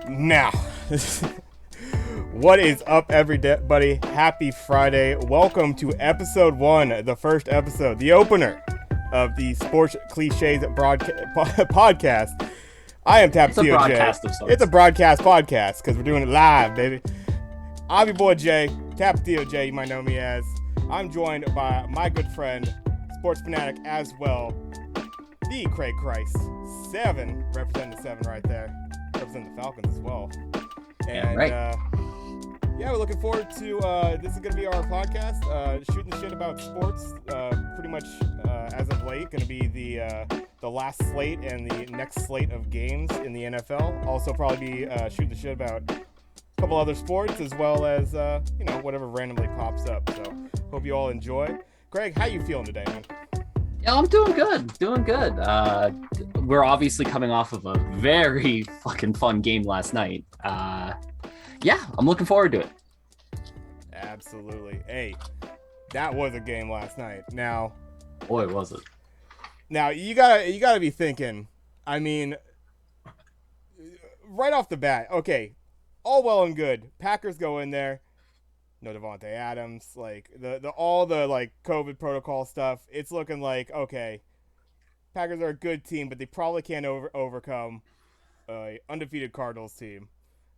Now, what is up, everybody? Happy Friday. Welcome to episode 1, the first episode, the opener of the Sports Clichés podcast. I am It's a Tapatio broadcast Jay. of sorts. It's a broadcast podcast because we're doing it live, baby. I'm your boy Jay, Tapatio Jay, you might know me as. I'm joined by my good friend, sports fanatic as well, the Craig Christ. 7, representing the 7 right there. Representing the Falcons as well. And yeah, we're looking forward to this is going to be our podcast, shooting the shit about sports, pretty much as of late. Going to be the last slate and the next slate of games in the NFL. Also probably be shooting the shit about a couple other sports as well as whatever randomly pops up. So hope you all enjoy. Greg, how you feeling today, man? Yeah, I'm doing good. We're obviously coming off of a very fucking fun game last night. Yeah, I'm looking forward to it. Absolutely. Hey, that was a game last night. Now, Boy, was it. Now you gotta be thinking. I mean, right off the bat, okay, all well and good. Packers go in there, no Devontae Adams, like all the like COVID protocol stuff. It's looking like okay, Packers are a good team, but they probably can't overcome a undefeated Cardinals team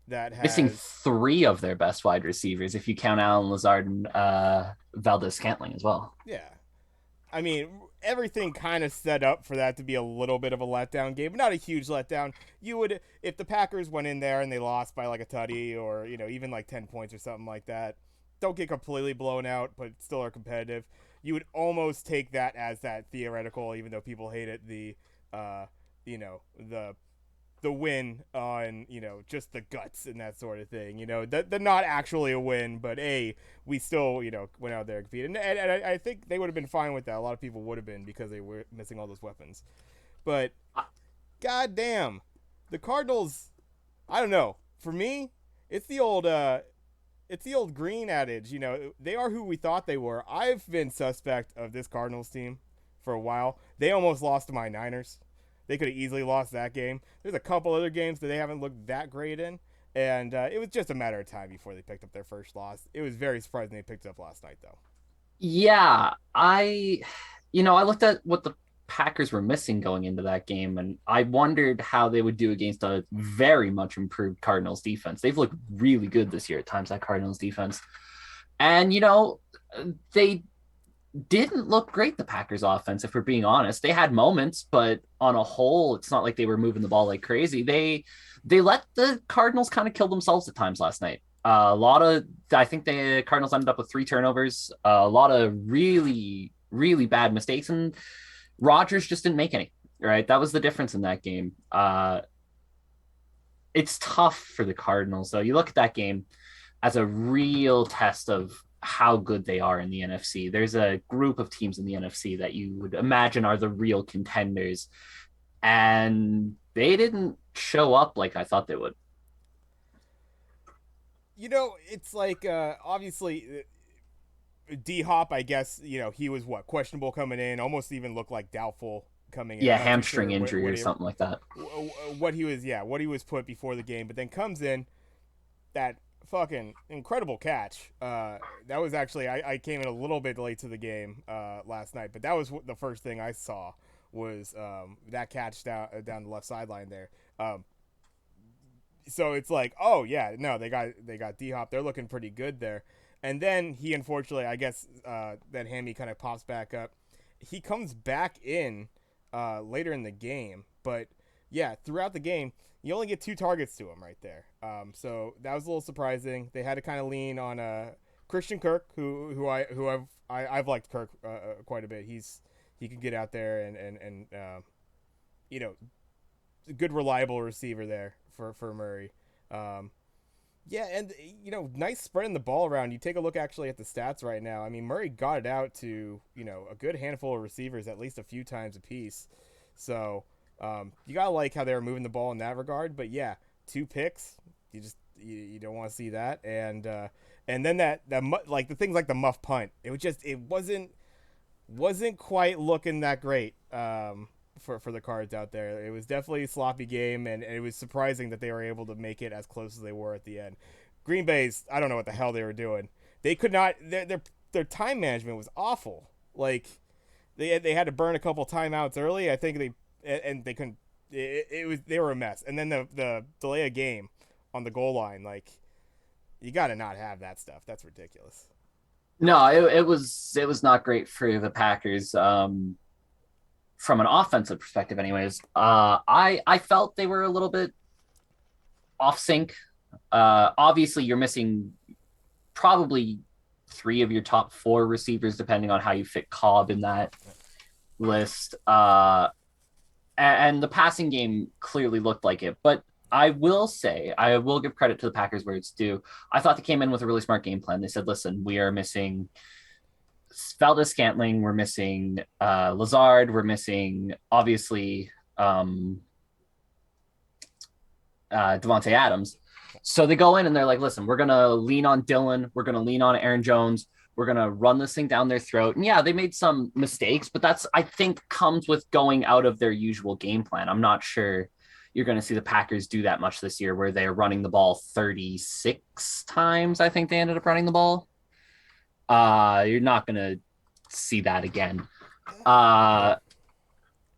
that has Missing 3 of their best wide receivers, if you count Allen Lazard and Valdez-Scantling as well. Yeah. I mean, everything kind of set up for that to be a little bit of a letdown game, but not a huge letdown. You would, if the Packers went in there and they lost by like a tutty or, even like 10 points or something like that, don't get completely blown out, but still are competitive. You would almost take that as that theoretical, even though people hate it, the win on, just the guts and that sort of thing. The not actually a win, but we still, went out there and competed. And I think they would have been fine with that. A lot of people would have been because they were missing all those weapons. But, goddamn, the Cardinals, I don't know. For me, it's the old green adage, they are who we thought they were. I've been suspect of this Cardinals team for a while. They almost lost to my Niners. They could have easily lost that game. There's a couple other games that they haven't looked that great in, and it was just a matter of time before they picked up their first loss. It was very surprising they picked it up last night, though. Yeah, I looked at what the Packers were missing going into that game, and I wondered how they would do against a very much improved Cardinals defense. They've looked really good this year at times, that Cardinals defense. And, they didn't look great, the Packers offense, if we're being honest. They had moments, but on a whole, it's not like they were moving the ball like crazy. They let the Cardinals kind of kill themselves at times last night. I think the Cardinals ended up with 3 turnovers, a lot of really, really bad mistakes, and Rodgers just didn't make any, right? That was the difference in that game. It's tough for the Cardinals, though. You look at that game as a real test of how good they are in the NFC. There's a group of teams in the NFC that you would imagine are the real contenders, and they didn't show up like I thought they would. It's like, obviously, D-Hop, I guess, he was, questionable coming in, almost even looked like doubtful coming in. Yeah, hamstring injury or something like that. What he was put before the game, but then comes in, that fucking incredible catch. That was actually, I came in a little bit late to the game last night, but that was the first thing I saw was that catch down the left sideline there. So it's like, oh yeah, no, they got D-Hop. They're looking pretty good there. And then he, unfortunately, I guess that hammy kind of pops back up. He comes back in later in the game, but yeah, throughout the game, you only get 2 targets to him right there. So that was a little surprising. They had to kind of lean on Christian Kirk, who I've liked Kirk quite a bit. He can get out there and good reliable receiver there for Murray. Yeah, and nice spreading the ball around. You take a look actually at the stats right now. I mean, Murray got it out to a good handful of receivers at least a few times apiece. So you gotta like how they were moving the ball in that regard. But yeah, 2 picks. You don't want to see that. And then that like the things like the muff punt. It wasn't quite looking that great. for the Cards out there. It was definitely a sloppy game, and it was surprising that they were able to make it as close as they were at the end. Green Bay's, I don't know what the hell they were doing. They could not. Their time management was awful. Like they had to burn a couple timeouts early. I think they couldn't. It was they were a mess. And then the delay a game on the goal line. Like you got to not have that stuff. That's ridiculous. No, it was not great for the Packers. From an offensive perspective, anyways. I felt they were a little bit off sync. Obviously, you're missing probably three of your top four receivers, depending on how you fit Cobb in that list. And the passing game clearly looked like it. But I will say, I will give credit to the Packers where it's due. I thought they came in with a really smart game plan. They said, listen, we are missing Valdez Scantling, we're missing Lazard, we're missing, obviously, Devontae Adams. So they go in and they're like, listen, we're going to lean on Dylan. We're going to lean on Aaron Jones. We're going to run this thing down their throat. And yeah, they made some mistakes, but that's, I think, comes with going out of their usual game plan. I'm not sure you're going to see the Packers do that much this year where they're running the ball 36 times. I think they ended up running the ball. You're not going to see that again. And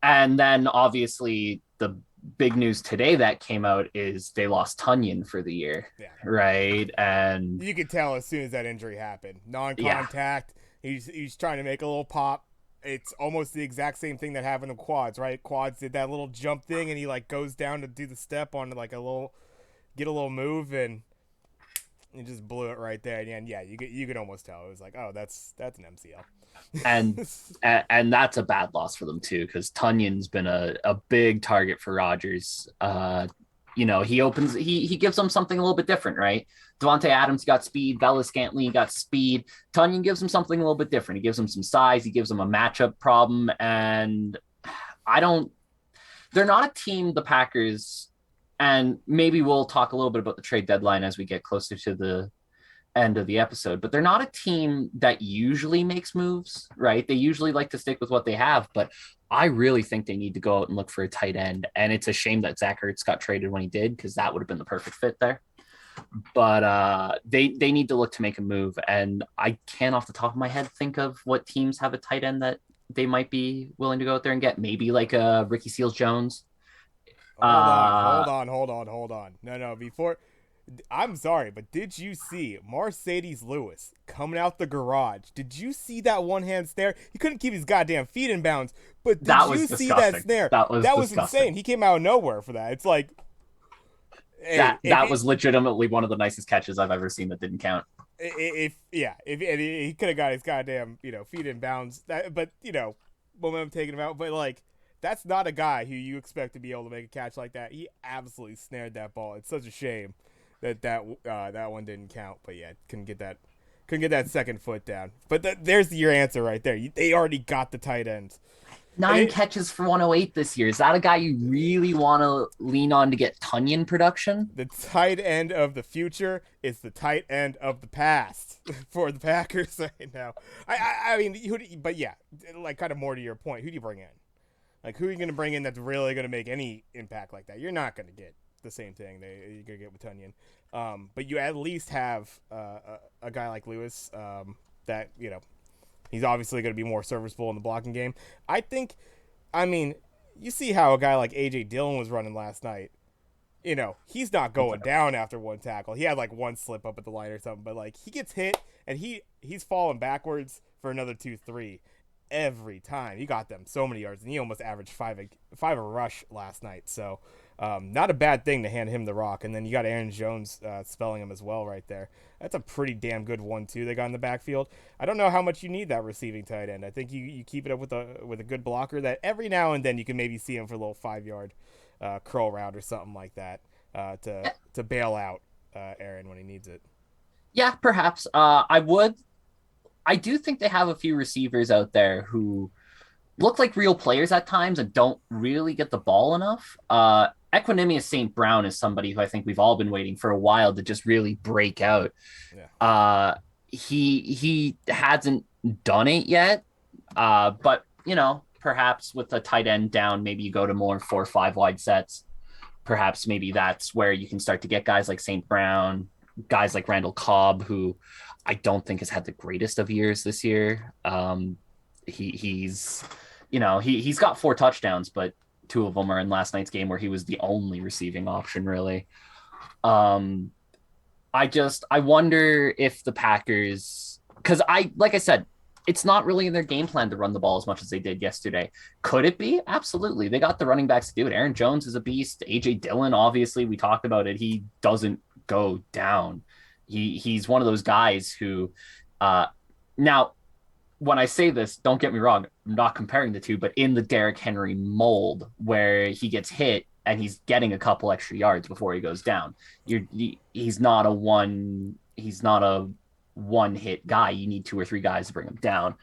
then obviously the big news today that came out is they lost Tunyon for the year, right? And you could tell as soon as that injury happened. Non-contact. Yeah. He's trying to make a little pop. It's almost the exact same thing that happened to Quads, right? Quads did that little jump thing, and he like goes down to do the step on like get a little move, and he just blew it right there. And yeah, you could almost tell it was like, oh, that's an MCL. and that's a bad loss for them too, because Tunyon's been a big target for Rodgers. He gives them something a little bit different, right? Devontae Adams got speed, Valdez Scantling got speed. Tunyon gives him something a little bit different. He gives him some size, he gives him a matchup problem, and they're not a team, the Packers, and maybe we'll talk a little bit about the trade deadline as we get closer to the end of the episode, but they're not a team that usually makes moves, right? They usually like to stick with what they have, but I really think they need to go out and look for a tight end. And it's a shame that Zach Ertz got traded when he did, because that would have been the perfect fit there. But they need to look to make a move. And I can't off the top of my head think of what teams have a tight end that they might be willing to go out there and get. Maybe like a Ricky Seals-Jones. Hold on. No, before... I'm sorry, but did you see Mercedes Lewis coming out the garage? Did you see that one-hand snare? He couldn't keep his goddamn feet in bounds, but did you see that snare? That was insane. He came out of nowhere for that. It's like... Hey, that was legitimately one of the nicest catches I've ever seen that didn't count. If he could have got his goddamn, feet in bounds, but, momentum taking him out, but, like, that's not a guy who you expect to be able to make a catch like that. He absolutely snared that ball. It's such a shame that one didn't count, but yeah, couldn't get that second foot down. But there's your answer right there. They already got the tight ends. 9 catches for 108 this year. Is that a guy you really want to lean on to get Tunyon production? The tight end of the future is the tight end of the past for the Packers right now. I mean, but yeah, like kind of more to your point, who do you bring in? Like, who are you going to bring in that's really going to make any impact like that? You're not going to get the same thing you're going to get with Tunyon. But you at least have a guy like Lewis that, he's obviously going to be more serviceable in the blocking game. You see how a guy like A.J. Dillon was running last night. He's not going down after one tackle. He had like one slip up at the line or something, but like he gets hit and he's falling backwards for another 2-3 every time. He got them so many yards, and he almost averaged five a rush last night. So not a bad thing to hand him the rock. And then you got Aaron Jones spelling him as well right there. That's a pretty damn good 1-2 they got in the backfield. I don't know how much you need that receiving tight end. I think you keep it up with a good blocker that every now and then you can maybe see him for a little 5-yard curl route or something like that to bail out Aaron when he needs it. Yeah, perhaps. I do think they have a few receivers out there who look like real players at times and don't really get the ball enough. Equanimous St. Brown is somebody who I think we've all been waiting for a while to just really break out. Yeah. He hasn't done it yet, but perhaps with a tight end down, maybe you go to more 4 or 5 wide sets. Perhaps maybe that's where you can start to get guys like St. Brown, guys like Randall Cobb, who I don't think has had the greatest of years this year. He's he's got 4 touchdowns, but 2 of them are in last night's game where he was the only receiving option really. Um, I wonder if the Packers, because like I said, it's not really in their game plan to run the ball as much as they did yesterday. Could it be? Absolutely. They got the running backs to do it. Aaron Jones is a beast. AJ Dillon, obviously, we talked about it. He doesn't go down. He's one of those guys who now when I say this, don't get me wrong, I'm not comparing the two, but in the Derrick Henry mold where he gets hit and he's getting a couple extra yards before he goes down. He's not a one hit guy. You need 2 or 3 guys to bring him down.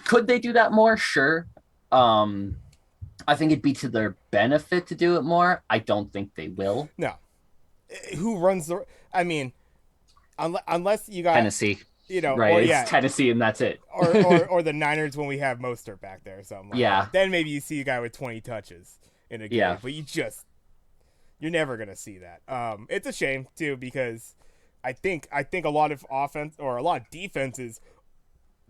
Could they do that more? Sure. I think it'd be to their benefit to do it more. I don't think they will. No. Who runs the? I mean, unless you got Tennessee, right? or, it's Tennessee, and that's it. or the Niners when we have Mostert back there or something. Like Yeah. that. Then maybe you see a guy with 20 touches in a game, Yeah. but you're never gonna see that. It's a shame too because I think a lot of offense or a lot of defenses,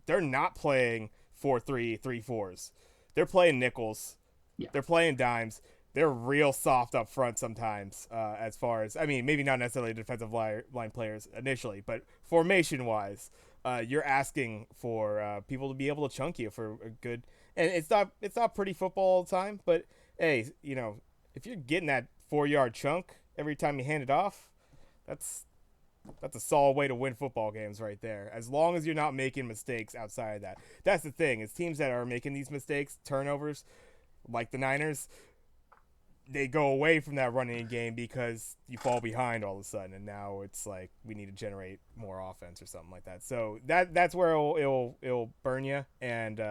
they're not playing 4-3-3-4s. They're playing nickels. Yeah. They're playing dimes. They're real soft up front sometimes. As far as maybe not necessarily defensive line players initially, but formation wise, you're asking for people to be able to chunk you for a good. And it's not pretty football all the time, but hey, if you're getting that 4-yard chunk every time you hand it off, that's a solid way to win football games right there. As long as you're not making mistakes outside of that. That's the thing. Is teams that are making these mistakes, turnovers, like the Niners, they go away from that running game because you fall behind all of a sudden, and now it's like we need to generate more offense or something like that. So that's where it'll burn you, and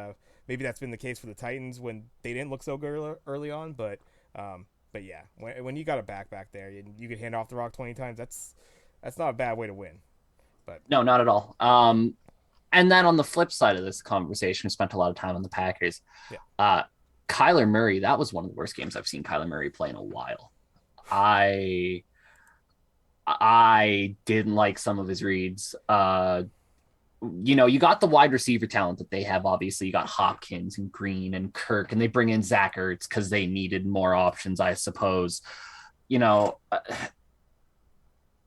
maybe that's been the case for the Titans when they didn't look so good early on. But yeah, when you got a back there, you could hand off the rock 20 times. That's not a bad way to win. But no, not at all. And then on the flip side of this conversation, we spent a lot of time on the Packers. Yeah. Kyler Murray, that was one of the worst games I've seen Kyler Murray play in a while. I didn't like some of his reads. You got the wide receiver talent that they have. Obviously, you got Hopkins and Green and Kirk, and they bring in Zach Ertz because they needed more options, I suppose.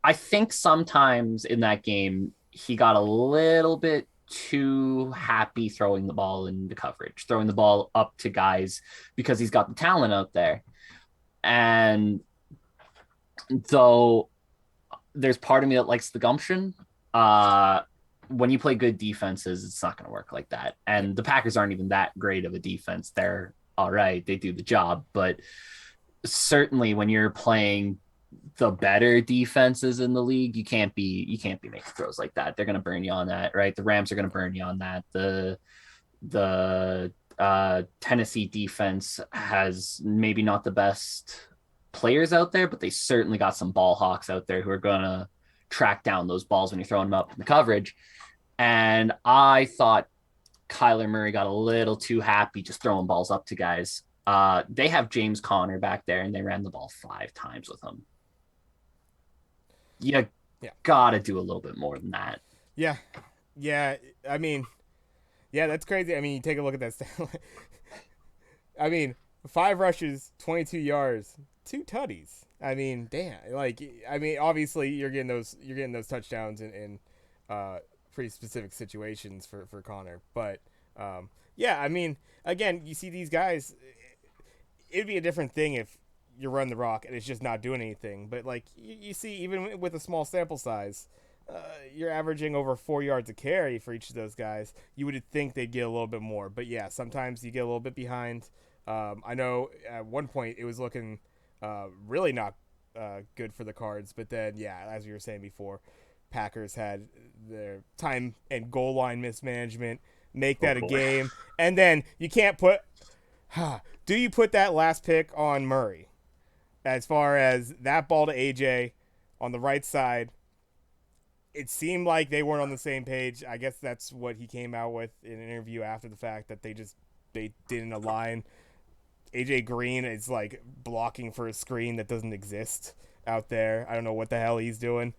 I think sometimes in that game, he got a little bit too happy throwing the ball into coverage, throwing the ball up to guys because he's got the talent out there. And though there's part of me that likes the gumption, when you play good defenses, it's not going to work like that. And the Packers aren't even that great of a defense. They're all right. They do the job. But certainly when you're playing the better defenses in the league, you can't be making throws like that. They're going to burn you on that, right? The Rams are going to burn you on that. The Tennessee defense has maybe not the best players out there, but they certainly got some ball hawks out there who are going to track down those balls when you're throwing them up in the coverage. And I thought Kyler Murray got a little too happy just throwing balls up to guys. They have James Conner back there, and they ran the ball 5 times with him. You gotta do a little bit more than that. Yeah. I mean, that's crazy. I mean, you take a look at that stat. I mean, 5 rushes, 22 yards, 2 tutties. I mean, damn. Obviously, you're getting those touchdowns in pretty specific situations for Connor. But I mean, again, you see these guys. It'd be a different thing if you run the rock and it's just not doing anything. But you see, even with a small sample size, you're averaging over 4 yards a carry for each of those guys. You would think they'd get a little bit more. But yeah, sometimes you get a little bit behind. I know at one point it was looking really not good for the Cards. But then, yeah, as we were saying before, Packers had their time and goal line mismanagement, make that a game. And then you can't put... do you put that last pick on Murray? As far as that ball to AJ on the right side, it seemed like they weren't on the same page. I guess that's what he came out with in an interview after the fact, that they just they didn't align. AJ Green is like blocking for a screen that doesn't exist out there. I don't know what the hell he's doing.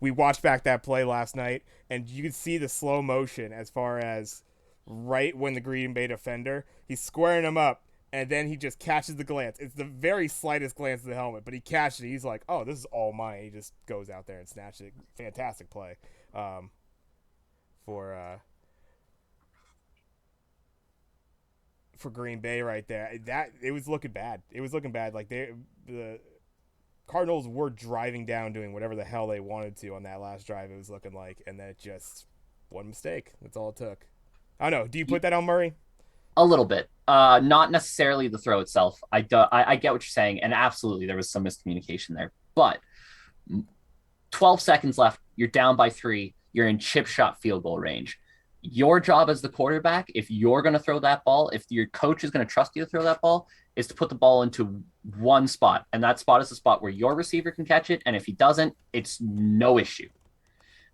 We watched back that play last night, and you could see the slow motion as far as right when the Green Bay defender, he's squaring him up, and then he just catches the glance. It's the very slightest glance of the helmet, but he catches it. He's like, oh, this is all mine. He just goes out there and snatches it. Fantastic play for Green Bay right there. That it was looking bad. It was looking bad. Like the Cardinals were driving down, doing whatever the hell they wanted to on that last drive. It was looking like, and then it just one mistake. That's all it took. I don't know. Do you put that on Murray? A little bit. Not necessarily the throw itself. I get what you're saying, and absolutely there was some miscommunication there. But 12 seconds left. You're down by 3. You're in chip shot field goal range. Your job as the quarterback, if you're going to throw that ball, if your coach is going to trust you to throw that ball, is to put the ball into one spot. And that spot is the spot where your receiver can catch it. And if he doesn't, it's no issue.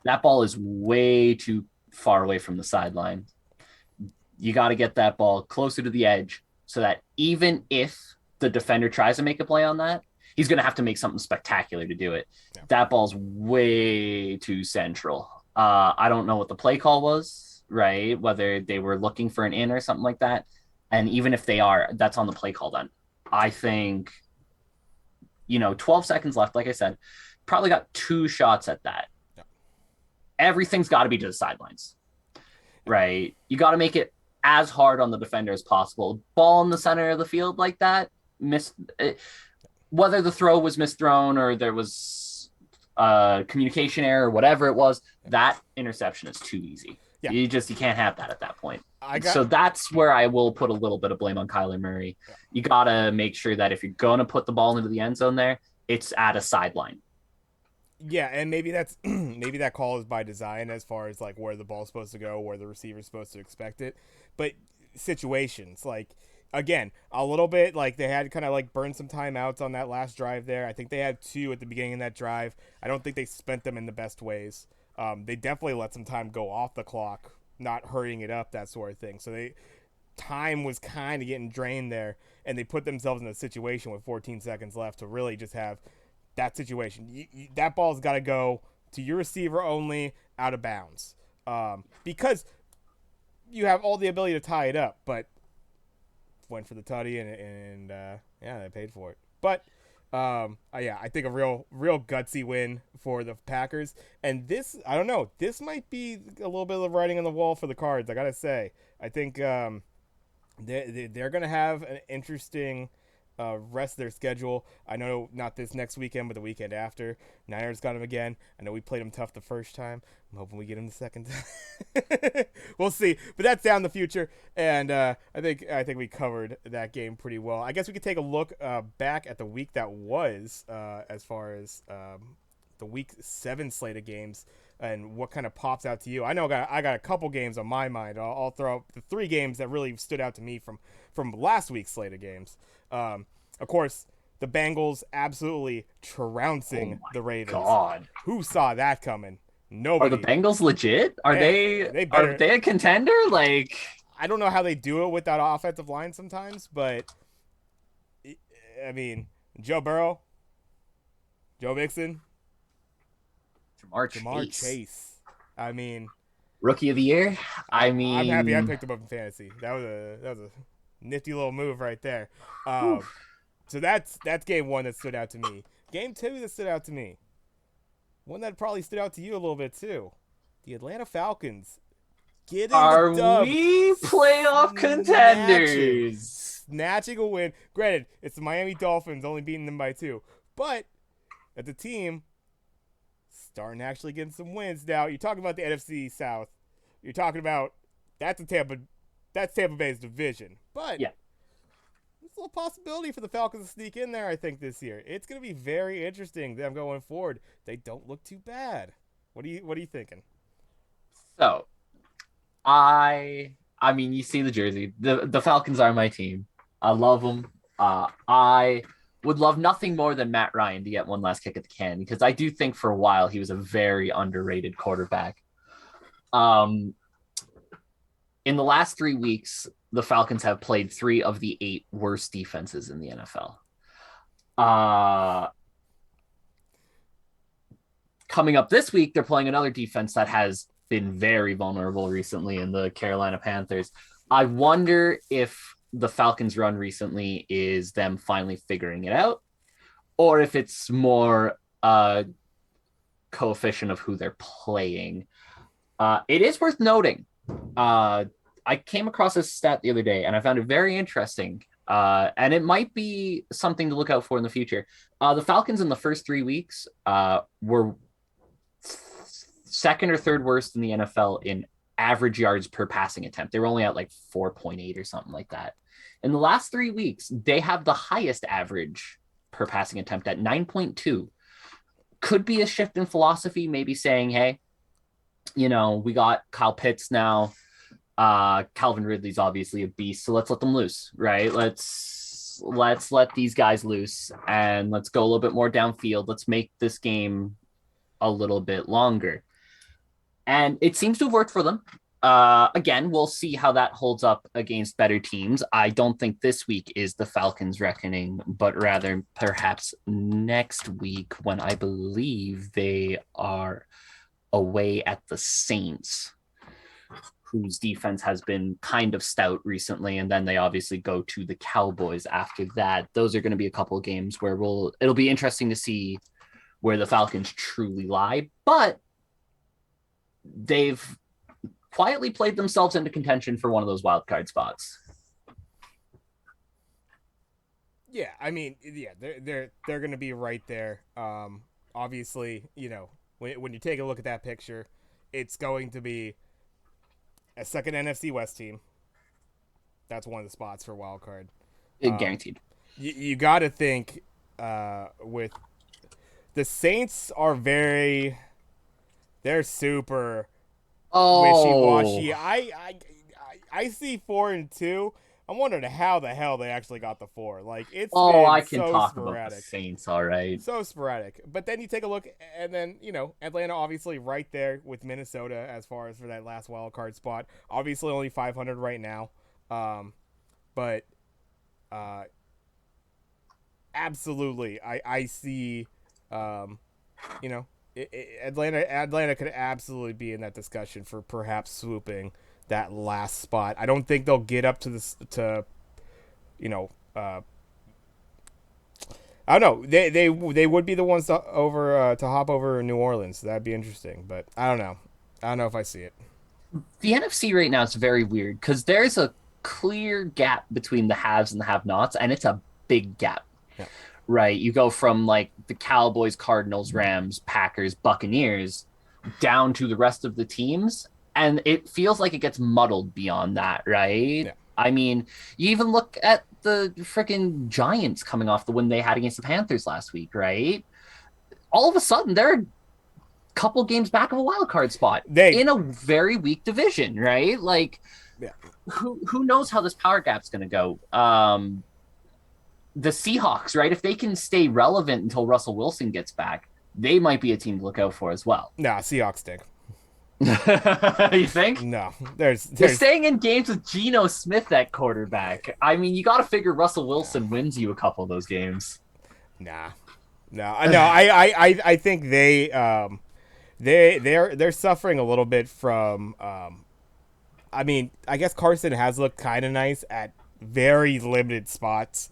That ball is way too far away from the sideline. You got to get that ball closer to the edge so that even if the defender tries to make a play on that, he's going to have to make something spectacular to do it. Yeah. That ball's way too central. I don't know what the play call was, right? Whether they were looking for an in or something like that. And even if they are, that's on the play call then. I think, 12 seconds left, like I said, probably got 2 shots at that. Yeah. Everything's got to be to the sidelines, right? You got to make it as hard on the defender as possible. Ball in the center of the field like that, whether the throw was misthrown or there was communication error, whatever it was, that interception is too easy. Yeah. You can't have that at that point. So that's where I will put a little bit of blame on Kyler Murray. Yeah. You got to make sure that if you're going to put the ball into the end zone there, it's at a sideline. Yeah, and maybe that's maybe that call is by design as far as like where the ball's supposed to go, where the receiver's supposed to expect it. But situations, like, again, a little bit like they had kind of like burned some timeouts on that last drive there. I think they had 2 at the beginning of that drive. I don't think they spent them in the best ways. They definitely let some time go off the clock, not hurrying it up, that sort of thing. So time was kind of getting drained there, and they put themselves in a situation with 14 seconds left to really just have that situation. That ball's got to go to your receiver only, out of bounds, because you have all the ability to tie it up, but went for the tutty and they paid for it. But I think a real gutsy win for the Packers. And this, I don't know, this might be a little bit of writing on the wall for the Cards. I gotta say, I think they're gonna have an interesting rest of their schedule. I know not this next weekend, but the weekend after. Niners got them again. I know we played them tough the first time. I'm hoping we get them the second time. We'll see, but that's down the future. And I think we covered that game pretty well. I guess we could take a look back at the week that was, as far as the week 7 slate of games and what kind of pops out to you. I know I got a couple games on my mind. I'll throw out the 3 games that really stood out to me from last week's slate of games. Of course, the Bengals absolutely trouncing the Ravens. God, who saw that coming? Nobody. Are the Bengals legit? Are they a contender? Like, I don't know how they do it with that offensive line sometimes, but I mean, Joe Burrow, Joe Mixon, Jamar Chase. I mean, rookie of the year. I'm happy I picked him up in fantasy. That was a nifty little move right there. So that's game 1 that stood out to me. Game 2 that stood out to me. One that probably stood out to you a little bit too. The Atlanta Falcons getting the dub. Are we playoff contenders? Snatching a win. Granted, it's the Miami Dolphins only beating them by 2. But at the team starting to actually getting some wins. Now, you're talking about the NFC South. You're talking about that's Tampa Bay's division. But yeah, there's a little possibility for the Falcons to sneak in there, I think, this year. It's going to be very interesting them going forward. They don't look too bad. What are you thinking? So, I mean, you see the jersey. The Falcons are my team. I love them. I would love nothing more than Matt Ryan to get one last kick at the can, because I do think for a while he was a very underrated quarterback. In the last 3 weeks, the Falcons have played 3 of the 8 worst defenses in the NFL. Uh, Coming up this week, they're playing another defense that has been very vulnerable recently in the Carolina Panthers. I wonder if the Falcons' run recently is them finally figuring it out, or if it's more coefficient of who they're playing. It is worth noting. I came across this stat the other day, and I found it very interesting. And it might be something to look out for in the future. The Falcons in the first 3 weeks were second or third worst in the NFL in average yards per passing attempt. They were only at like 4.8 or something like that. In the last 3 weeks, they have the highest average per passing attempt at 9.2. Could be a shift in philosophy, maybe saying, hey, we got Kyle Pitts now. Calvin Ridley's obviously a beast, so let's let them loose, right? Let's let these guys loose and let's go a little bit more downfield. Let's make this game a little bit longer. And it seems to have worked for them. Again, we'll see how that holds up against better teams. I don't think this week is the Falcons' reckoning, but rather perhaps next week when I believe they are away at the Saints, whose defense has been kind of stout recently, and then they obviously go to the Cowboys after that. Those are going to be a couple of games where it'll be interesting to see where the Falcons truly lie, but they've quietly played themselves into contention for one of those wild card spots. Yeah, I mean, yeah, they're going to be right there. Obviously, when you take a look at that picture, it's going to be a second NFC West team. That's one of the spots for wild card. Guaranteed. You got to think with the Saints they're super wishy-washy. I see 4-2. I'm wondering how the hell they actually got the 4. Like it's I can so talk sporadic. about the Saints, all right. So sporadic. But then you take a look, and then Atlanta obviously right there with Minnesota as far as for that last wild card spot. Obviously only 500 right now, but absolutely I see, Atlanta could absolutely be in that discussion for perhaps swooping that last spot. I don't think they'll get up to this I don't know. They would be the ones to hop over New Orleans. That'd be interesting, but I don't know. I don't know if I see it. The NFC right now is very weird because there's a clear gap between the haves and the have-nots, and it's a big gap. Yeah. Right? You go from like the Cowboys, Cardinals, Rams, Packers, Buccaneers down to the rest of the teams, and it feels like it gets muddled beyond that, right? Yeah. I mean, you even look at the freaking Giants coming off the win they had against the Panthers last week, right? All of a sudden, they're a couple games back of a wild card spot in a very weak division, right? Like, yeah. Who knows how this power gap's going to go? The Seahawks, right? If they can stay relevant until Russell Wilson gets back, they might be a team to look out for as well. Nah, Seahawks stink. You think? No, They're staying in games with Geno Smith at quarterback. I mean, you got to figure Russell Wilson wins you a couple of those games. No. I think they're suffering a little bit from. I mean, I guess Carson has looked kind of nice at very limited spots.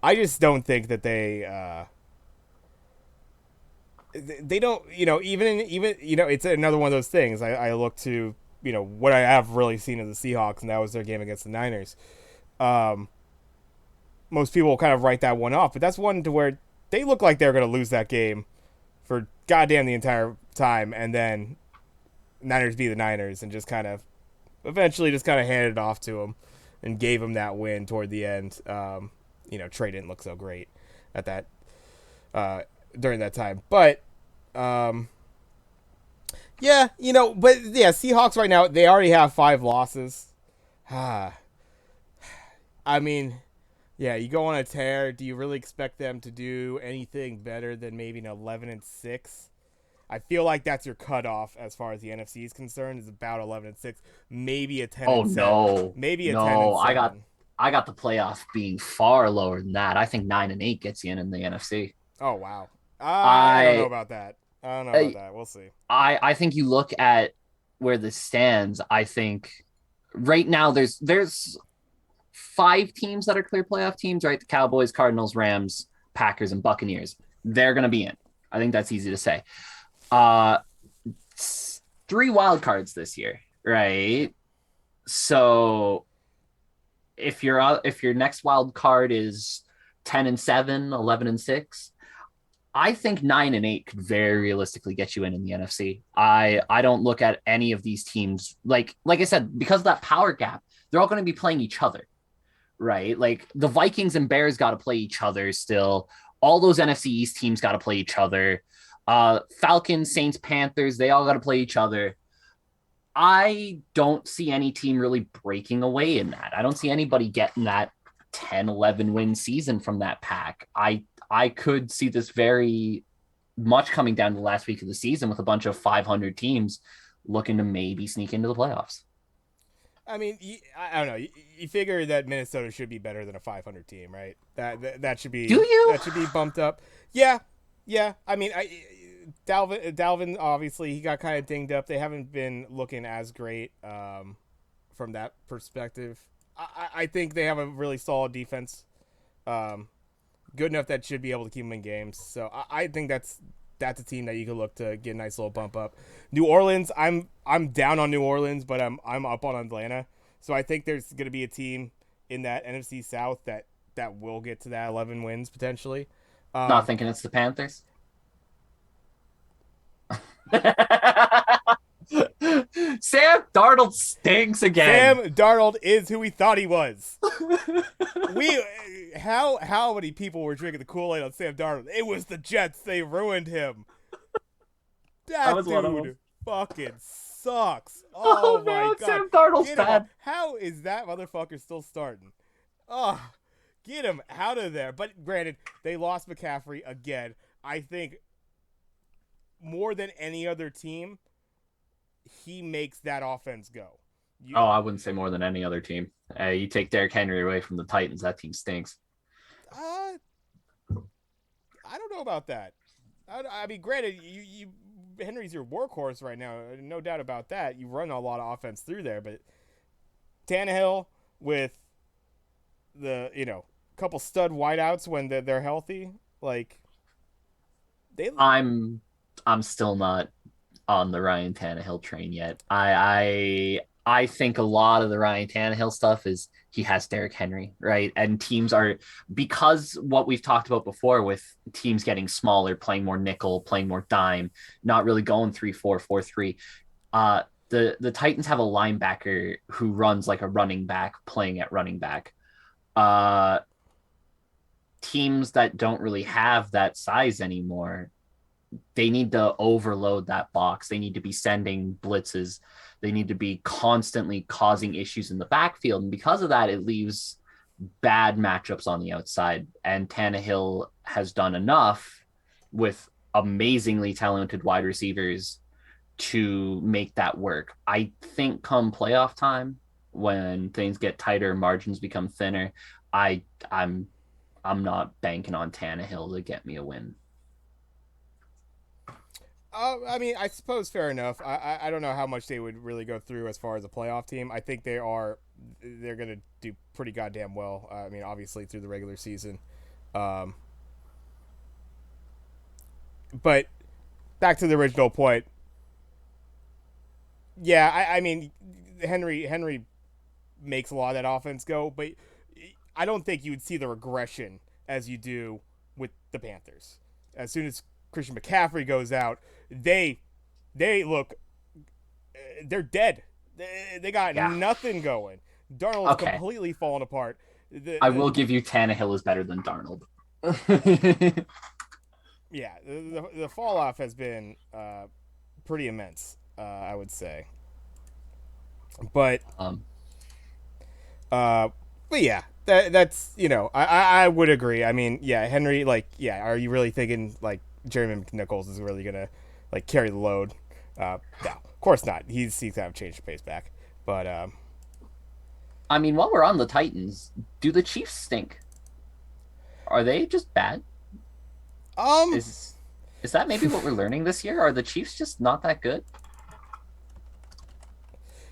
I just don't think that they don't, even it's another one of those things. I look to, what I have really seen of the Seahawks, and that was their game against the Niners. Most people kind of write that one off, but that's one to where they look like they're going to lose that game for goddamn the entire time, and then Niners be the Niners and just kind of eventually just kind of handed it off to them and gave them that win toward the end. Trey didn't look so great at that during that time, but Seahawks right now, they already have 5 losses. I mean, yeah, you go on a tear. Do you really expect them to do anything better than maybe an 11-6? I feel like that's your cutoff as far as the NFC is concerned. Is about 11-6, maybe a ten Oh and seven, no, maybe a ten and no, seven. I got the playoff being far lower than that. I think 9-8 gets you in the NFC. Oh wow, I don't know I about that. I don't know about I that. We'll see. I think you look at where this stands. I think right now there's five teams that are clear playoff teams, right? The Cowboys, Cardinals, Rams, Packers, and Buccaneers. They're gonna be in. I think that's easy to say. Uh, three wild cards this year, right? So if your next wild card is 10-7, 11-6, I think 9-8 could very realistically get you in the NFC. I don't look at any of these teams like I said, because of that power gap, they're all going to be playing each other, right? Like the Vikings and Bears got to play each other still. All those NFC East teams got to play each other. Falcons, Saints, Panthers, they all got to play each other. I don't see any team really breaking away in that. I don't see anybody getting that 10-11 win season from that pack. I could see this very much coming down to the last week of the season with a bunch of 500 teams looking to maybe sneak into the playoffs. I mean, I don't know. You figure that Minnesota should be better than a 500 team, right? That should Do be you? that should be bumped up. Yeah, yeah. I mean, Dalvin obviously he got kind of dinged up. They haven't been looking as great from that perspective. I think they have a really solid defense, good enough that should be able to keep them in games. So I think that's a team that you could look to get a nice little bump up. New Orleans, I'm down on New Orleans, but I'm up on Atlanta. So I think there's going to be a team in that NFC South that will get to that 11 wins potentially. Not Um, thinking it's the Panthers. Sam Darnold stinks Sam again. Darnold is who we thought he was. We how many people were drinking the Kool-Aid on Sam Darnold? It was the Jets. They ruined him. I That was one of them. dude fucking sucks. Oh Oh my no, god. Sam Darnold's Get him out. bad. How is that motherfucker still starting? Oh, get him out of there. But granted, they lost McCaffrey again. I think more than any other team, he makes that offense go. You, Oh, I wouldn't say more than any other team. You take Derrick Henry away from the Titans, that team stinks. uh, I don't know about that. I mean, granted, you Henry's your workhorse right now, no doubt about that. You run a lot of offense through there, but Tannehill with the couple stud wideouts when they're healthy, like they. I'm still not on the Ryan Tannehill train yet. I think a lot of the Ryan Tannehill stuff is he has Derrick Henry, right? And teams are, because what we've talked about before with teams getting smaller, playing more nickel, playing more dime, not really going 3-4-4-3. The Titans have a linebacker who runs like a running back playing at running back. Uh Teams that don't really have that size anymore, they need to overload that box. They need to be sending blitzes. They need to be constantly causing issues in the backfield. And because of that, it leaves bad matchups on the outside. And Tannehill has done enough with amazingly talented wide receivers to make that work. I think come playoff time, when things get tighter, margins become thinner, I I'm not banking on Tannehill to get me a win. I mean, I suppose fair enough. I don't know how much they would really go through as far as a playoff team. I think they're gonna do pretty goddamn well. I mean, obviously through the regular season, um, but back to the original point. Yeah, I mean, Henry makes a lot of that offense go, but I don't think you would see the regression as you do with the Panthers. As soon as Christian McCaffrey goes out, they look they're dead. They got Yeah. nothing going. Darnold's Okay. completely fallen apart. I will give you Tannehill is better than Darnold. Yeah, the fall off has been pretty immense. I would say, but um, uh, but yeah, that's I would agree. I mean, yeah, Henry, like, yeah, are you really thinking like Jeremy McNichols is really gonna like carry the load. No, of course not. He's kind of changed the pace back, but I mean, while we're on the Titans, do the Chiefs stink? Are they just bad? um, Is is that maybe what we're learning this year? Are the Chiefs just not that good?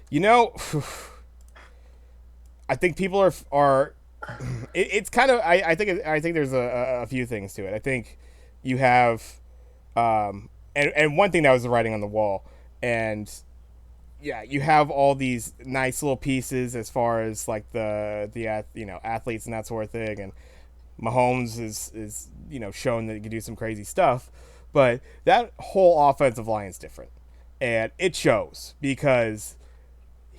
you know, I think people are. It's kind of I think there's a few things to it. I think you have and one thing that was the writing on the wall, and yeah, you have all these nice little pieces as far as like the athletes and that sort of thing, and Mahomes is shown that he can do some crazy stuff, but that whole offensive line is different, and it shows because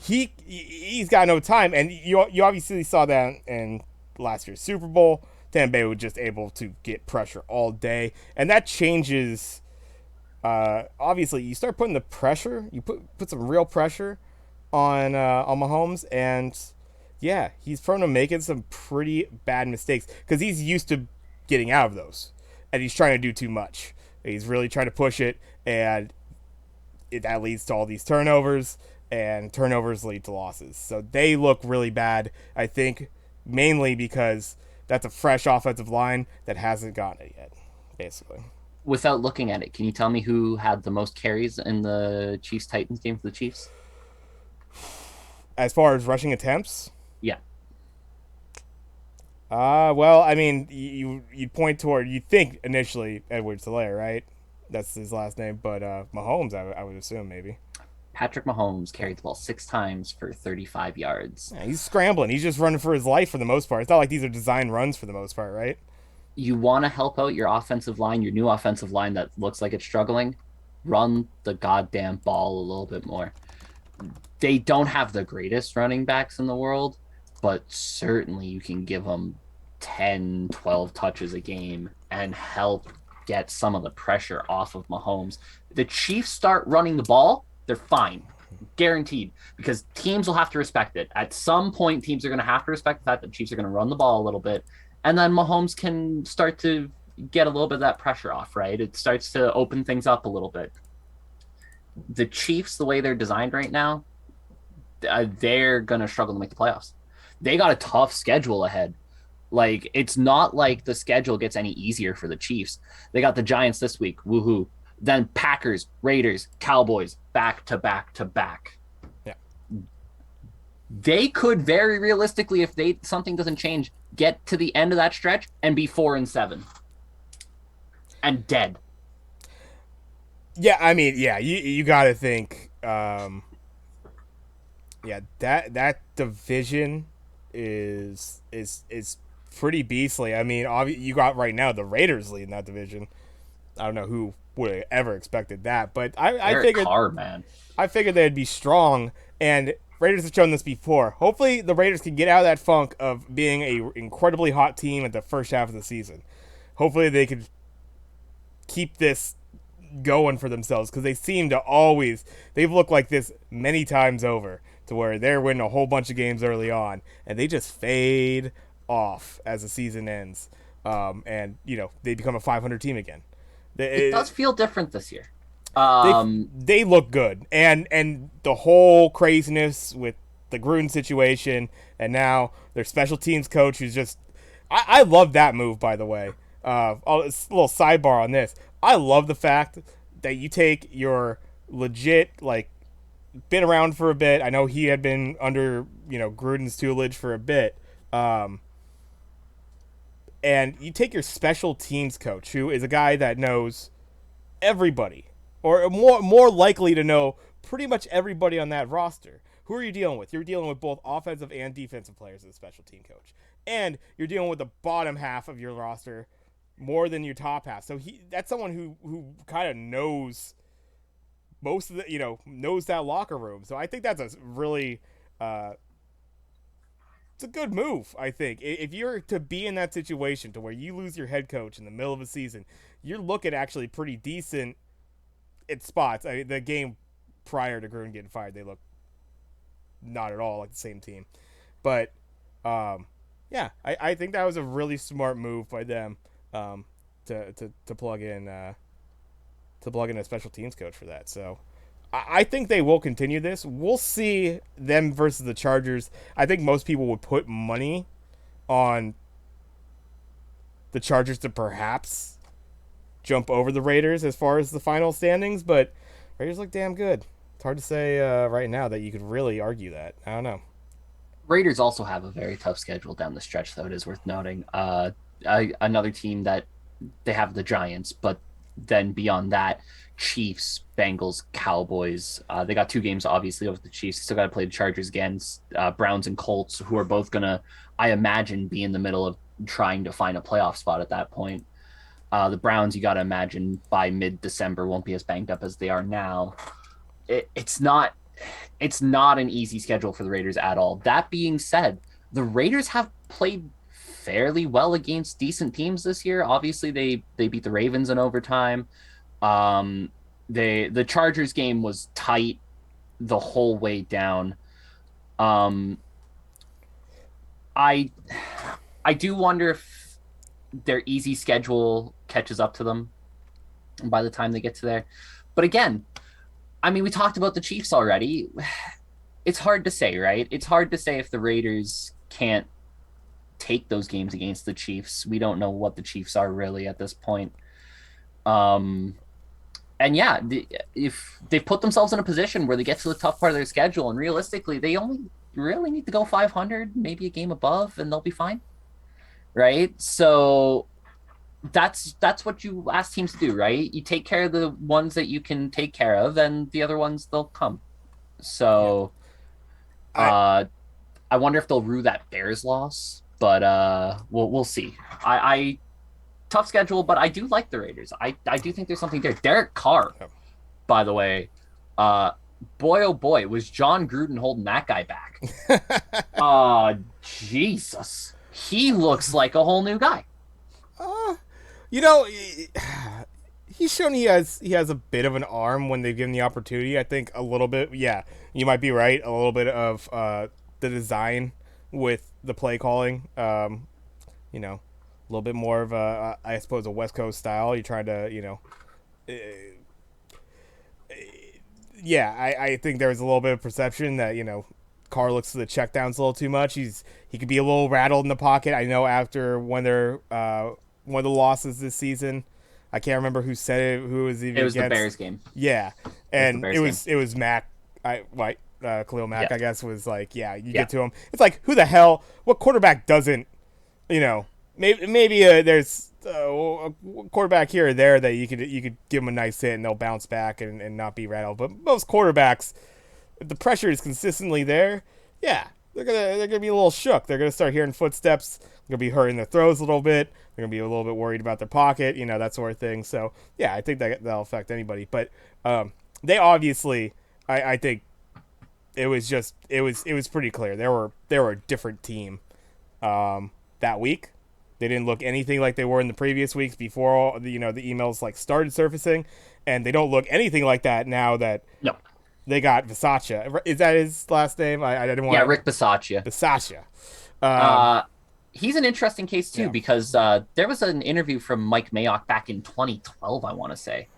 he's got no time, and you obviously saw that in last year's Super Bowl. Tampa Bay was just able to get pressure all day, and that changes. Obviously, you start putting the pressure. You put some real pressure on Mahomes, and yeah, he's prone to making some pretty bad mistakes because he's used to getting out of those, and he's trying to do too much. He's really trying to push it, and that leads to all these turnovers, and turnovers lead to losses. So they look really bad, I think, mainly because that's a fresh offensive line that hasn't gotten it yet, basically. Without looking at it, can you tell me who had the most carries in the Chiefs Titans game for the Chiefs? As far as rushing attempts, Yeah. well, I mean, you point toward you think initially Edwards-Helaire, right? That's his last name, but Mahomes, I would assume maybe. Patrick Mahomes carried the ball 6 times for 35 yards. Yeah, he's scrambling. He's just running for his life for the most part. It's not like these are design runs for the most part, right? You want to help out your offensive line, your new offensive line that looks like it's struggling, run the goddamn ball a little bit more. They don't have the greatest running backs in the world, but certainly you can give them 10, 12 touches a game and help get some of the pressure off of Mahomes. The Chiefs start running the ball, they're fine. Guaranteed, because teams will have to respect it. At some point, teams are going to have to respect the fact that the Chiefs are going to run the ball a little bit, and then Mahomes can start to get a little bit of that pressure off, right? It starts to open things up a little bit. The Chiefs, the way they're designed right now, they're going to struggle to make the playoffs. They got a tough schedule ahead. Like, it's not like the schedule gets any easier for the Chiefs. They got the Giants this week. Woohoo. Then Packers, Raiders, Cowboys, back to back to back. Yeah. They could very realistically, if something doesn't change, get to the end of that stretch and be 4-7 and dead. Yeah, I mean, yeah, you got to think. Yeah, that division is pretty beastly. I mean, you got right now the Raiders leading that division. I don't know who would have ever expected that, but I Derek figured Carr, man. I figured they'd be strong, and Raiders have shown this before. Hopefully, the Raiders can get out of that funk of being a incredibly hot team at the first half of the season. Hopefully, they could keep this going for themselves because they seem to always they've looked like this many times over to where they're winning a whole bunch of games early on and they just fade off as the season ends, and they become a 500 team again. It does feel different this year. They look good, and the whole craziness with the Gruden situation, and now their special teams coach who's just I love that move, by the way. A little sidebar on this. I love the fact that you take your legit, like, been around for a bit. I know he had been under, Gruden's tutelage for a bit. And you take your special teams coach, who is a guy that knows everybody, or more likely to know pretty much everybody on that roster. Who are you dealing with? You're dealing with both offensive and defensive players as a special team coach. And you're dealing with the bottom half of your roster more than your top half. So that's someone who kind of knows most of knows that locker room. So I think that's a really it's a good move. I think if you're to be in that situation to where you lose your head coach in the middle of a season, you're looking actually pretty decent at spots. I mean, the game prior to Gruden getting fired, they look not at all like the same team. But yeah, I think that was a really smart move by them, to plug in to plug in a special teams coach for that. So I think they will continue this. We'll see them versus the Chargers. I think most people would put money on the Chargers to perhaps jump over the Raiders as far as the final standings, but Raiders look damn good. It's hard to say right now that you could really argue that. I don't know. Raiders also have a very tough schedule down the stretch, though. It is worth noting. Another team that they have the Giants, but then beyond that, Chiefs, Bengals, Cowboys. They got 2 games, obviously, over the Chiefs. Still got to play the Chargers again. Browns and Colts, who are both going to, I imagine, be in the middle of trying to find a playoff spot at that point. The Browns, you got to imagine, by mid-December won't be as banged up as they are now. It's not an easy schedule for the Raiders at all. That being said, the Raiders have played fairly well against decent teams this year. Obviously, they beat the Ravens in overtime. The Chargers game was tight the whole way down. I do wonder if their easy schedule catches up to them by the time they get to there. But again, I mean, we talked about the Chiefs already. It's hard to say, right? It's hard to say if the Raiders can't take those games against the Chiefs. We don't know what the Chiefs are really at this point. And yeah, if they've put themselves in a position where they get to the tough part of their schedule, and realistically, they only really need to go 500, maybe a game above, and they'll be fine, right? So that's what you ask teams to do, right? You take care of the ones that you can take care of, and the other ones, they'll come. So I wonder if they'll rue that Bears loss, but we'll see. I tough schedule, but I do like the Raiders. I do think there's something there. Derek Carr, by the way, boy oh boy, was John Gruden holding that guy back. Jesus, he looks like a whole new guy. You know, he's shown he has a bit of an arm when they've given the opportunity. I think a little bit. Yeah, you might be right. A little bit of the design with the play calling. You know, a little bit more of a, I suppose, a West Coast style. You're trying to, you know, yeah. I think there was a little bit of perception that, you know, Carr looks to the checkdowns a little too much. He could be a little rattled in the pocket. I know after one of the losses this season, I can't remember who said it. Who was even? It was against. the Bears game. Yeah, and it was Mac. Khalil Mack, Yeah. I guess, was like, yeah, you get to him. It's like, who the hell? What quarterback doesn't? You know, maybe there's a quarterback here or there that you could give them a nice hit and they'll bounce back and not be rattled. But most quarterbacks, if the pressure is consistently there, yeah, they're gonna be a little shook. They're gonna start hearing footsteps. They're gonna be hurting their throws a little bit. They're gonna be a little bit worried about their pocket, you know, that sort of thing. So yeah, I think that'll affect anybody. But they obviously, I think it was pretty clear they were a different team that week. They didn't look anything like they were in the previous weeks before all the emails like started surfacing, and they don't look anything like that now that No. they got Bisaccia. Is that his last name? I didn't want. Yeah, Rick Bisaccia. Bisaccia. He's an interesting case too, because there was an interview from Mike Mayock back in 2012, I want to say,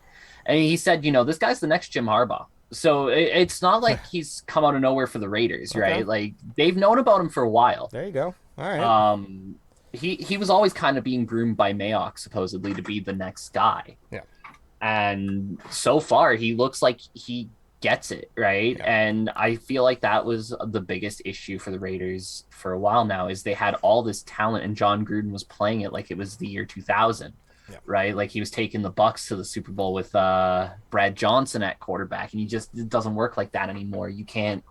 and he said, this guy's the next Jim Harbaugh. So it's not like he's come out of nowhere for the Raiders, Okay. right? Like, they've known about him for a while. There you go. All right. He was always kind of being groomed by Mayock, supposedly, to be the next guy. Yeah. And so far, he looks like he gets it, right? Yeah. And I feel like that was the biggest issue for the Raiders for a while now, is they had all this talent and John Gruden was playing it like it was the year 2000. Yeah. Right, like he was taking the Bucks to the Super Bowl with Brad Johnson at quarterback, and it doesn't work like that anymore. You can't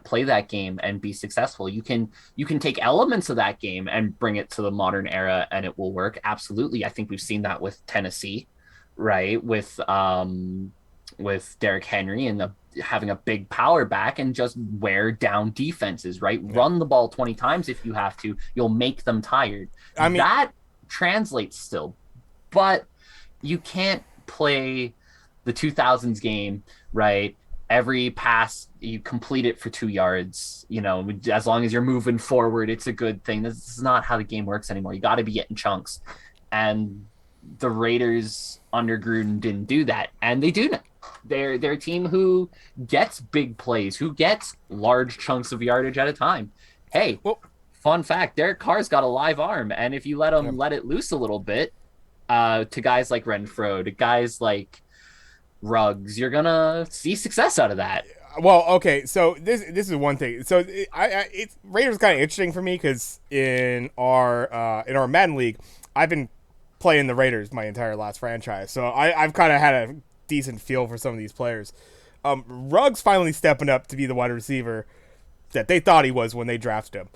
play that game and be successful. You can take elements of that game and bring it to the modern era, and it will work. Absolutely, I think we've seen that with Tennessee, right? With Derrick Henry and having a big power back and just wear down defenses, right? Yeah. Run the ball 20 times if you have to. You'll make them tired. I mean, that translates still. But you can't play the 2000s game, right? Every pass, you complete it for 2 yards. As long as you're moving forward, it's a good thing. This is not how the game works anymore. You got to be getting chunks. And the Raiders under Gruden didn't do that, and they do now. They're a team who gets big plays, who gets large chunks of yardage at a time. Hey, Well, fun fact: Derek Carr's got a live arm, and if you let yeah. him let it loose a little bit, to guys like Renfro, to guys like Ruggs, you're gonna see success out of that. Well, okay, so this is one thing. So it's Raiders kind of interesting for me because in our Madden league, I've been playing the Raiders my entire last franchise, so I've kind of had a decent feel for some of these players. Ruggs finally stepping up to be the wide receiver that they thought he was when they drafted him.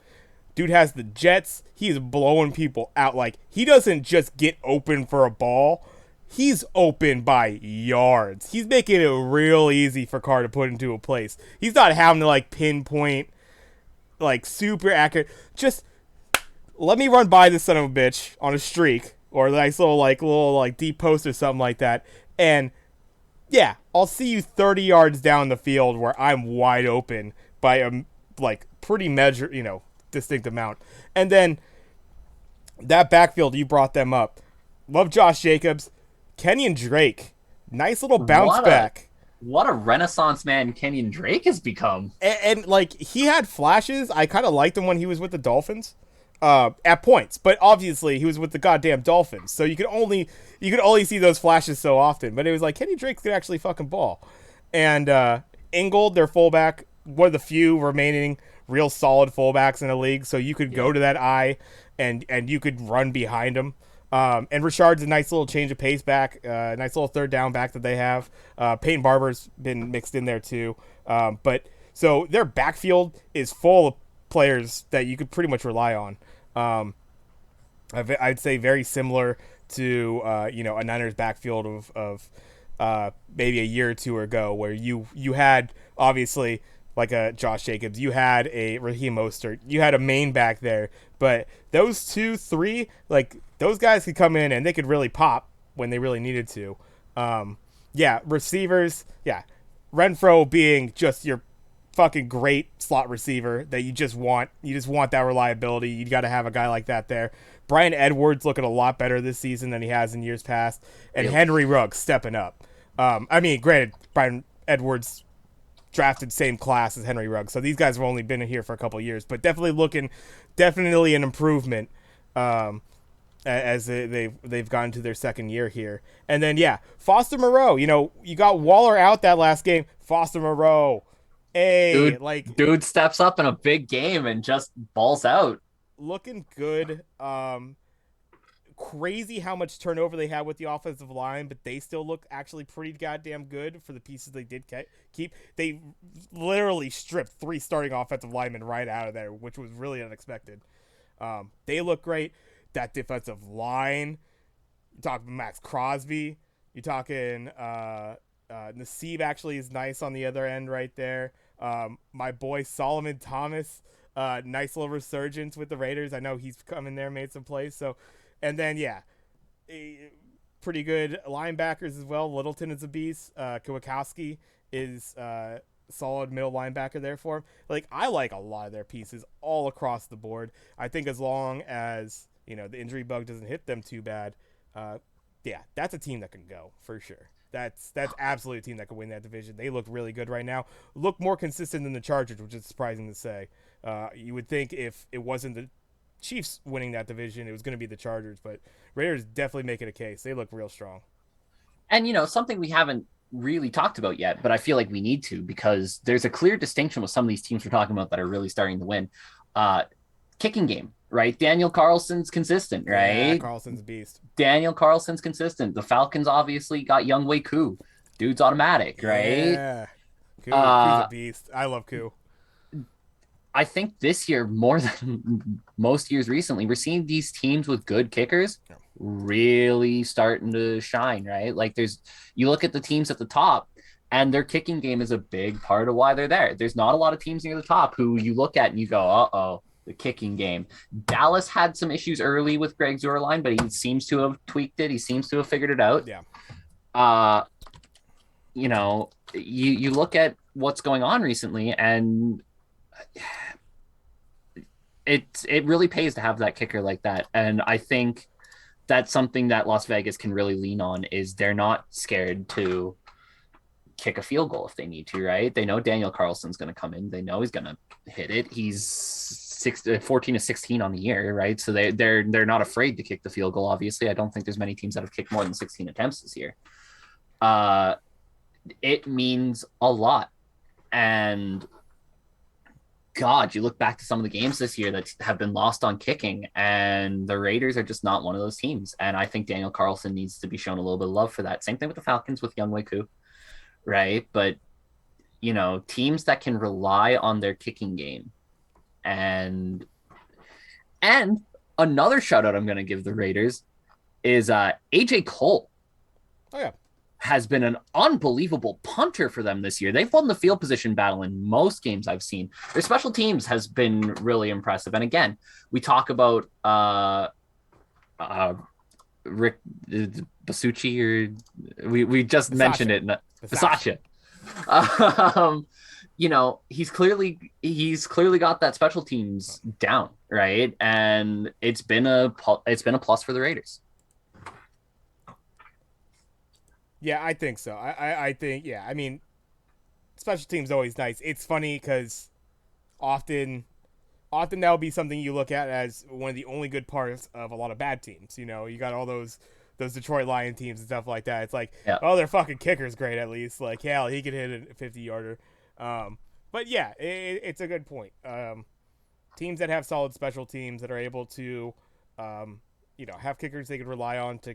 Dude has the Jets. He is blowing people out. Like, he doesn't just get open for a ball. He's open by yards. He's making it real easy for Carr to put into a place. He's not having to, like, pinpoint, like, super accurate. Just let me run by this son of a bitch on a streak or a nice little deep post or something like that. And, yeah, I'll see you 30 yards down the field where I'm wide open by a, like, pretty distinct amount. And then that backfield, you brought them up. Love Josh Jacobs. Kenyon Drake. Nice little bounce What a back. what a renaissance man Kenyon Drake has become. And like, he had flashes. I kind of liked him when he was with the Dolphins. At points, but obviously he was with the goddamn Dolphins, so you could only see those flashes so often. But it was like Kenny Drake could actually fucking ball, and Ingold, their fullback, one of the few remaining real solid fullbacks in the league. So you could go Yep. to that eye, and you could run behind him. And Richard's a nice little change of pace back, nice little third down back that they have. Peyton Barber's been mixed in there too. But so their backfield is full of players that you could pretty much rely on. Um, I'd say very similar to a Niners backfield of maybe a year or two ago, where you had obviously like a Josh Jacobs, you had a Raheem Mostert, you had a main back there, but those two, three, like those guys could come in and they could really pop when they really needed to. Yeah, receivers, yeah, Renfro being just your fucking great slot receiver that you just want. You just want that reliability. You got to have a guy like that there. Brian Edwards looking a lot better this season than he has in years past, and Yep. Henry Ruggs stepping up. I mean, granted, Brian Edwards drafted same class as Henry Ruggs, so these guys have only been here for a couple of years, but definitely an improvement. As they've gone to their second year here, and then yeah, Foster Moreau. You got Waller out that last game. Foster Moreau, hey, Dude, like dude steps up in a big game and just balls out. looking good. Crazy how much turnover they had with the offensive line, but they still look actually pretty goddamn good for the pieces they did keep. They literally stripped 3 starting offensive linemen right out of there, which was really unexpected. They look great. That defensive line. You're talking Max Crosby. You're talking Nassib actually is nice on the other end right there. My boy Solomon Thomas, nice little resurgence with the Raiders. I know he's come in there, made some plays. So, and then yeah, pretty good linebackers as well. Littleton is a beast. Kwiatkowski is solid middle linebacker there for him. Like, I like a lot of their pieces all across the board. I think as long as the injury bug doesn't hit them too bad, yeah, that's a team that can go for sure. That's absolutely a team that can win that division. They look really good right now. Look more consistent than the Chargers, which is surprising to say. You would think if it wasn't the Chiefs winning that division, it was going to be the Chargers, but Raiders definitely making a case. They look real strong. And something we haven't really talked about yet, but I feel like we need to, because there's a clear distinction with some of these teams we're talking about that are really starting to win. Kicking game, right? Daniel Carlson's consistent, Yeah, right? Carlson's a beast. Daniel Carlson's consistent. The Falcons obviously got Young Wei Koo. Dude's automatic, right? Yeah, Koo's a Uh, beast. I love Koo. I think this year, more than most years recently, we're seeing these teams with good kickers really starting to shine, right? Like you look at the teams at the top, and their kicking game is a big part of why they're there. There's not a lot of teams near the top who you look at and you go, uh-oh, the kicking game. Dallas had some issues early with Greg Zuerlein, but he seems to have tweaked it. He seems to have figured it out. Yeah, Uh, you look at what's going on recently, and it really pays to have that kicker like that. And I think that's something that Las Vegas can really lean on is they're not scared to kick a field goal if they need to, right? They know Daniel Carlson's going to come in. They know he's going to hit it. He's 14 to 16 on the year, right? So they're not afraid to kick the field goal. Obviously, I don't think there's many teams that have kicked more than 16 attempts this year. It means a lot. And God, you look back to some of the games this year that have been lost on kicking, and the Raiders are just not one of those teams. And I think Daniel Carlson needs to be shown a little bit of love for that. Same thing with the Falcons with Younghoe Koo, right? But teams that can rely on their kicking game, and another shout out I'm going to give the Raiders is AJ Cole. Oh yeah, has been an unbelievable punter for them this year. They've won the field position battle in most games I've seen. Their special teams has been really impressive. And again, we talk about Rick Basucci, or we just mentioned it. Basaccia. He's clearly got that special teams down, right? And it's been a plus for the Raiders. Yeah, I think so. I think, yeah. I mean, special teams always nice. It's funny because often that'll be something you look at as one of the only good parts of a lot of bad teams. You got all those Detroit Lion teams and stuff like that. It's like, yeah. Oh, their fucking kicker's great at least. Like, hell, he could hit a 50-yarder. But yeah, it's a good point. Teams that have solid special teams that are able to, have kickers they can rely on to,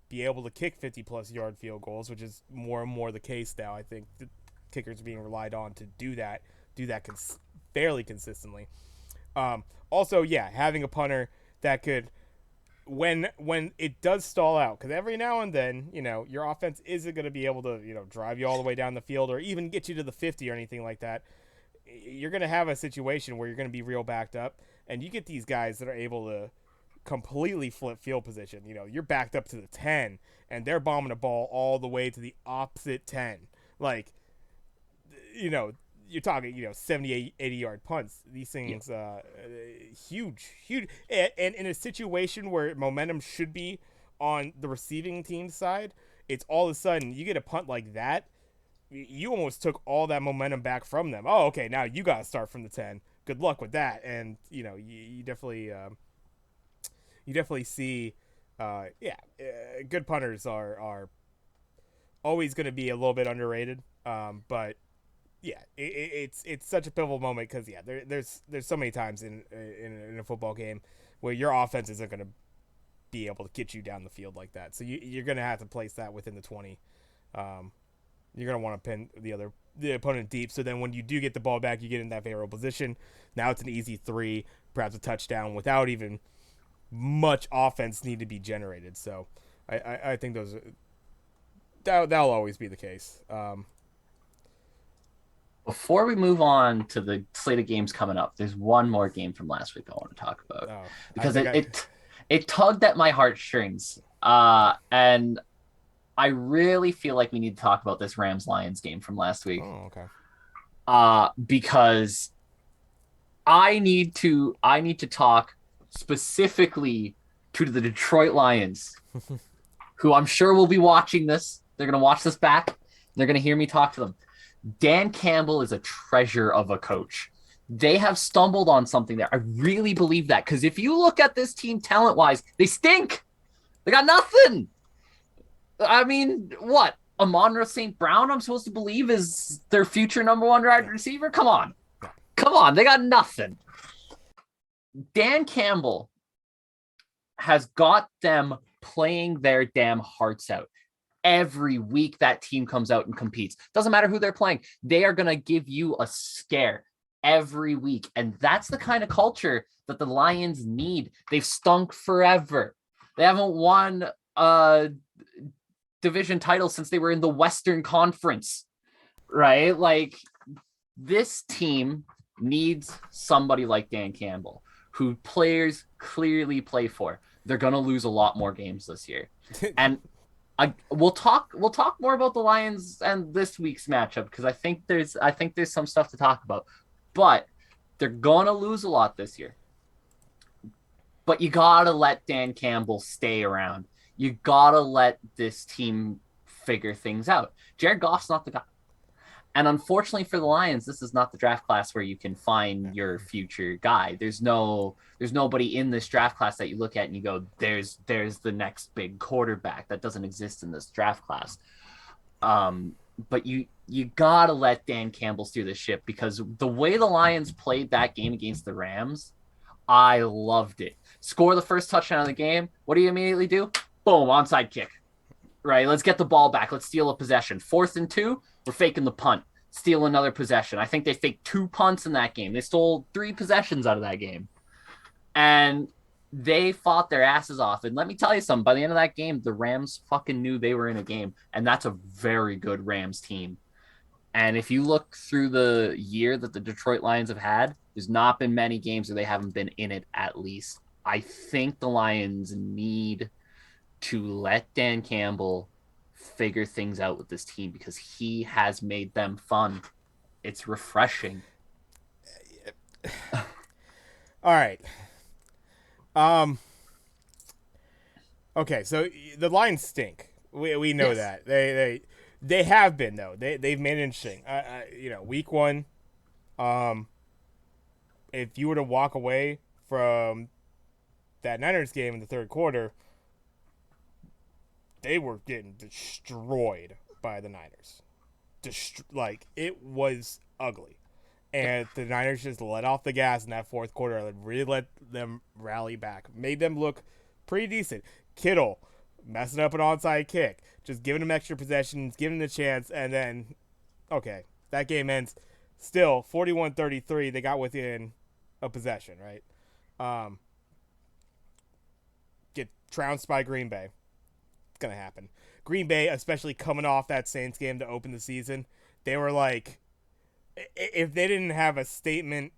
be able to kick 50-plus yard field goals, which is more and more the case now. I think the kickers are being relied on to do that fairly consistently. Also, yeah, having a punter that could, when it does stall out, because every now and then, your offense isn't going to be able to, drive you all the way down the field or even get you to the 50 or anything like that. You're going to have a situation where you're going to be real backed up, and you get these guys that are able to completely flip field position. You're backed up to the 10 and they're bombing a ball all the way to the opposite 10. Like, you're talking, 70, 80 yard punts. These things, huge. And in a situation where momentum should be on the receiving team side, it's all of a sudden you get a punt like that. You almost took all that momentum back from them. Oh, okay. Now you got to start from the 10. Good luck with that. And, you definitely, you definitely see, good punters are always going to be a little bit underrated. But yeah, it's such a pivotal moment because there's so many times in a football game where your offense isn't going to be able to get you down the field like that. So you're going to have to place that within the 20. You're going to want to pin the opponent deep. So then when you do get the ball back, you get in that favorable position. Now it's an easy 3, perhaps a touchdown without even much offense need to be generated. So I think that'll always be the case. Before we move on to the slate of games coming up, there's one more game from last week I want to talk about because it tugged at my heartstrings. And I really feel like we need to talk about this Rams-Lions game from last week. Oh, okay. Because I need to talk specifically to the Detroit Lions, who I'm sure will be watching this. They're going to watch this back. They're going to hear me talk to them. Dan Campbell is a treasure of a coach. They have stumbled on something there. I really believe that because if you look at this team talent-wise, they stink. They got nothing. I mean, what? Amon-Ra St. Brown, I'm supposed to believe, is their future number 1 wide receiver? Come on. They got nothing. Dan Campbell has got them playing their damn hearts out. Every week that team comes out and competes. Doesn't matter who they're playing. They are going to give you a scare every week. And that's the kind of culture that the Lions need. They've stunk forever. They haven't won a division title since they were in the Western Conference, right? Like, this team needs somebody like Dan Campbell, who players clearly play for. They're going to lose a lot more games this year. And we'll talk more about the Lions and this week's matchup because I think there's some stuff to talk about. But they're going to lose a lot this year. but you gotta let Dan Campbell stay around. You gotta let this team figure things out. Jared Goff's not the guy. And unfortunately for the Lions, this is not the draft class where you can find your future guy. There's nobody in this draft class that you look at and you go, there's the next big quarterback. That doesn't exist in this draft class. But you gotta let Dan Campbell steer the ship, because the way the Lions played that game against the Rams, I loved it. Score the first touchdown of the game. What do you immediately do? Boom, onside kick. Right, let's get the ball back. Let's steal a possession. 4th and 2, we're faking the punt. Steal another possession. I think they faked 2 punts in that game. They stole 3 possessions out of that game. And they fought their asses off. And let me tell you something, by the end of that game, the Rams fucking knew they were in a game. And that's a very good Rams team. And if you look through the year that the Detroit Lions have had, there's not been many games where they haven't been in it at least. I think the Lions need to let Dan Campbell figure things out with this team, because he has made them fun. It's refreshing. All right. Okay, so the Lions stink. We know Yes. that. They have been though. They've made it interesting. Week 1, if you were to walk away from that Niners game in the third quarter, they were getting destroyed by the Niners. Like, it was ugly. And the Niners just let off the gas in that fourth quarter and really let them rally back. Made them look pretty decent. Kittle messing up an onside kick, just giving them extra possessions, giving them a chance, and then, okay, that game ends. Still, 41-33, they got within a possession, right? Get trounced by Green Bay. It's going to happen. Green Bay, especially coming off that Saints game to open the season, they were like, if they didn't have a statement,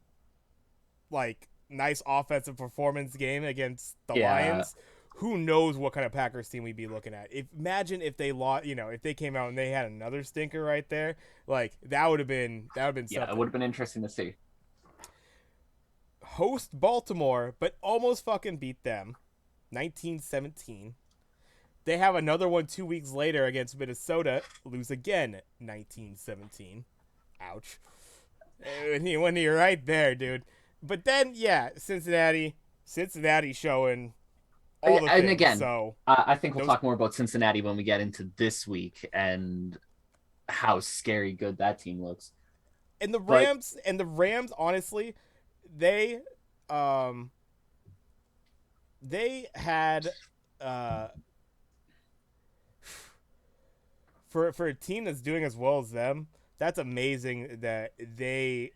like, nice offensive performance game against the Yeah. Lions, who knows what kind of Packers team we'd be looking at. Imagine if they lost, if they came out and they had another stinker right there, like, that would have been Yeah, it something. would have been interesting to see. Host Baltimore, but almost fucking beat them, 19-17. They have another one 2 weeks later against Minnesota, lose again, 19-17. Ouch. When you're right there, dude. But then, yeah, Cincinnati showing all the And things. again, So I think we'll those talk more about Cincinnati when we get into this week and how scary good that team looks. and the But Rams, honestly, they um they had uh for a team that's doing as well as them, that's amazing that they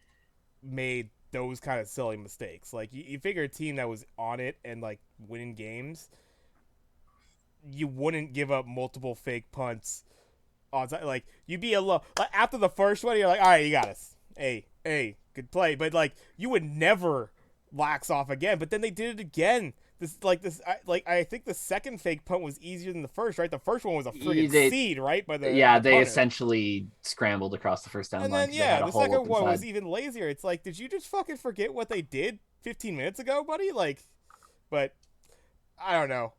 made those kind of silly mistakes. Like, you figure a team that was on it and, like, winning games, you wouldn't give up multiple fake punts on, like, you'd be a low, like, after the first one you're like, all right, you got us, hey, good play, but, like, you would never lax off again. But then they did it again. I think the second fake punt was easier than the first, right? The first one was a friggin' they, seed, right, by yeah, the they punter. essentially scrambled across the first down And line then, because they yeah, had a the hole second up one was inside. even lazier. It's like, did you just fucking forget what they did 15 minutes ago, buddy? Like, but I don't know.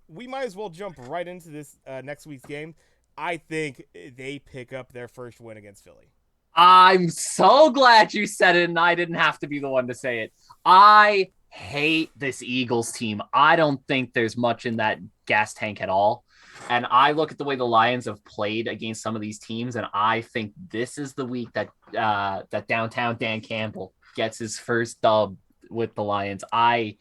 We might as well jump right into this next week's game. I think they pick up their first win against Philly. I'm so glad you said it and I didn't have to be the one to say it. I hate this Eagles team. I don't think there's much in that gas tank at all. And I look at the way the Lions have played against some of these teams, and I think this is the week that that downtown Dan Campbell gets his first dub with the Lions. I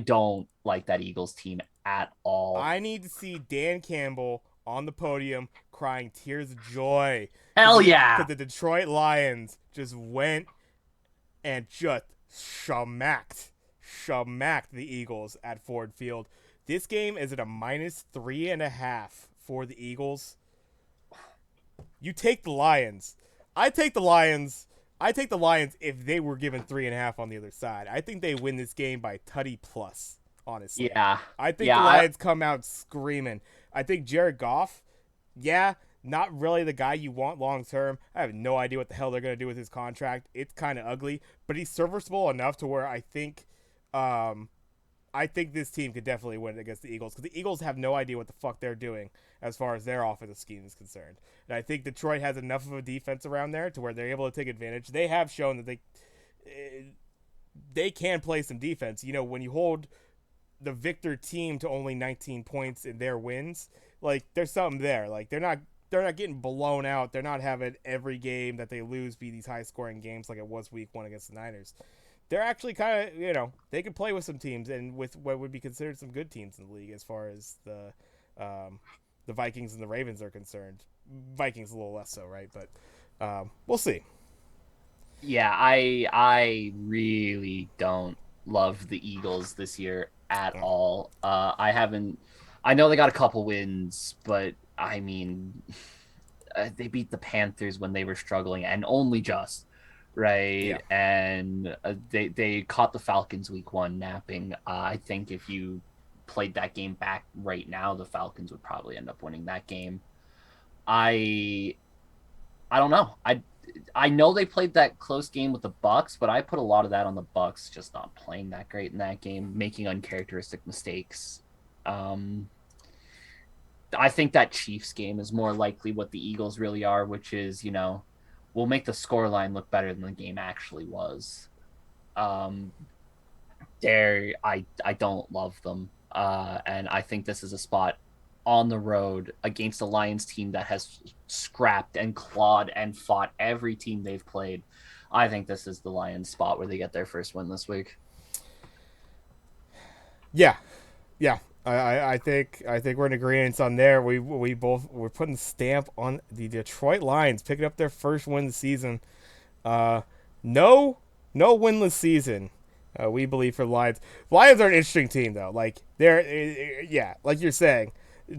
don't like that Eagles team at all. I need to see Dan Campbell on the podium crying tears of joy Hell yeah. because the Detroit Lions just went and just shamacked the Eagles at Ford Field. This game is at a -3.5 for the Eagles. You take the Lions. I take the Lions. I take the Lions if they were given 3.5 on the other side. I think they win this game by tutty plus. Honestly, Yeah. I think Yeah. the Lions come out screaming. I think Jared Goff, yeah, not really the guy you want long term. I have no idea what the hell they're gonna do with his contract. It's kind of ugly, but he's serviceable enough to where um, I think this team could definitely win against the Eagles because the Eagles have no idea what the fuck they're doing as far as their offensive scheme is concerned. And I think Detroit has enough of a defense around there to where they're able to take advantage. They have shown that they can play some defense. You know, when you hold the victor team to only 19 points in their wins, like there's something there. Like they're not getting blown out. They're not having every game that they lose be these high scoring games like it was week 1 against the Niners. They're actually kind of, they can play with some teams and with what would be considered some good teams in the league as far as the Vikings and the Ravens are concerned. Vikings a little less so, right? But we'll see. Yeah, I really don't love the Eagles this year at all. I know they got a couple wins, but I mean, they beat the Panthers when they were struggling and only just, right? Yeah. And they caught the Falcons week 1 napping. I think if you played that game back right now, the Falcons would probably end up winning that game. I I don't know. I know they played that close game with the Bucks, but I put a lot of that on the Bucks just not playing that great in that game, making uncharacteristic mistakes. Um, I think that Chiefs game is more likely what the Eagles really are, which is, we'll make the scoreline look better than the game actually was. Um, I don't love them. And I think this is a spot on the road against a Lions team that has scrapped and clawed and fought every team they've played. I think this is the Lions spot where they get their first win this week. Yeah, yeah. I think we're in agreement on there. We're putting the stamp on the Detroit Lions picking up their first win of the season. Uh, no winless season. We believe for the Lions. Lions are an interesting team though. Like yeah, like you're saying.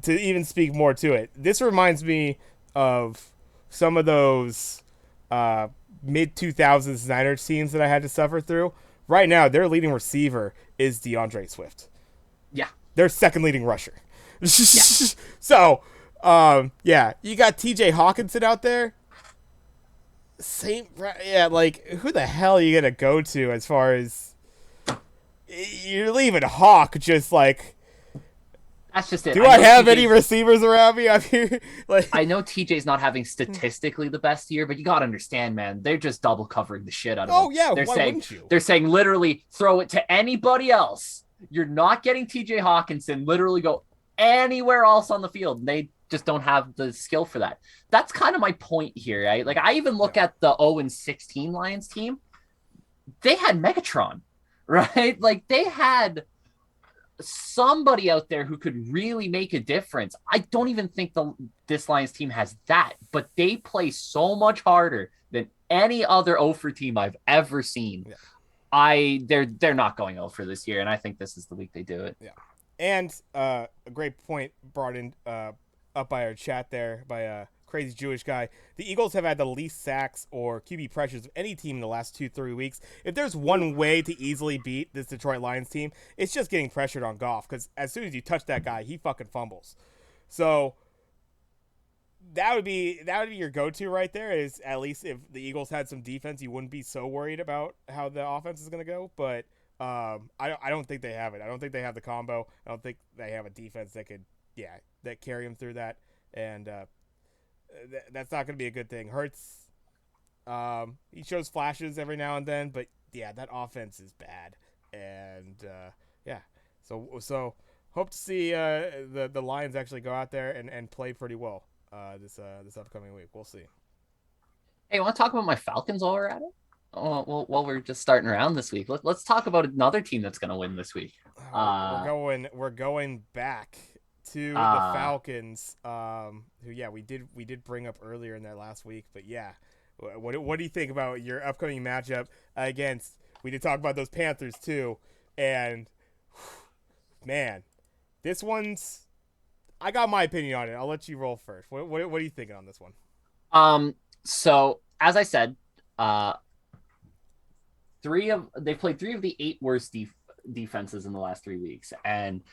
To even speak more to it, this reminds me of some of those mid 2000s Niners teams that I had to suffer through. Right now, their leading receiver is DeAndre Swift. Yeah. Their second leading rusher. Yeah. So, yeah, you got TJ Hawkinson out there. Same, yeah, like, who the hell are you going to go to as far as you're leaving Hawk just like. That's just it. Do I have any receivers around me up here? Like, I know TJ's not having statistically the best year, but you got to understand, man, they're just double covering the shit out of him. Oh, yeah, they're why saying, wouldn't you? They're saying literally throw it to anybody else. You're not getting TJ Hawkinson. Literally go anywhere else on the field. They just don't have the skill for that. That's kind of my point here, right? Like, I even look at the 0-16 Lions team. They had Megatron, right? Like, they had somebody out there who could really make a difference. I don't even think this Lions team has that, but they play so much harder than any other 0 team I've ever seen. Yeah. They're not going 0 this year, and I think this is the week they do it. Yeah, and a great point brought in up by our chat there by a crazy Jewish guy. The Eagles have had the least sacks or QB pressures of any team in the last 2-3 weeks. If there's one way to easily beat this Detroit Lions team, it's just getting pressured on Goff, because as soon as you touch that guy, he fucking fumbles. So that would be your go-to right there. Is at least if the Eagles had some defense, you wouldn't be so worried about how the offense is going to go. But I don't think they have it. I don't think they have the combo. I don't think they have a defense that could that carry them through that. And that's not going to be a good thing. Hurts, he shows flashes every now and then, but yeah, that offense is bad. And yeah, so hope to see the Lions actually go out there and play pretty well this upcoming week. We'll see. Hey, want to talk about my Falcons while we're at it? Oh, well, we're just starting around this week. Let's talk about another team that's going to win this week. We're going back to the Falcons, who we did bring up earlier in that last week, but yeah, what do you think about your upcoming matchup against? We did talk about those Panthers too, and man, this one's. I got my opinion on it. I'll let you roll first. What are you thinking on this one? So as I said, they've played 3 of the 8 worst defenses in the last 3 weeks, and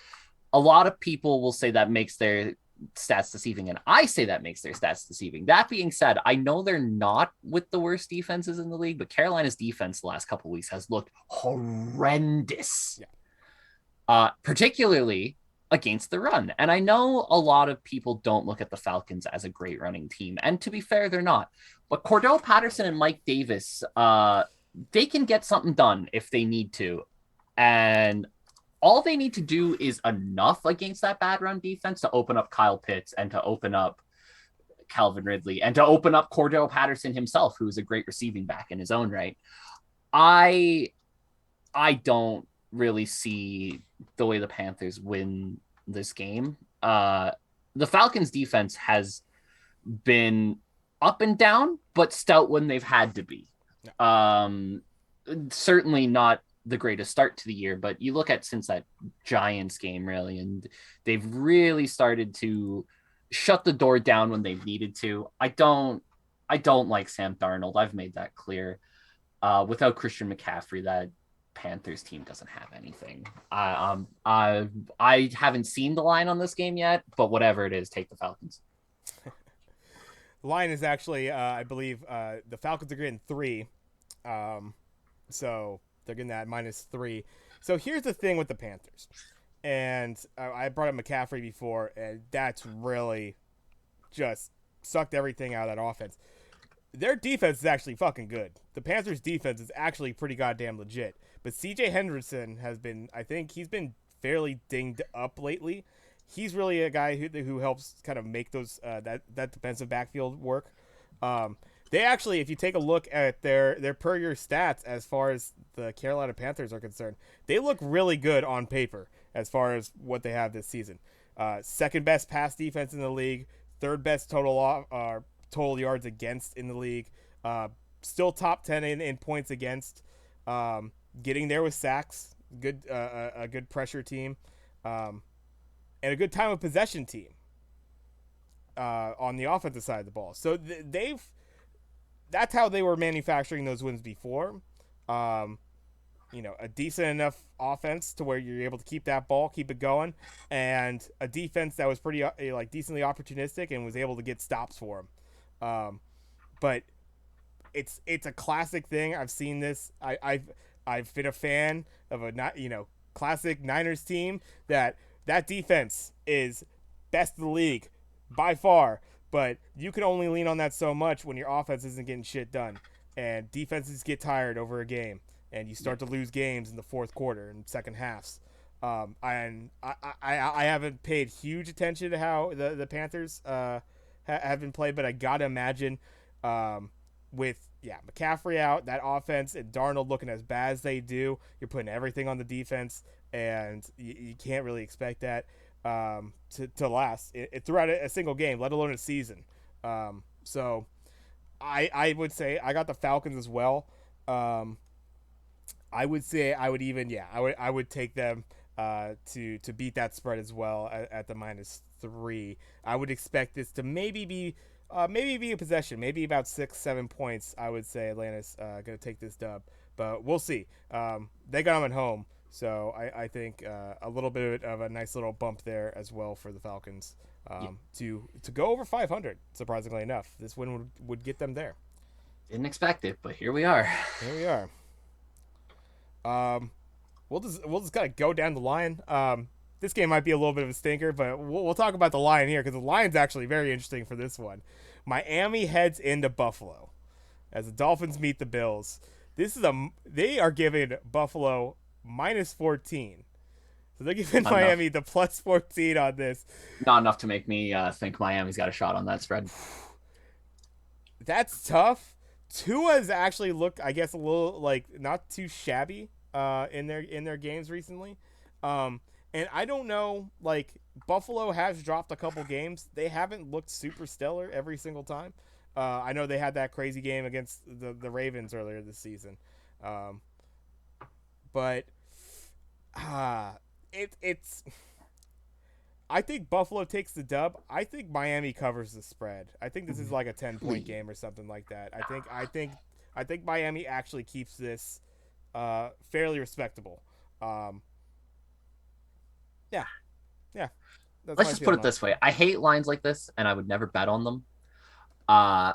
a lot of people will say that makes their stats deceiving, and I say that makes their stats deceiving. That being said, I know they're not with the worst defenses in the league, but Carolina's defense the last couple of weeks has looked horrendous, Yeah. particularly against the run. And I know a lot of people don't look at the Falcons as a great running team, and to be fair, they're not. But Cordell Patterson and Mike Davis, they can get something done if they need to, and all they need to do is enough against that bad run defense to open up Kyle Pitts and to open up Calvin Ridley and to open up Cordell Patterson himself, who's a great receiving back in his own right. I I don't really see the way the Panthers win this game. The Falcons defense has been up and down, but stout when they've had to be. Certainly not the greatest start to the year, but you look at since that Giants game, really, and they've really started to shut the door down when they've needed to. I don't like Sam Darnold. I've made that clear. Without Christian McCaffrey, that Panthers team doesn't have anything. I haven't seen the line on this game yet, but whatever it is, take the Falcons. The line is actually, I believe, the Falcons are getting 3. So they're getting that -3. So here's the thing with the Panthers. And I brought up McCaffrey before, and that's really just sucked everything out of that offense. Their defense is actually fucking good. The Panthers' defense is actually pretty goddamn legit. But C.J. Henderson has been, I think he's been fairly dinged up lately. He's really a guy who helps kind of make those that defensive backfield work. They actually, if you take a look at their per year stats as far as the Carolina Panthers are concerned, they look really good on paper as far as what they have this season. Second best pass defense in the league, third best total yards against in the league. Still top 10 in points against. Getting there with sacks. A good pressure team. And a good time of possession team on the offensive side of the ball. So that's how they were manufacturing those wins before. A decent enough offense to where you're able to keep that ball, keep it going, and a defense that was pretty decently opportunistic and was able to get stops for them. But it's a classic thing. I've seen this. I've been a fan of classic Niners team that defense is best in the league by far, but you can only lean on that so much when your offense isn't getting shit done, and defenses get tired over a game, and you start to lose games in the fourth quarter and second halves. And I haven't paid huge attention to how the Panthers have been played, but I gotta imagine with McCaffrey out, that offense, and Darnold looking as bad as they do, you're putting everything on the defense, and you can't really expect that to last throughout a single game, let alone a season. So I would say I got the Falcons as well. I would say I would take them to beat that spread as well at the -3. I would expect this to maybe be a possession, maybe about 6-7 points. I would say Atlanta's going to take this dub, but we'll see. They got them at home, so I think a little bit of a nice little bump there as well for the Falcons to go over 500. Surprisingly enough, this win would get them there. Didn't expect it, but here we are. Here we are. We'll just kind of go down the line. This game might be a little bit of a stinker, but we'll talk about the line here because the line's actually very interesting for this one. Miami heads into Buffalo as the Dolphins meet the Bills. They are giving Buffalo -14. So they're giving Miami the +14 on this. Not enough to make me think Miami's got a shot on that spread. That's tough. Tua's actually looked, I guess, a little like not too shabby in their games recently. And I don't know, like, Buffalo has dropped a couple games. They haven't looked super stellar every single time. I know they had that crazy game against the Ravens earlier this season. But it's I think Buffalo takes the dub. I think Miami covers the spread. I think this is like a 10-point game or something like that. I think Miami actually keeps this fairly respectable. Yeah. That's Let's my just put feeling it on it. this way: I hate lines like this, and I would never bet on them, uh,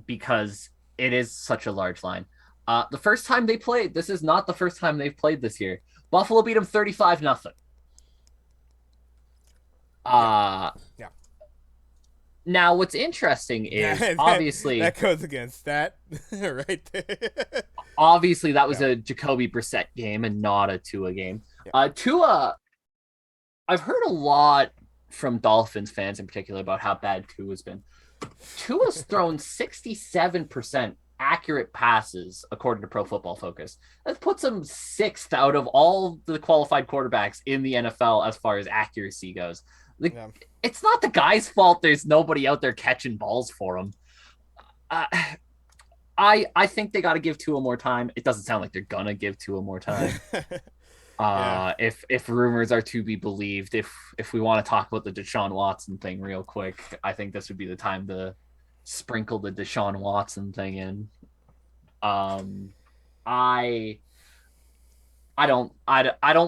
because it is such a large line. The first time they played, this is not the first time they've played this year. Buffalo beat them 35-0. Yeah, Uh, yeah. Now what's interesting is That goes against that right there. obviously that was Yeah, a Jacoby Brissett game and not a Tua game. yeah. Tua, I've heard a lot from Dolphins fans in particular about how bad Tua's been. Tua's thrown 67% accurate passes according to Pro Football Focus. That puts him sixth out of all the qualified quarterbacks in the NFL as far as accuracy goes. Like, Yeah. it's not the guy's fault there's nobody out there catching balls for him. Uh, I think they got to give Tua more time. It doesn't sound like they're gonna give Tua more time. Yeah. If rumors are to be believed, if we want to talk about the Deshaun Watson thing real quick, I think this would be the time to sprinkle the Deshaun Watson thing in. Um, I I don't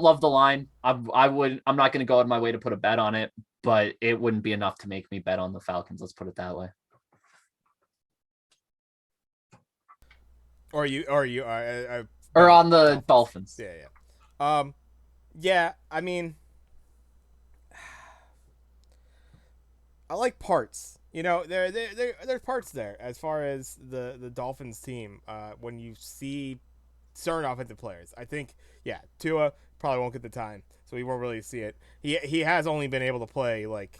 love the line. I'm not going to go out of my way to put a bet on it, but it wouldn't be enough to make me bet on the Falcons. Let's put it that way. Or you Or bet on on the Dolphins. Dolphins. Yeah, yeah. Yeah. I mean, I like parts. There's parts there as far as the Dolphins team. When you see certain offensive players, I think Tua probably won't get the time, so we won't really see it. He has only been able to play like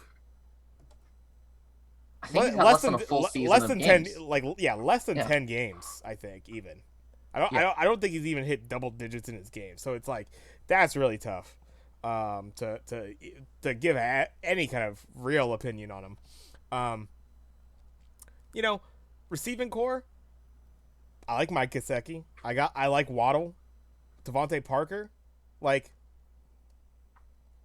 I think he's got less less than than a full season less of than 10, games. like less than Yeah, 10 games. I think even. I don't, I yeah, don't I don't think he's even hit double digits in his game. So it's like that's really tough to give any kind of real opinion on him. Um, you know, receiving core, I like Mike Gesicki. I like Waddle, Devontae Parker, like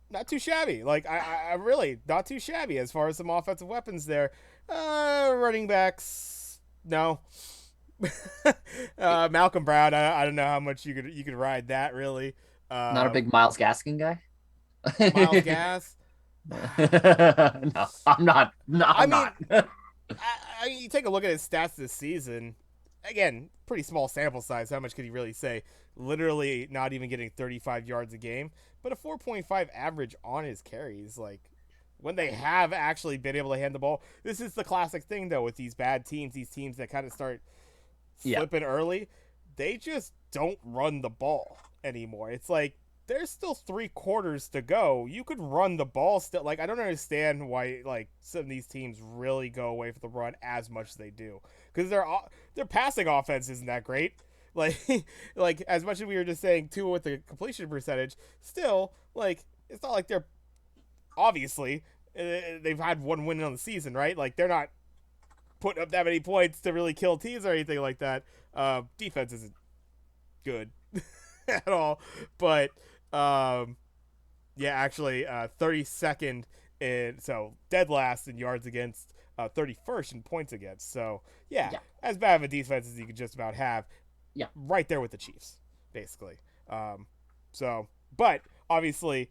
not too shabby. Like I really not too shabby as far as some offensive weapons there. Running backs, no. Malcolm Brown, I don't know how much you could ride that really. not a Uh, big Miles Gaskin guy. Miles Gas. No, I'm not. No, I I'm mean, not. you take a look at his stats this season. Again, pretty small sample size. How much could he really say? Literally, not even getting 35 yards a game, but a 4.5 average on his carries. Like when they have actually been able to hand the ball. This is the classic thing though with these bad teams. These teams that kind of start Yeah, flipping early, they just don't run the ball anymore. It's like there's still 3 quarters to go. You could run the ball still. Like I don't understand why like some of these teams really go away from the run as much as they do because their passing offense isn't that great. Like like as much as we were just saying too with the completion percentage, still like it's not like they're obviously they've had one win on the season, right? Like they're not putting up that many points to really kill teams or anything like that. Defense isn't good at all, but um, yeah, actually, 32nd in so dead last in yards against, 31st in points against. So yeah, yeah, as bad of a defense as you could just about have, yeah. right there with the Chiefs, basically. So, but obviously,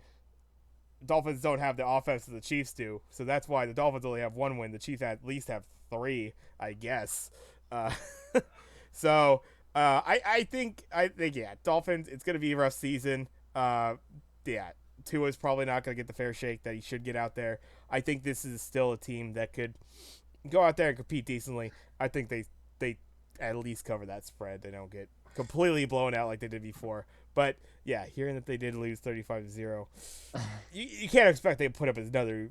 Dolphins don't have the offense that the Chiefs do, so that's why the Dolphins only have one win. The Chiefs at least have three, I guess. Uh, so I think yeah, Dolphins. It's gonna be a rough season. Yeah, Tua's probably not gonna get the fair shake that he should get out there. I think this is still a team that could go out there and compete decently. I think they at least cover that spread. They don't get completely blown out like they did before. But yeah, hearing that they did lose 35-0, you can't expect they put up another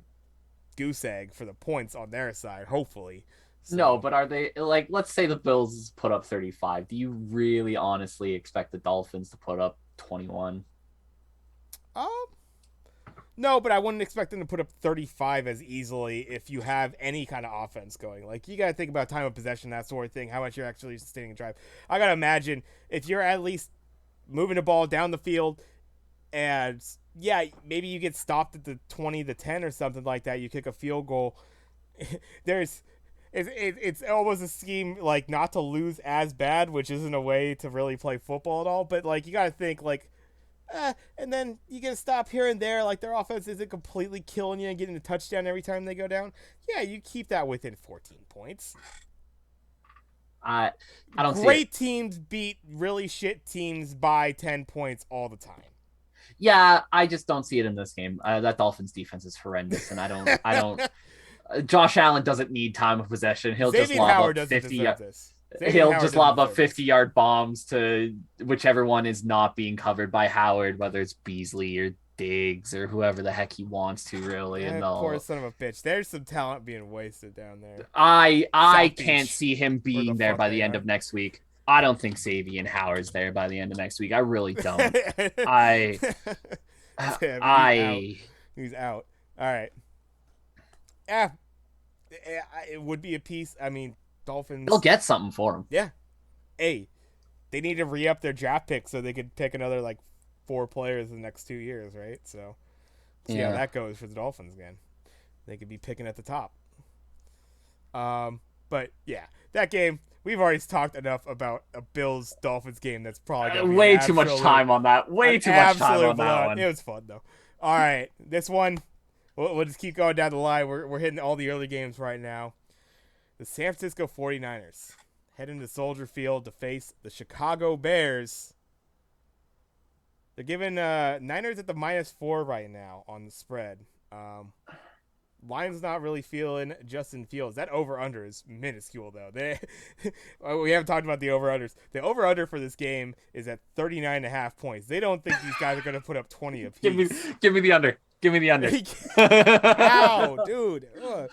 goose egg for the points on their side. Hopefully, No, so but are they like? Let's say the Bills put up 35. Do you really honestly expect the Dolphins to put up 21? um no, but I wouldn't expect them to put up 35 as easily if you have any kind of offense going. Like you got to think about time of possession, that sort of thing, how much you're actually sustaining a drive. I got to imagine if you're at least moving the ball down the field and yeah, maybe you get stopped at the 20 to 10 or something like that, you kick a field goal. There's it's almost a scheme like not to lose as bad, which isn't a way to really play football at all. But like you got to think like And then you get a stop here and there. Like their offense isn't completely killing you and getting a touchdown every time they go down. Yeah, you keep that within 14 points. I I don't see it. Great teams beat really shit teams by 10 points all the time. Yeah, I just don't see it in this game. That Dolphins defense is horrendous, and I don't. Josh Allen doesn't need time of possession. He'll just Xavier lob Howard up doesn't 50. deserve this. Xavier He'll Howard just doesn't lob up deserve this. 50-yard bombs to whichever one is not being covered by Howard, whether it's Beasley or Diggs or whoever the heck he wants to, really. And Poor they'll. son of a bitch. There's some talent being wasted down there. I South can't Beach, see him where the being there fuck by they the end are. of next week. I don't think Xavier Howard's there by the end of next week. I really don't. I Yeah, I he's out. All right. Yeah, it would be a piece. I mean, Dolphins. they'll get something for him. Yeah. Hey, they need to re-up their draft pick so they could pick another like 4 players in the next 2 years, right? So see how that goes for the Dolphins again. They could be picking at the top. But yeah, that game. We've already talked enough about a Bills Dolphins game. That's probably gonna be Way too much time on that. Way too much time on that one. It was fun though. All right, this one. We'll just keep going down the line. We're hitting all the early games right now. The San Francisco 49ers heading to Soldier Field to face the Chicago Bears. They're giving Niners at the -4 right now on the spread. Lions not really feeling Justin Fields. That over-under is minuscule, though. We haven't talked about the over-unders. The over-under for this game is at 39.5 points. They don't think these guys are going to put up 20 apiece. Give me the under. Give me the under. Ow, dude. Ugh.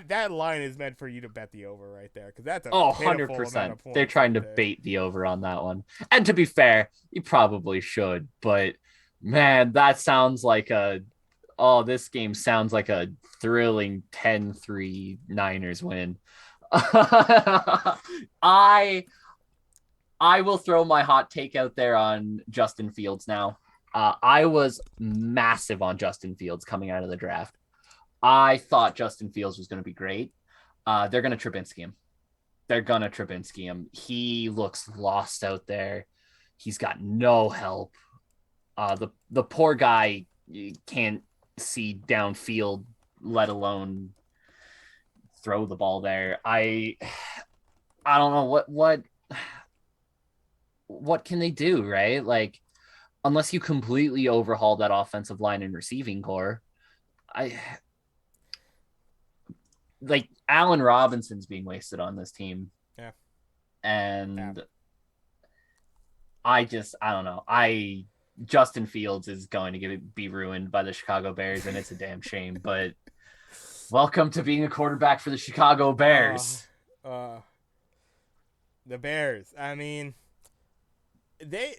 That line is meant for you to bet the over right there, because that's a 100%. They're trying to bait the over on that one. And to be fair, you probably should, but man, that sounds like this game sounds like a thrilling 10-3 Niners win. I will throw my hot take out there on Justin Fields now. I was massive on Justin Fields coming out of the draft. I thought Justin Fields was going to be great. They're going to Trubinsky him. He looks lost out there. He's got no help. The poor guy can't see downfield, let alone throw the ball there. I don't know what can they do, right? Like, unless you completely overhaul that offensive line and receiving core, like Allen Robinson's being wasted on this team. Yeah. And I don't know. Justin Fields is going to be ruined by the Chicago Bears, and it's a damn shame, but welcome to being a quarterback for the Chicago Bears. The Bears. I mean, because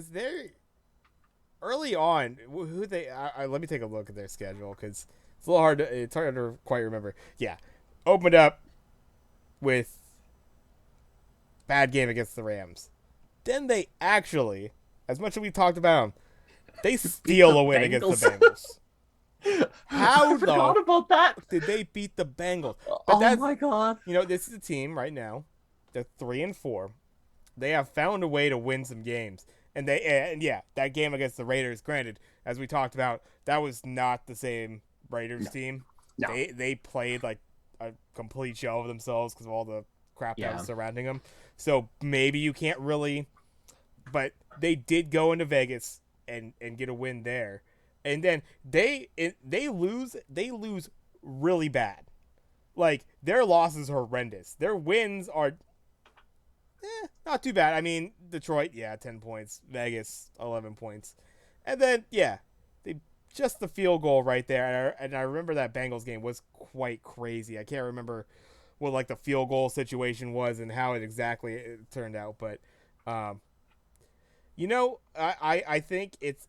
they're early on. Let me take a look at their schedule, because it's a little hard. It's hard to quite remember. Yeah, opened up with bad game against the Rams. Then they actually, as much as we talked about them, they steal a win against the Bengals. How I forgot about that. did they beat the Bengals? Oh my god! This is a team right now. They're 3-4. They have found a way to win some games, and that game against the Raiders. Granted, as we talked about, that was not the same Raiders team. No. They played like a complete shell of themselves because of all the crap that was surrounding them. So maybe you can't really, but they did go into Vegas and get a win there, and then they lose really bad. Like, their losses are horrendous. Their wins are not too bad. I mean, Detroit, 10 points. Vegas, 11 points. And then, just the field goal right there. And I remember that Bengals game was quite crazy. I can't remember what, like, the field goal situation was and how it exactly turned out. But, I think this